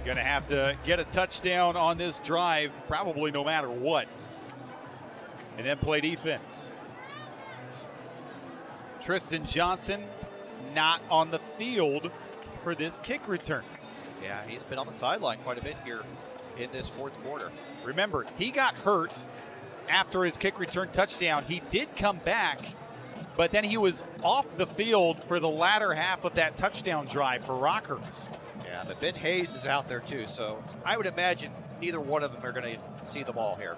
Going to have to get a touchdown on this drive, probably no matter what, and then play defense. Tristan Johnson not on the field for this kick return. Yeah, he's been on the sideline quite a bit here in this fourth quarter. Remember, he got hurt after his kick return touchdown. He did come back, but then he was off the field for the latter half of that touchdown drive for Rockhurst. Yeah, but Ben Hayes is out there too, so I would imagine neither one of them are going to see the ball here.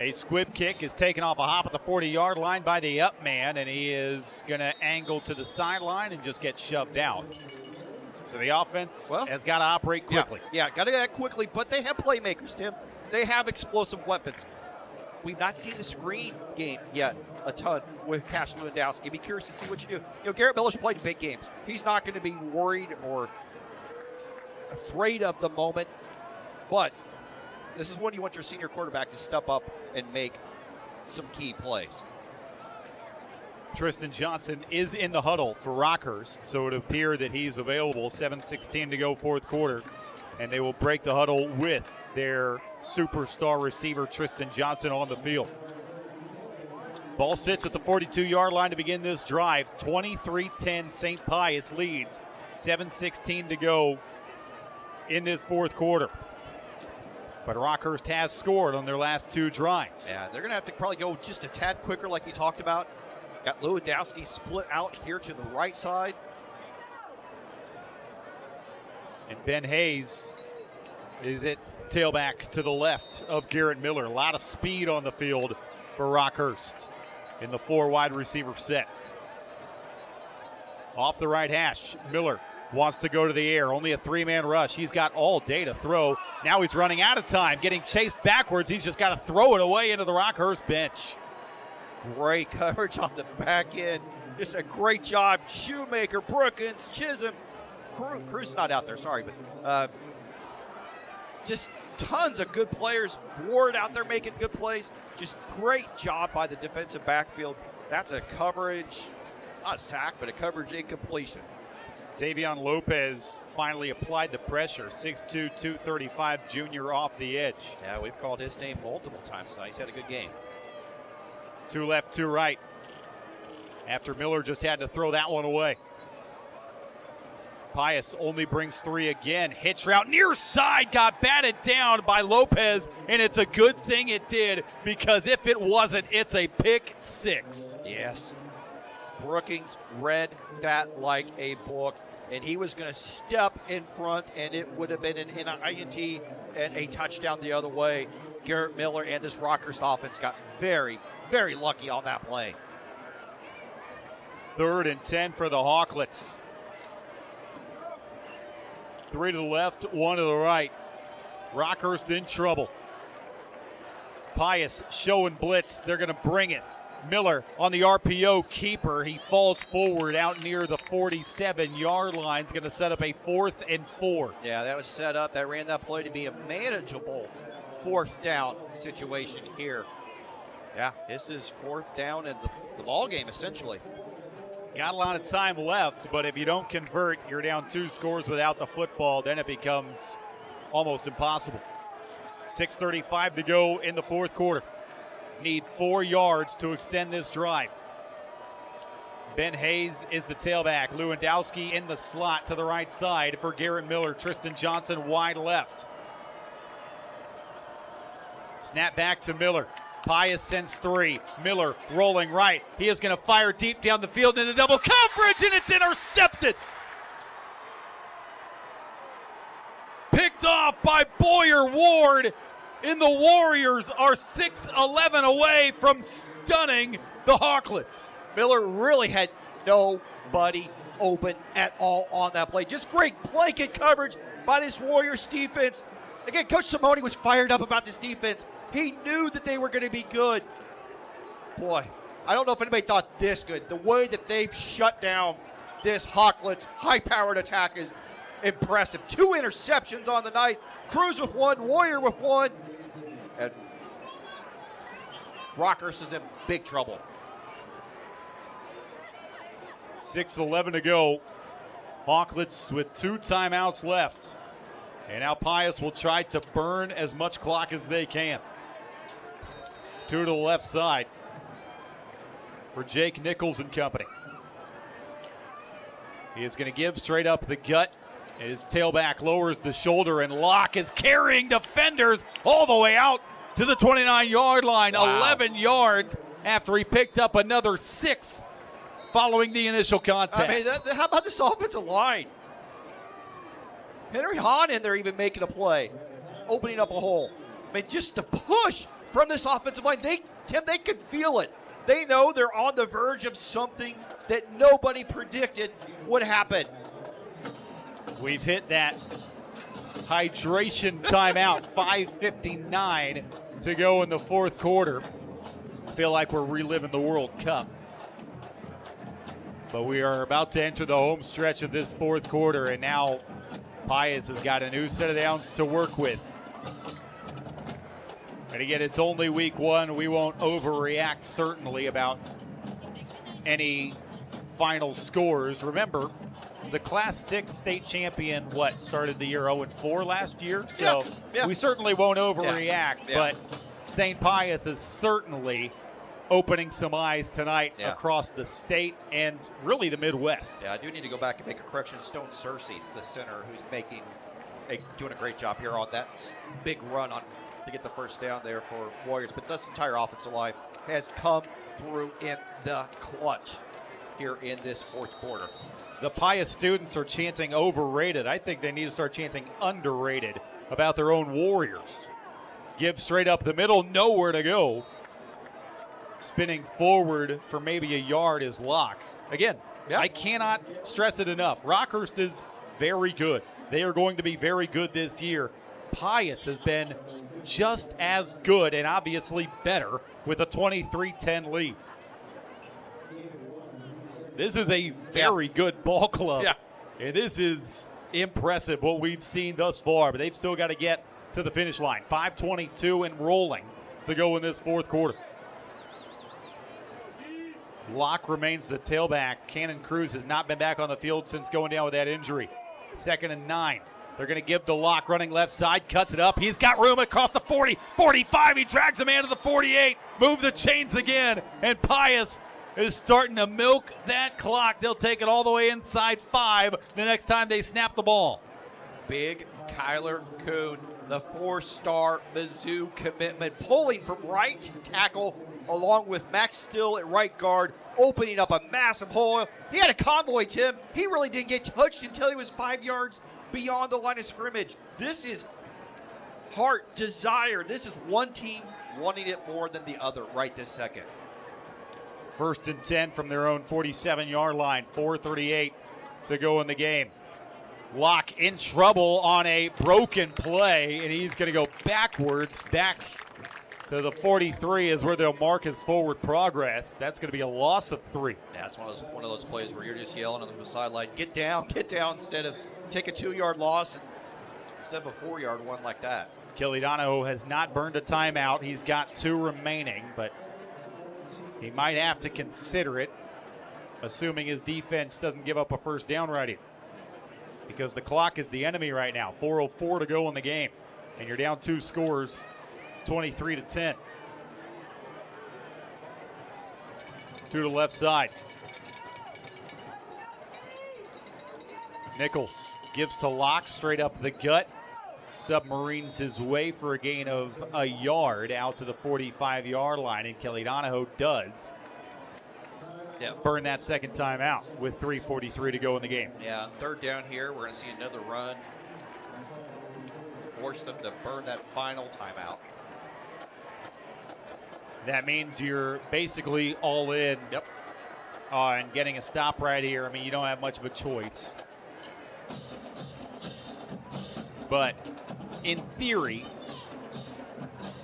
A squib kick is taken off a hop at the 40-yard line by the up man, and he is going to angle to the sideline and just get shoved out. So the offense has got to operate quickly. Yeah, got to do that quickly, but they have playmakers, Tim. They have explosive weapons. We've not seen the screen game yet a ton with Cash Lewandowski. Be curious to see what you do. You know, Garrett Miller's played big games. He's not going to be worried or afraid of the moment, but this is when you want your senior quarterback to step up and make some key plays. Tristan Johnson is in the huddle for Rockhurst, so it would appear that he's available. 7:16 to go fourth quarter, and they will break the huddle with their superstar receiver Tristan Johnson on the field. Ball sits at the 42-yard line to begin this drive. 23-10 St. Pius leads. 7:16 to go in this fourth quarter. But Rockhurst has scored on their last 2 drives. Yeah, they're going to have to probably go just a tad quicker like you talked about. Got Lewandowski split out here to the right side. And Ben Hayes is at tailback to the left of Garrett Miller. A lot of speed on the field for Rockhurst in the 4 wide receiver set. Off the right hash, Miller wants to go to the air. Only a 3-man rush. He's got all day to throw. Now he's running out of time, getting chased backwards. He's just got to throw it away into the Rockhurst bench. Great coverage on the back end. Just a great job. Shoemaker, Brookins, Chisholm. Cruz is not out there, sorry, but just tons of good players. Ward out there making good plays. Just great job by the defensive backfield. That's a coverage, not a sack, but a coverage incompletion. Davion Lopez finally applied the pressure. 6'2", 235 junior off the edge. Yeah, we've called his name multiple times tonight. He's had a good game. 2 left, 2 right. After Miller just had to throw that one away. Pius only brings 3 again. Hitch route near side, got batted down by Lopez, and it's a good thing it did, because if it wasn't, it's a pick 6. Yes. Brookings read that like a book, and he was going to step in front, and it would have been an INT and a touchdown the other way. Garrett Miller and this Rockhurst offense got very, very lucky on that play. 3rd and 10 for the Hawklets. 3 to the left, 1 to the right. Rockhurst in trouble. Pius showing blitz. They're going to bring it. Miller on the RPO keeper. He falls forward out near the 47-yard line. He's going to set up a 4th and 4. Yeah, that was set up. That ran that play to be a manageable 4th down situation here. Yeah, this is 4th down in the ball game, essentially. Got a lot of time left, but if you don't convert, you're down 2 scores without the football. Then it becomes almost impossible. 6:35 to go in the 4th quarter. Need 4 yards to extend this drive. Ben Hayes is the tailback. Lewandowski in the slot to the right side for Garrett Miller. Tristan Johnson wide left. Snap back to Miller. Pius sends 3. Miller rolling right. He is going to fire deep down the field into double coverage, and it's intercepted. Picked off by Boyer Ward. And the Warriors are 6-11 away from stunning the Hawklets. Miller really had nobody open at all on that play. Just great blanket coverage by this Warriors defense. Again, Coach Simone was fired up about this defense. He knew that they were going to be good. Boy, I don't know if anybody thought this good. The way that they've shut down this Hawklets high-powered attack is impressive. 2 interceptions on the night. Cruz with 1, Warrior with 1. And Rockhurst is in big trouble. 6:11 to go. Hawklets with 2 timeouts left. And now Pius will try to burn as much clock as they can. 2 to the left side for Jake Nichols and company. He is going to give straight up the gut. His tailback lowers the shoulder, and Locke is carrying defenders all the way out to the 29-yard line. Wow. 11 yards after he picked up another 6 following the initial contact. I mean, how about this offensive line? Henry Hahn in there even making a play, opening up a hole. I mean, just the push from this offensive line. Tim, they could feel it. They know they're on the verge of something that nobody predicted would happen. We've hit that hydration timeout. 5:59 to go in the 4th quarter. Feel like we're reliving the World Cup. But we are about to enter the home stretch of this 4th quarter, and now Pius has got a new set of downs to work with. And again, it's only week 1. We won't overreact, certainly, about any final scores. Remember, the Class 6 state champion, started the year 0-4 last year? So yeah. We certainly won't overreact, Yeah. but St. Pius is certainly opening some eyes tonight across the state and really the Midwest. Yeah, I do need to go back and make a correction. Stone Cersei's the center who's doing a great job here on that big run to get the first down there for Warriors. But this entire offensive line has come through in the clutch here in this 4th quarter. The Pius students are chanting overrated. I think they need to start chanting underrated about their own Warriors. Give straight up the middle, nowhere to go. Spinning forward for maybe a yard is Locke. Again, I cannot stress it enough. Rockhurst is very good. They are going to be very good this year. Pius has been just as good and obviously better with a 23-10 lead. This is a very good ball club. Yeah. And this is impressive what we've seen thus far, but they've still got to get to the finish line. 5:22 and rolling to go in this 4th quarter. Locke remains the tailback. Cannon Cruz has not been back on the field since going down with that injury. 2nd and 9. They're going to give to Locke running left side, cuts it up. He's got room across the 40, 45. He drags a man to the 48. Move the chains again, and Pius is starting to milk that clock. They'll take it all the way inside 5 the next time they snap the ball. Big Kyler Kuhn, the 4-star Mizzou commitment, pulling from right tackle along with Max Still at right guard, opening up a massive hole. He had a convoy, Tim. He really didn't get touched until he was 5 yards beyond the line of scrimmage. This is heart, desire. This is one team wanting it more than the other right this second. 1st and 10 from their own 47-yard line. 4:38 to go in the game. Locke in trouble on a broken play, and he's going to go backwards back to the 43 is where they'll mark his forward progress. That's going to be a loss of 3. Yeah, it's one of those plays where you're just yelling on the sideline, get down, instead of take a 2-yard loss instead of a 4-yard one like that. Kelly Donahoe has not burned a timeout. He's got 2 remaining, but he might have to consider it, assuming his defense doesn't give up a first down right here. Because the clock is the enemy right now. 4:04 to go in the game, and you're down 2 scores, 23-10. To the left side. Nichols gives to Locke straight up the gut. Submarines his way for a gain of a yard out to the 45-yard line, and Kelly Donahoe does burn that second time out with 3:43 to go in the game. Yeah, on 3rd down here, we're going to see another run. Force them to burn that final timeout. That means you're basically all in on getting a stop right here. I mean, you don't have much of a choice. But in theory,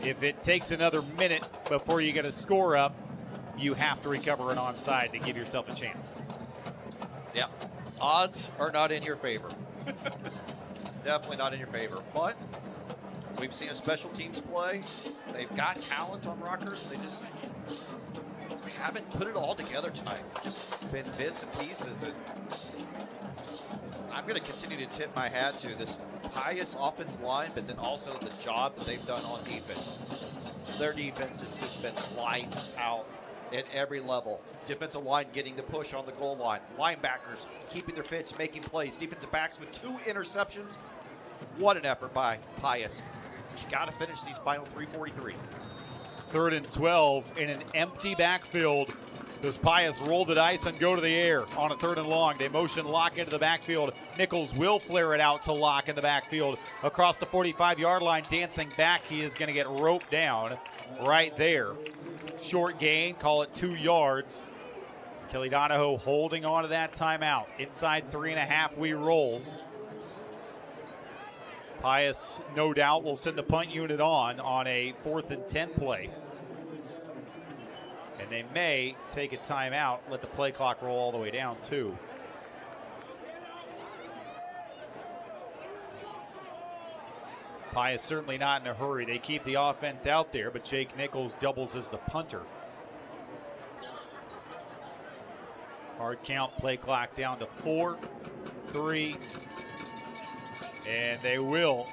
if it takes another minute before you get a score up, you have to recover an onside to give yourself a chance. Yeah, odds are not in your favor. Definitely not in your favor. But we've seen a special teams play. They've got talent on Rockhurst. They just haven't put it all together tonight. Just been bits and pieces. And I'm going to continue to tip my hat to this Pius offensive line, but then also the job that they've done on defense. Their defense has just been lights out at every level. Defensive line getting the push on the goal line. Linebackers keeping their fits, making plays. Defensive backs with 2 interceptions. What an effort by Pius. But you got to finish these final 3:43. 3rd and 12 in an empty backfield. Does Pius roll the dice and go to the air on a 3rd and long? They motion Locke into the backfield. Nichols will flare it out to Locke in the backfield. Across the 45-yard line, dancing back. He is going to get roped down right there. Short gain, call it 2 yards. Kelly Donahoe holding on to that timeout. Inside 3.5 we roll. Pius, no doubt, will send the punt unit on a 4th and 10 play. And they may take a timeout, let the play clock roll all the way down, too. Pius certainly not in a hurry. They keep the offense out there, but Jake Nichols doubles as the punter. Hard count, play clock down to 4, 3, and they will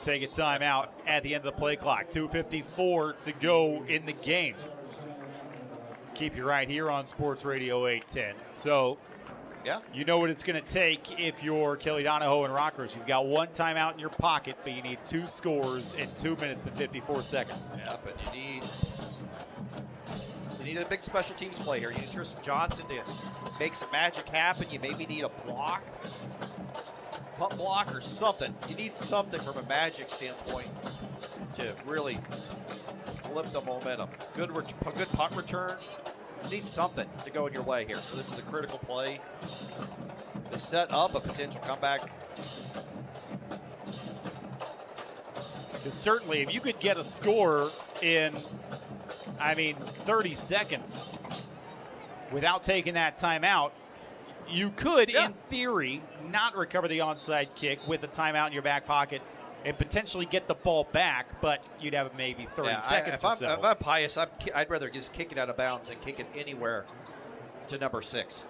take a timeout at the end of the play clock. 2:54 to go in the game. Keep you right here on Sports Radio 810. So, you know what it's going to take if you're Kelly Donahoe and Rockhurst. You've got 1 timeout in your pocket, but you need 2 scores in 2 minutes and 54 seconds. Yeah, but you need a big special teams play here. You need Tristan Johnson to make some magic happen. You maybe need a block, punt block or something. You need something from a magic standpoint to really lift the momentum. Good punt return. You need something to go in your way here. So this is a critical play to set up a potential comeback. Because certainly if you could get a score in, 30 seconds without taking that timeout, you could, in theory, not recover the onside kick with a timeout in your back pocket and potentially get the ball back, but you'd have maybe 30 seconds or so. If I'm Pius, I'd rather just kick it out of bounds and kick it anywhere to number 6.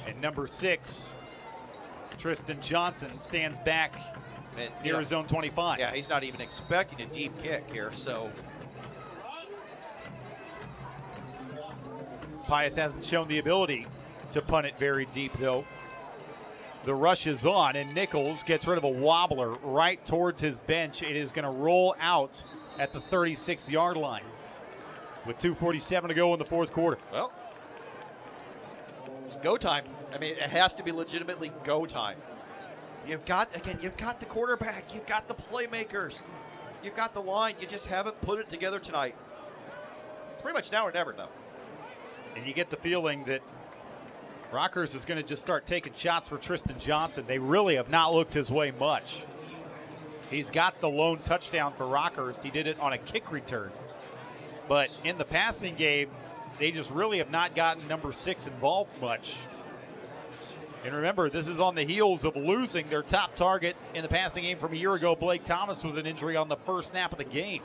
And number 6, Tristan Johnson, stands back near his own 25. Yeah, he's not even expecting a deep kick here, so. Pius hasn't shown the ability to punt it very deep, though. The rush is on, and Nichols gets rid of a wobbler right towards his bench. It is going to roll out at the 36-yard line with 2:47 to go in the 4th quarter. Well, it's go time. It has to be legitimately go time. You've got the quarterback. You've got the playmakers. You've got the line. You just haven't put it together tonight. It's pretty much now or never, though. And you get the feeling that Rockhurst is going to just start taking shots for Tristan Johnson. They really have not looked his way much. He's got the lone touchdown for Rockhurst. He did it on a kick return. But in the passing game, they just really have not gotten number 6 involved much. And remember, this is on the heels of losing their top target in the passing game from a year ago, Blake Thomas, with an injury on the first snap of the game.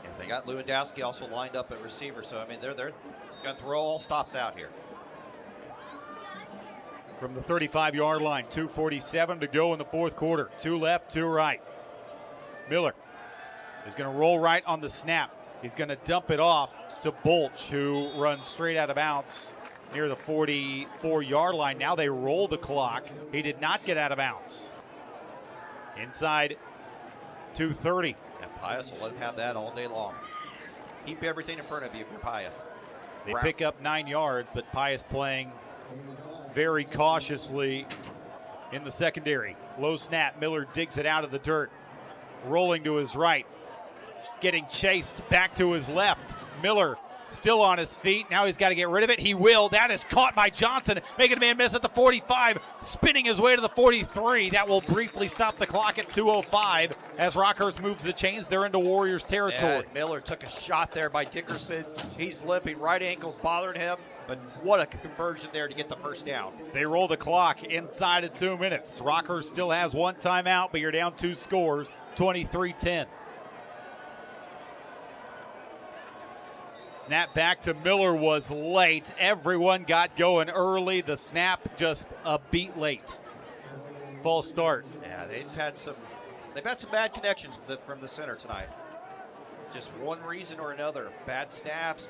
And they got Lewandowski also lined up at receiver, so I mean they're going to throw all stops out here. From the 35-yard line, 2:47 to go in the fourth quarter. 2 left, 2 right. Miller is going to roll right on the snap. He's going to dump it off to Bolch, who runs straight out of bounds near the 44-yard line. Now they roll the clock. He did not get out of bounds. Inside 2:30. And Pius will let him have that all day long. Keep everything in front of you if you're Pius. They pick up 9 yards, but Pius playing very cautiously in the secondary. Low snap. Miller digs it out of the dirt. Rolling to his right. Getting chased back to his left. Miller still on his feet. Now he's got to get rid of it. He will. That is caught by Johnson, making a man miss at the 45, spinning his way to the 43. That will briefly stop the clock at 2:05 as Rockhurst moves the chains. They're into Warriors territory. And Miller took a shot there by Dickerson. He's limping. Right ankle's bothering him. But what a conversion there to get the first down. They roll the clock inside of 2 minutes. Rockhurst still has 1 timeout, but you're down 2 scores, 23-10. Snap back to Miller was late. Everyone got going early. The snap just a beat late. False start. Yeah, they've had some bad connections from the center tonight. Just one reason or another. Bad snaps,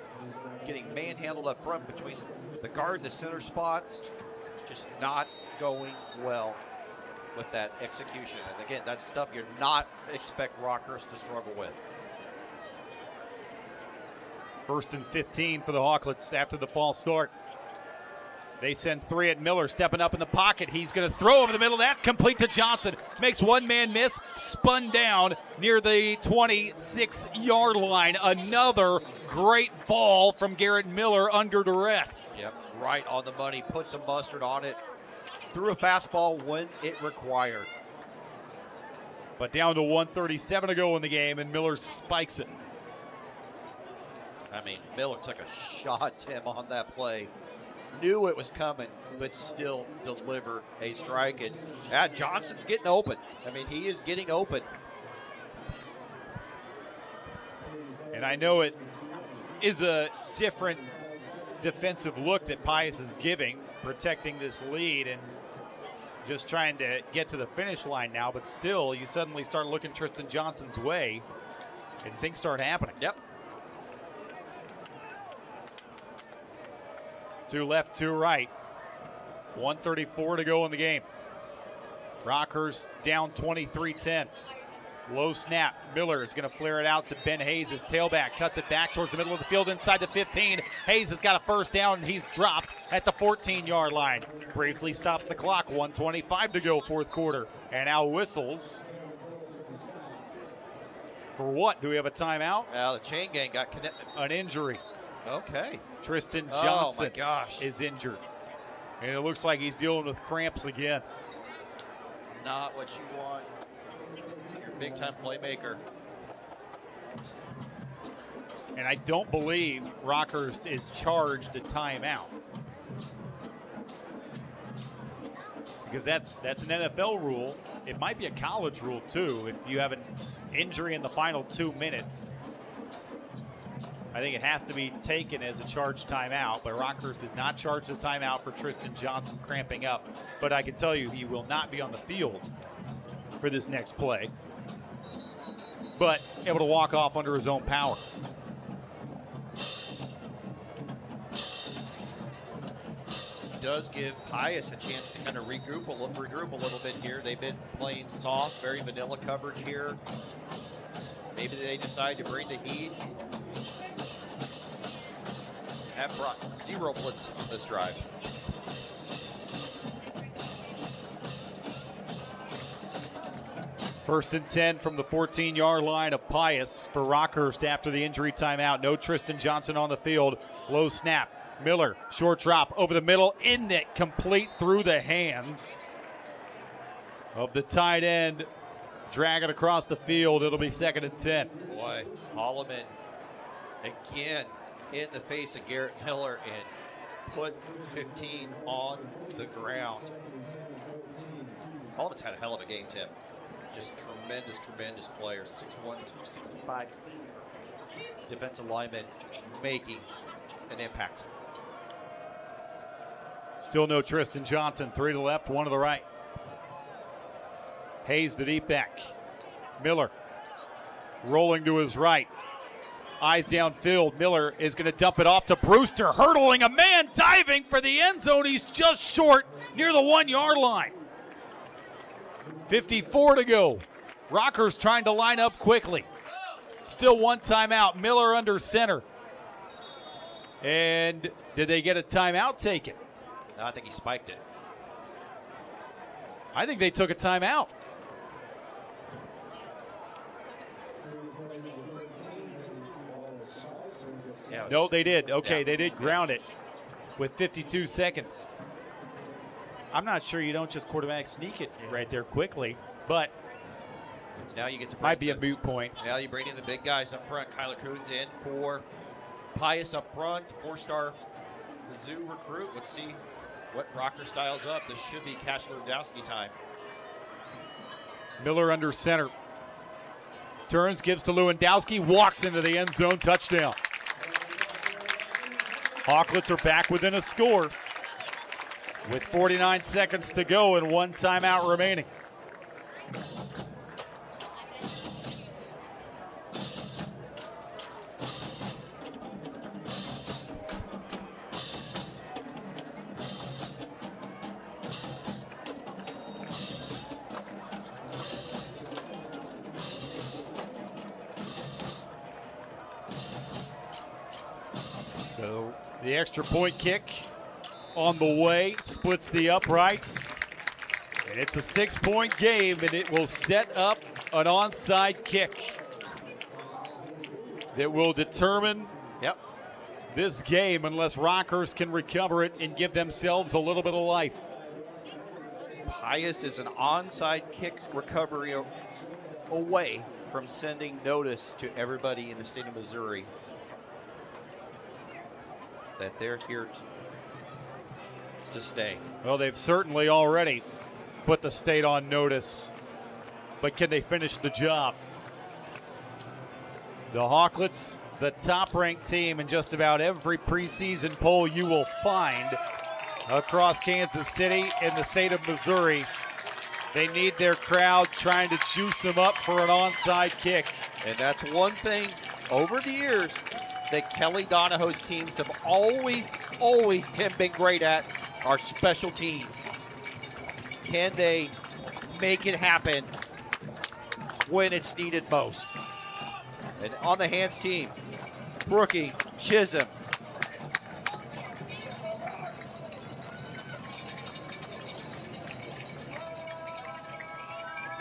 getting manhandled up front between the guard and the center spots. Just not going well with that execution. And again, that's stuff you're not expect Rockhurst to struggle with. 1st and 15 for the Hawklets after the false start. They send 3 at Miller, stepping up in the pocket. He's going to throw over the middle. That complete to Johnson. Makes one man miss, spun down near the 26-yard line. Another great ball from Garrett Miller under duress. Yep, right on the money. Put some mustard on it. Threw a fastball when it required. But down to 1:37 to go in the game, and Miller spikes it. I mean, Miller took a shot, Tim, on that play. Knew it was coming, but still delivered a strike. And Johnson's getting open. I mean, he is getting open. And I know it is a different defensive look that Pius is giving, protecting this lead and just trying to get to the finish line now. But still, you suddenly start looking Tristan Johnson's way, and things start happening. Yep. 2 left, 2 right. 1:34 to go in the game. Rockhurst down 23-10. Low snap. Miller is going to flare it out to Ben Hayes, his tailback. Cuts it back towards the middle of the field inside the 15. Hayes has got a first down, and he's dropped at the 14-yard line. Briefly stops the clock. 1:25 to go, fourth quarter. And now whistles. For what? Do we have a timeout? Well, the chain gang got an injury. Okay. Tristan Johnson my gosh. is injured. And it looks like he's dealing with cramps again. Not what you want. Your big-time playmaker. And I don't believe Rockhurst is charged a timeout. Because that's an NFL rule. It might be a college rule, too. If you have an injury in the final 2 minutes, I think it has to be taken as a charged timeout, but Rockhurst is not charged a timeout for Tristan Johnson cramping up. But I can tell you he will not be on the field for this next play, but able to walk off under his own power. Does give Pius a chance to kind of regroup a little bit here. They've been playing soft, very vanilla coverage here. Maybe they decide to bring the heat. Have brought 0 blitzes to this drive. First and 10 from the 14-yard line of Pius for Rockhurst after the injury timeout. No Tristan Johnson on the field. Low snap. Miller, short drop over the middle, in net, complete through the hands of the tight end, drag it across the field. It'll be 2nd and 10. Boy, Holloman again in the face of Garrett Miller and put 15 on the ground. Holloman's had a hell of a game, Tim. Just tremendous player. 6'1", 265 defensive lineman making an impact. Still no Tristan Johnson. 3 to the left, 1 to the right. Hayes the deep back. Miller rolling to his right. Eyes downfield. Miller is going to dump it off to Brewster. Hurdling a man, diving for the end zone. He's just short near the 1-yard line. 54 to go. Rockhurst trying to line up quickly. Still 1 timeout. Miller under center. And did they get a timeout taken? No, I think he spiked it. I think they took a timeout. Yeah, No, they did. Okay, yeah. they did ground it with 52 seconds. I'm not sure you don't just quarterback sneak it right there quickly, but So now you get to might be a moot point. Now you bring in the big guys up front. Kyler Coons in for Pius up front, 4-star Mizzou recruit. Let's see what Rocker styles up. This should be Cash Lewandowski time. Miller under center. Turns, gives to Lewandowski, walks into the end zone, touchdown. Hawklets are back within a score with 49 seconds to go and 1 timeout remaining. So the extra point kick on the way, splits the uprights, and it's a 6-point game, and it will set up an onside kick that will determine this game unless Rockhurst can recover it and give themselves a little bit of life. Pius is an onside kick recovery away from sending notice to everybody in the state of Missouri that they're here to stay. Well, they've certainly already put the state on notice, but can they finish the job? The Hawklets, the top-ranked team in just about every preseason poll you will find across Kansas City and the state of Missouri. They need their crowd trying to juice them up for an onside kick. And that's one thing over the years that Kelly Donahoe's teams have always been great at, are special teams. Can they make it happen when it's needed most? And on the hands team, Brookings, Chisholm.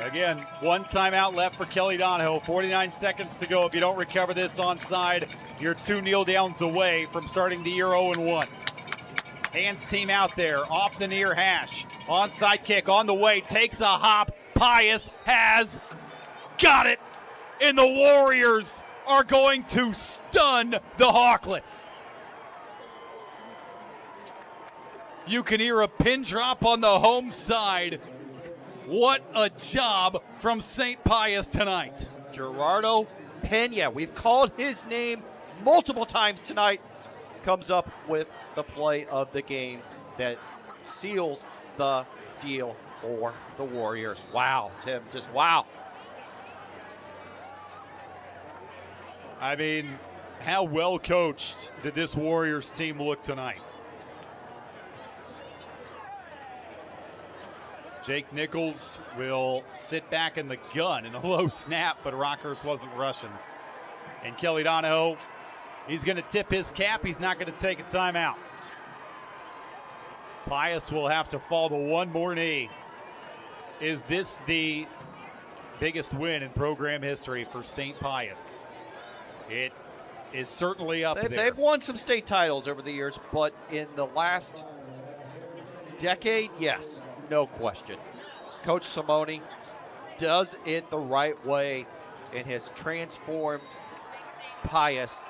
Again, 1 timeout left for Kelly Donahoe. 49 seconds to go. If you don't recover this onside, you're 2 kneel downs away from starting the year 0-1. Hands team out there, off the near hash. Onside kick on the way, takes a hop. Pius has got it. And the Warriors are going to stun the Hawklets. You can hear a pin drop on the home side. What a job from St. Pius tonight. Gerardo Pena, we've called his name multiple times tonight, comes up with the play of the game that seals the deal for the Warriors. Wow, Tim, just wow. I mean, how well coached did this Warriors team look tonight? Jake Nichols will sit back in the gun in a low snap, but Rockhurst wasn't rushing. And Kelly Donahoe, he's going to tip his cap. He's not going to take a timeout. Pius will have to fall to one more knee. Is this the biggest win in program history for St. Pius? It is certainly up there. They've won some state titles over the years, but in the last decade, yes, no question. Coach Simone does it the right way and has transformed Pius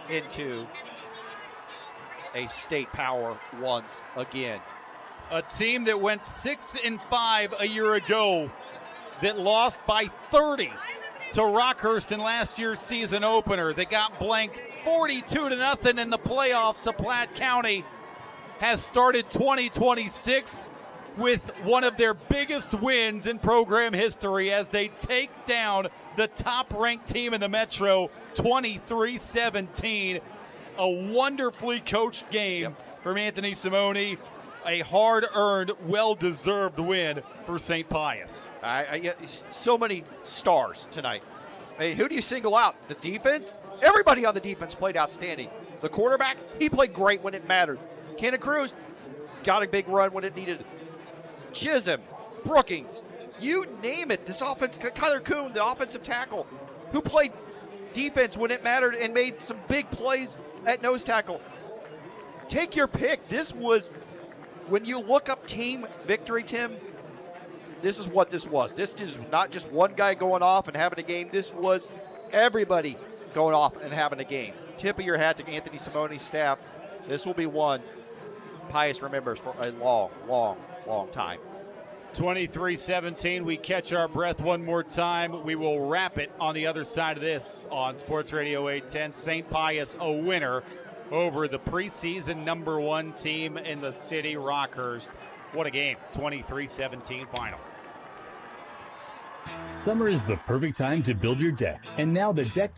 into a state power once again. A team that went 6-5 a year ago that lost by 30 to Rockhurst in last year's season opener, that got blanked 42-0 in the playoffs to Platte County, has started 2026 with one of their biggest wins in program history as they take down the top-ranked team in the Metro 23-17. A wonderfully coached game from Anthony Simone. A hard-earned, well-deserved win for St. Pius. So many stars tonight. Hey, who do you single out? The defense? Everybody on the defense played outstanding. The quarterback, he played great when it mattered. Cannon Cruz got a big run when it needed. Chisholm, Brookings, you name it. This offense, Kyler Kuhn, the offensive tackle, who played defense when it mattered and made some big plays at nose tackle. Take your pick. This was, when you look up team victory, Tim, this is what this was. This is not just one guy going off and having a game. This was everybody going off and having a game. Tip of your hat to Anthony Simone's staff. This will be one Pius remembers for a long, long, long time. 23-17. We catch our breath one more time. We will wrap it on the other side of this on Sports Radio 810. St. Pius a winner over the preseason #1 team in the city, Rockhurst. What a game. 23-17 final. Summer is the perfect time to build your deck, and now the deck